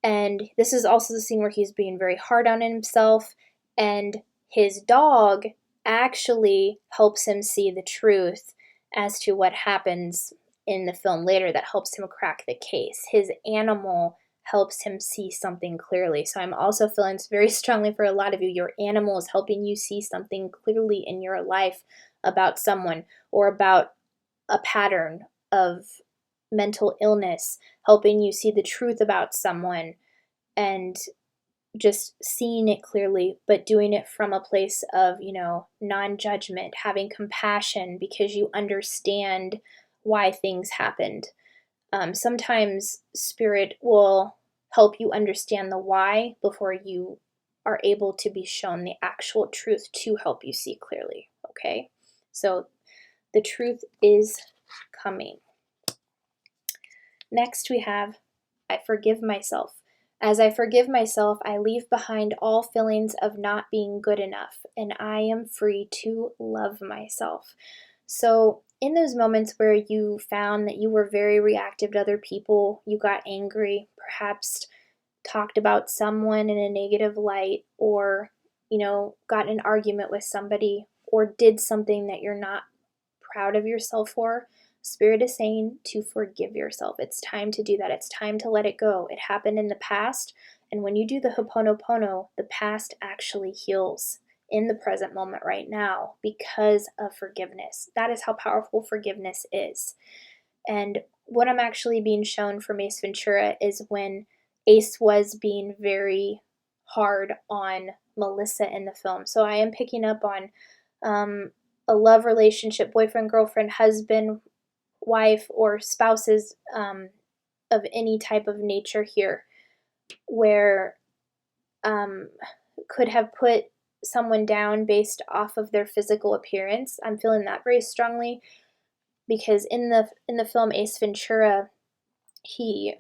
And this is also the scene where he's being very hard on himself, and his dog actually helps him see the truth as to what happens in the film later that helps him crack the case. His animal helps him see something clearly. So I'm also feeling very strongly for a lot of you, your animal is helping you see something clearly in your life about someone or about a pattern of mental illness, helping you see the truth about someone and just seeing it clearly, but doing it from a place of, non-judgment, having compassion because you understand why things happened. Sometimes spirit will help you understand the why before you are able to be shown the actual truth to help you see clearly, okay? So the truth is coming. Next we have, I forgive myself. As I forgive myself, I leave behind all feelings of not being good enough, and I am free to love myself. So in those moments where you found that you were very reactive to other people, you got angry, perhaps talked about someone in a negative light, or, got in an argument with somebody, or did something that you're not proud of yourself for, Spirit is saying to forgive yourself. It's time to do that. It's time to let it go. It happened in the past, and when you do the Ho'oponopono, the past actually heals in the present moment right now because of forgiveness. That is how powerful forgiveness is. And what I'm actually being shown from Ace Ventura is when Ace was being very hard on Melissa in the film. So I am picking up on a love relationship, boyfriend, girlfriend, husband, wife, or spouses of any type of nature here, where could have put someone down based off of their physical appearance. I'm feeling that very strongly because in the film Ace Ventura, he's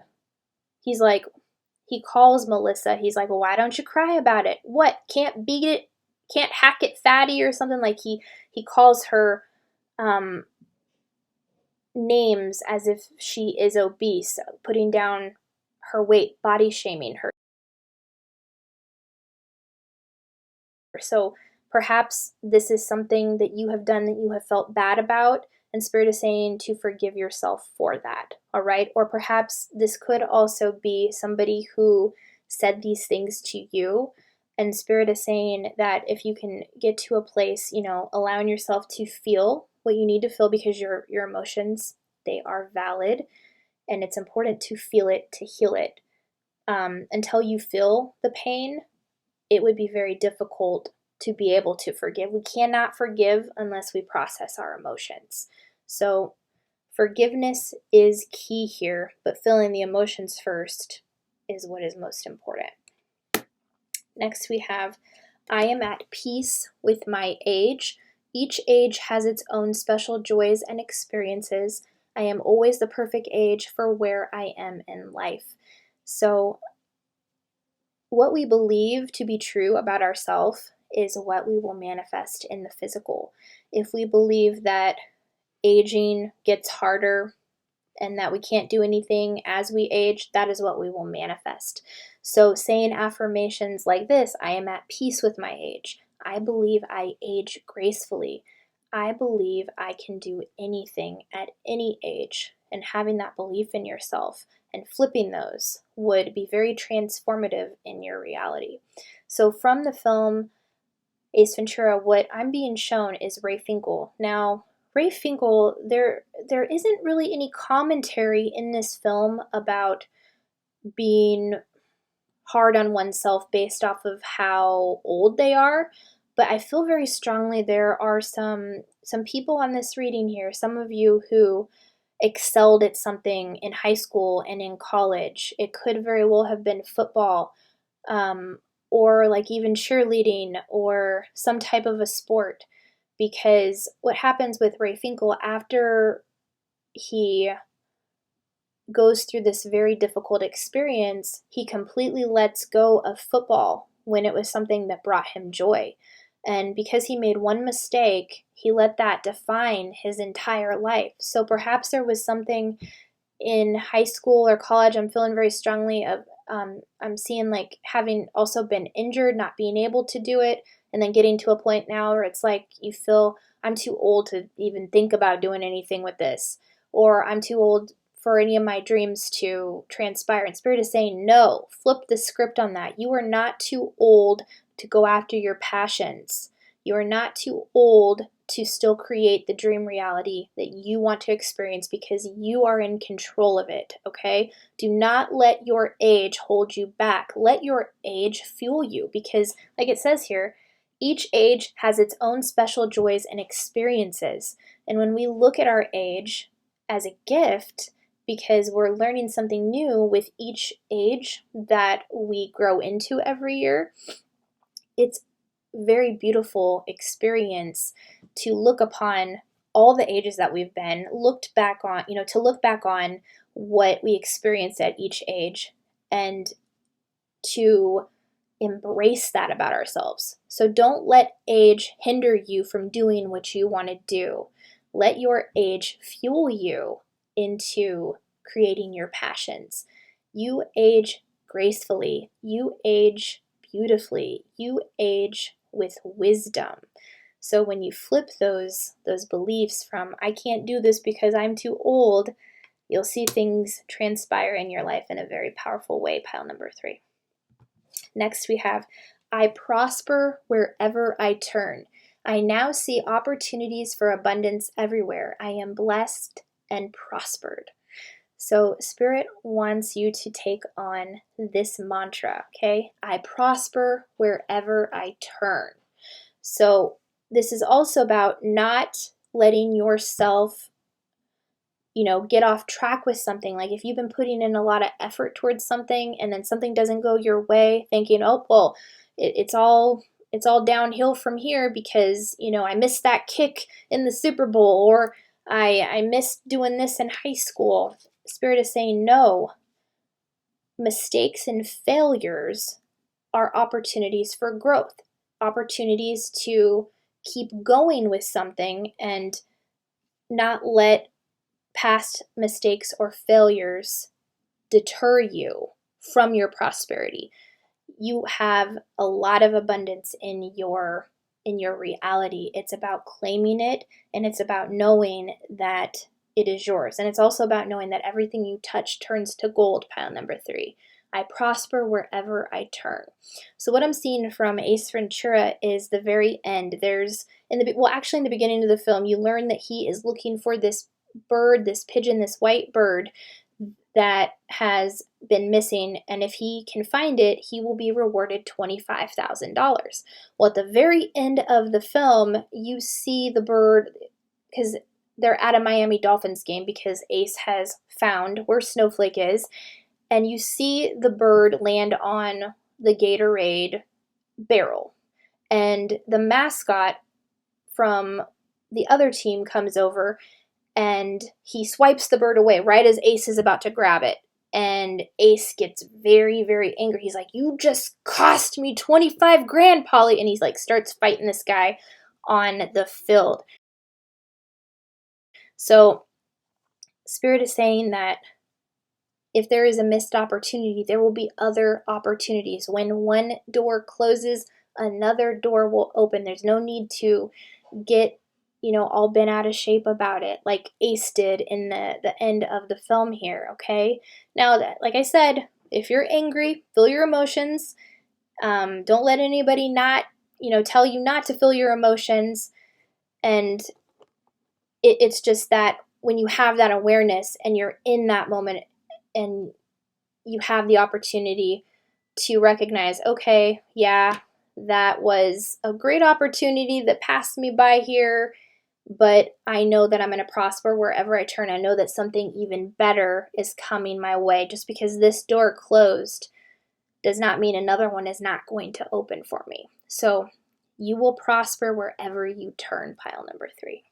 like, he calls Melissa. He's like, well, why don't you cry about it? What? Can't beat it? Can't hack it, fatty, or something? Like he calls her names as if she is obese, putting down her weight, body shaming her. So perhaps this is something that you have done that you have felt bad about, and Spirit is saying to forgive yourself for that, all right? Or perhaps this could also be somebody who said these things to you, and Spirit is saying that if you can get to a place, allowing yourself to feel what you need to feel, because your emotions, they are valid, and it's important to feel it to heal it. Until you feel the pain, it would be very difficult to be able to forgive. We cannot forgive unless we process our emotions. So forgiveness is key here, but feeling the emotions first is what is most important. Next we have, I am at peace with my age. Each age has its own special joys and experiences. I am always the perfect age for where I am in life. So what we believe to be true about ourselves is what we will manifest in the physical. If we believe that aging gets harder and that we can't do anything as we age, that is what we will manifest. So saying affirmations like this, I am at peace with my age. I believe I age gracefully. I believe I can do anything at any age. And having that belief in yourself and flipping those would be very transformative in your reality. So from the film Ace Ventura, what I'm being shown is Ray Finkle. Now, Ray Finkle, there isn't really any commentary in this film about being hard on oneself based off of how old they are, but I feel very strongly there are some people on this reading here, some of you who excelled at something in high school and in college. It could very well have been football, or like even cheerleading or some type of a sport. Because what happens with Ray Finkle after he goes through this very difficult experience, he completely lets go of football when it was something that brought him joy. And because he made one mistake, he let that define his entire life. So perhaps there was something in high school or college, I'm feeling very strongly of, I'm seeing like having also been injured, not being able to do it, and then getting to a point now where it's like you feel, I'm too old to even think about doing anything with this, or I'm too old for any of my dreams to transpire. And Spirit is saying, no, flip the script on that. You are not too old to go after your passions. You are not too old to still create the dream reality that you want to experience because you are in control of it, okay? Do not let your age hold you back. Let your age fuel you because, like it says here, each age has its own special joys and experiences. And when we look at our age as a gift, because we're learning something new with each age that we grow into every year, it's very beautiful experience to look upon all the ages that we've been, looked back on, to look back on what we experienced at each age and to embrace that about ourselves. So don't let age hinder you from doing what you want to do. Let your age fuel you into creating your passions. You age gracefully. You age beautifully. You age with wisdom. So when you flip those beliefs from I can't do this because I'm too old, you'll see things transpire in your life in a very powerful way, pile number 3. Next we have I prosper wherever I turn. I now see opportunities for abundance everywhere. I am blessed and prospered. So Spirit wants you to take on this mantra, okay? I prosper wherever I turn. So this is also about not letting yourself, get off track with something. Like if you've been putting in a lot of effort towards something and then something doesn't go your way, thinking, oh, well, it's all downhill from here because, I missed that kick in the Super Bowl or I missed doing this in high school. Spirit is saying, no, mistakes and failures are opportunities for growth, opportunities to keep going with something and not let past mistakes or failures deter you from your prosperity. You have a lot of abundance in your reality. It's about claiming it and it's about knowing that it is yours. And it's also about knowing that everything you touch turns to gold, pile number 3. I prosper wherever I turn. So what I'm seeing from Ace Ventura is the very end. In the beginning of the film, you learn that he is looking for this bird, this pigeon, this white bird that has been missing, and if he can find it, he will be rewarded $25,000. Well, at the very end of the film, you see the bird, because they're at a Miami Dolphins game because Ace has found where Snowflake is, and you see the bird land on the Gatorade barrel, and the mascot from the other team comes over and he swipes the bird away right as Ace is about to grab it. And Ace gets very, very angry. He's like, you just cost me 25 grand, Polly. And he's like, starts fighting this guy on the field. So Spirit is saying that if there is a missed opportunity, there will be other opportunities. When one door closes, another door will open. There's no need to get, all bent out of shape about it, like Ace did in the end of the film here, okay? Now, that, like I said, if you're angry, feel your emotions. Don't let anybody not, tell you not to feel your emotions. And it's just that when you have that awareness and you're in that moment and you have the opportunity to recognize, okay, yeah, that was a great opportunity that passed me by here, but I know that I'm going to prosper wherever I turn. I know that something even better is coming my way. Just because this door closed does not mean another one is not going to open for me. So you will prosper wherever you turn, pile number 3.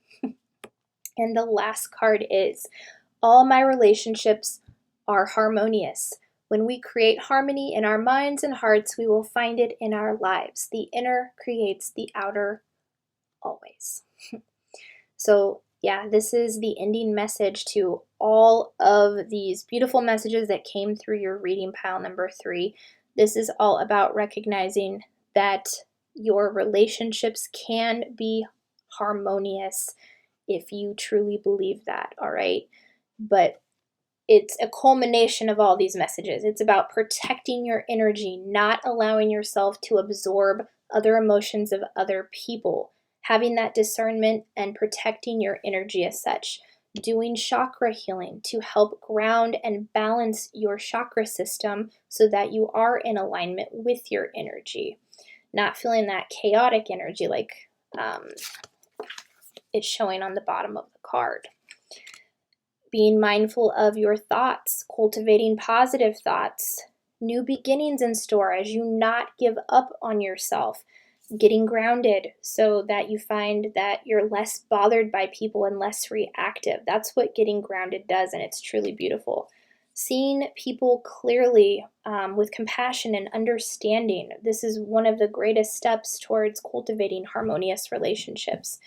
And the last card is, all my relationships are harmonious. When we create harmony in our minds and hearts, we will find it in our lives. The inner creates the outer always. So yeah, this is the ending message to all of these beautiful messages that came through your reading, pile number 3. This is all about recognizing that your relationships can be harmonious if you truly believe that, all right? But it's a culmination of all these messages. It's about protecting your energy, not allowing yourself to absorb other emotions of other people, having that discernment and protecting your energy as such, doing chakra healing to help ground and balance your chakra system so that you are in alignment with your energy, not feeling that chaotic energy like it's showing on the bottom of the card. Being mindful of your thoughts, cultivating positive thoughts, new beginnings in store as you not give up on yourself, getting grounded so that you find that you're less bothered by people and less reactive. That's what getting grounded does, and it's truly beautiful. Seeing people clearly with compassion and understanding. This is one of the greatest steps towards cultivating harmonious relationships.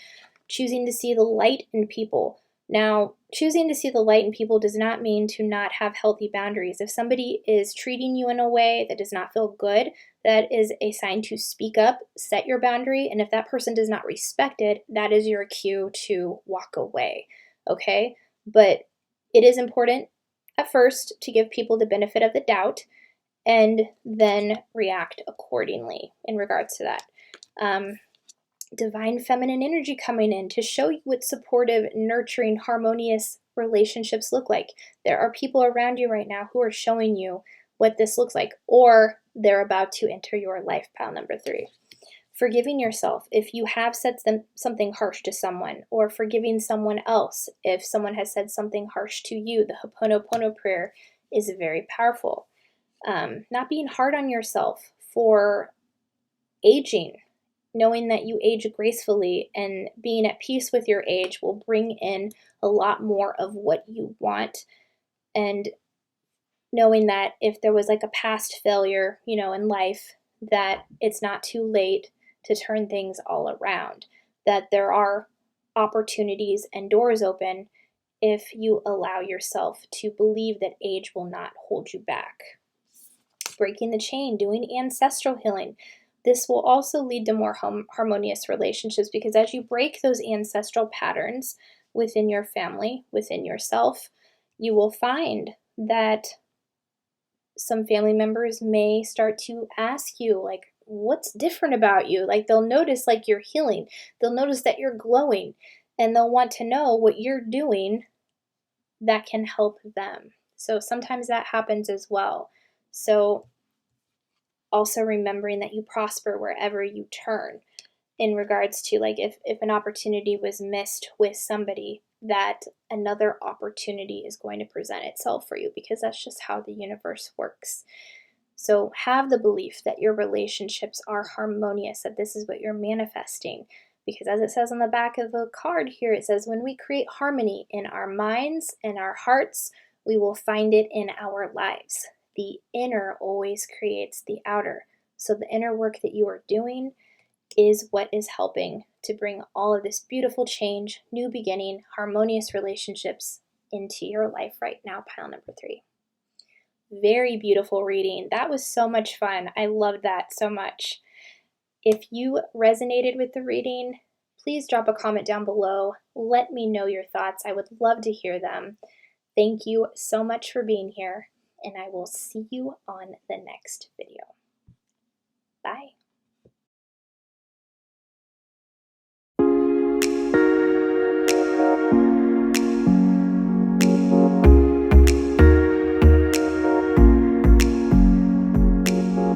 Choosing to see the light in people. Now, choosing to see the light in people does not mean to not have healthy boundaries. If somebody is treating you in a way that does not feel good, that is a sign to speak up, set your boundary, and if that person does not respect it, that is your cue to walk away, okay? But it is important at first to give people the benefit of the doubt and then react accordingly in regards to that. Divine feminine energy coming in to show you what supportive, nurturing, harmonious relationships look like. There are people around you right now who are showing you what this looks like, or they're about to enter your life, pile number 3. Forgiving yourself if you have said something harsh to someone, or forgiving someone else if someone has said something harsh to you. The Ho'oponopono prayer is very powerful. Not being hard on yourself for aging. Knowing that you age gracefully and being at peace with your age will bring in a lot more of what you want. And knowing that if there was like a past failure, in life, that it's not too late to turn things all around. That there are opportunities and doors open if you allow yourself to believe that age will not hold you back. Breaking the chain, doing ancestral healing. This will also lead to more harmonious relationships because as you break those ancestral patterns within your family, within yourself, you will find that some family members may start to ask you, like, what's different about you? Like, they'll notice, like, you're healing. They'll notice that you're glowing, and they'll want to know what you're doing that can help them. So sometimes that happens as well. So also remembering that you prosper wherever you turn in regards to, like, if an opportunity was missed with somebody, that another opportunity is going to present itself for you because that's just how the universe works. So have the belief that your relationships are harmonious, that this is what you're manifesting. Because as it says on the back of the card here, it says, when we create harmony in our minds and our hearts, we will find it in our lives. The inner always creates the outer. So the inner work that you are doing is what is helping to bring all of this beautiful change, new beginning, harmonious relationships into your life right now, pile number 3. Very beautiful reading. That was so much fun. I loved that so much. If you resonated with the reading, please drop a comment down below. Let me know your thoughts. I would love to hear them. Thank you so much for being here, and I will see you on the next video.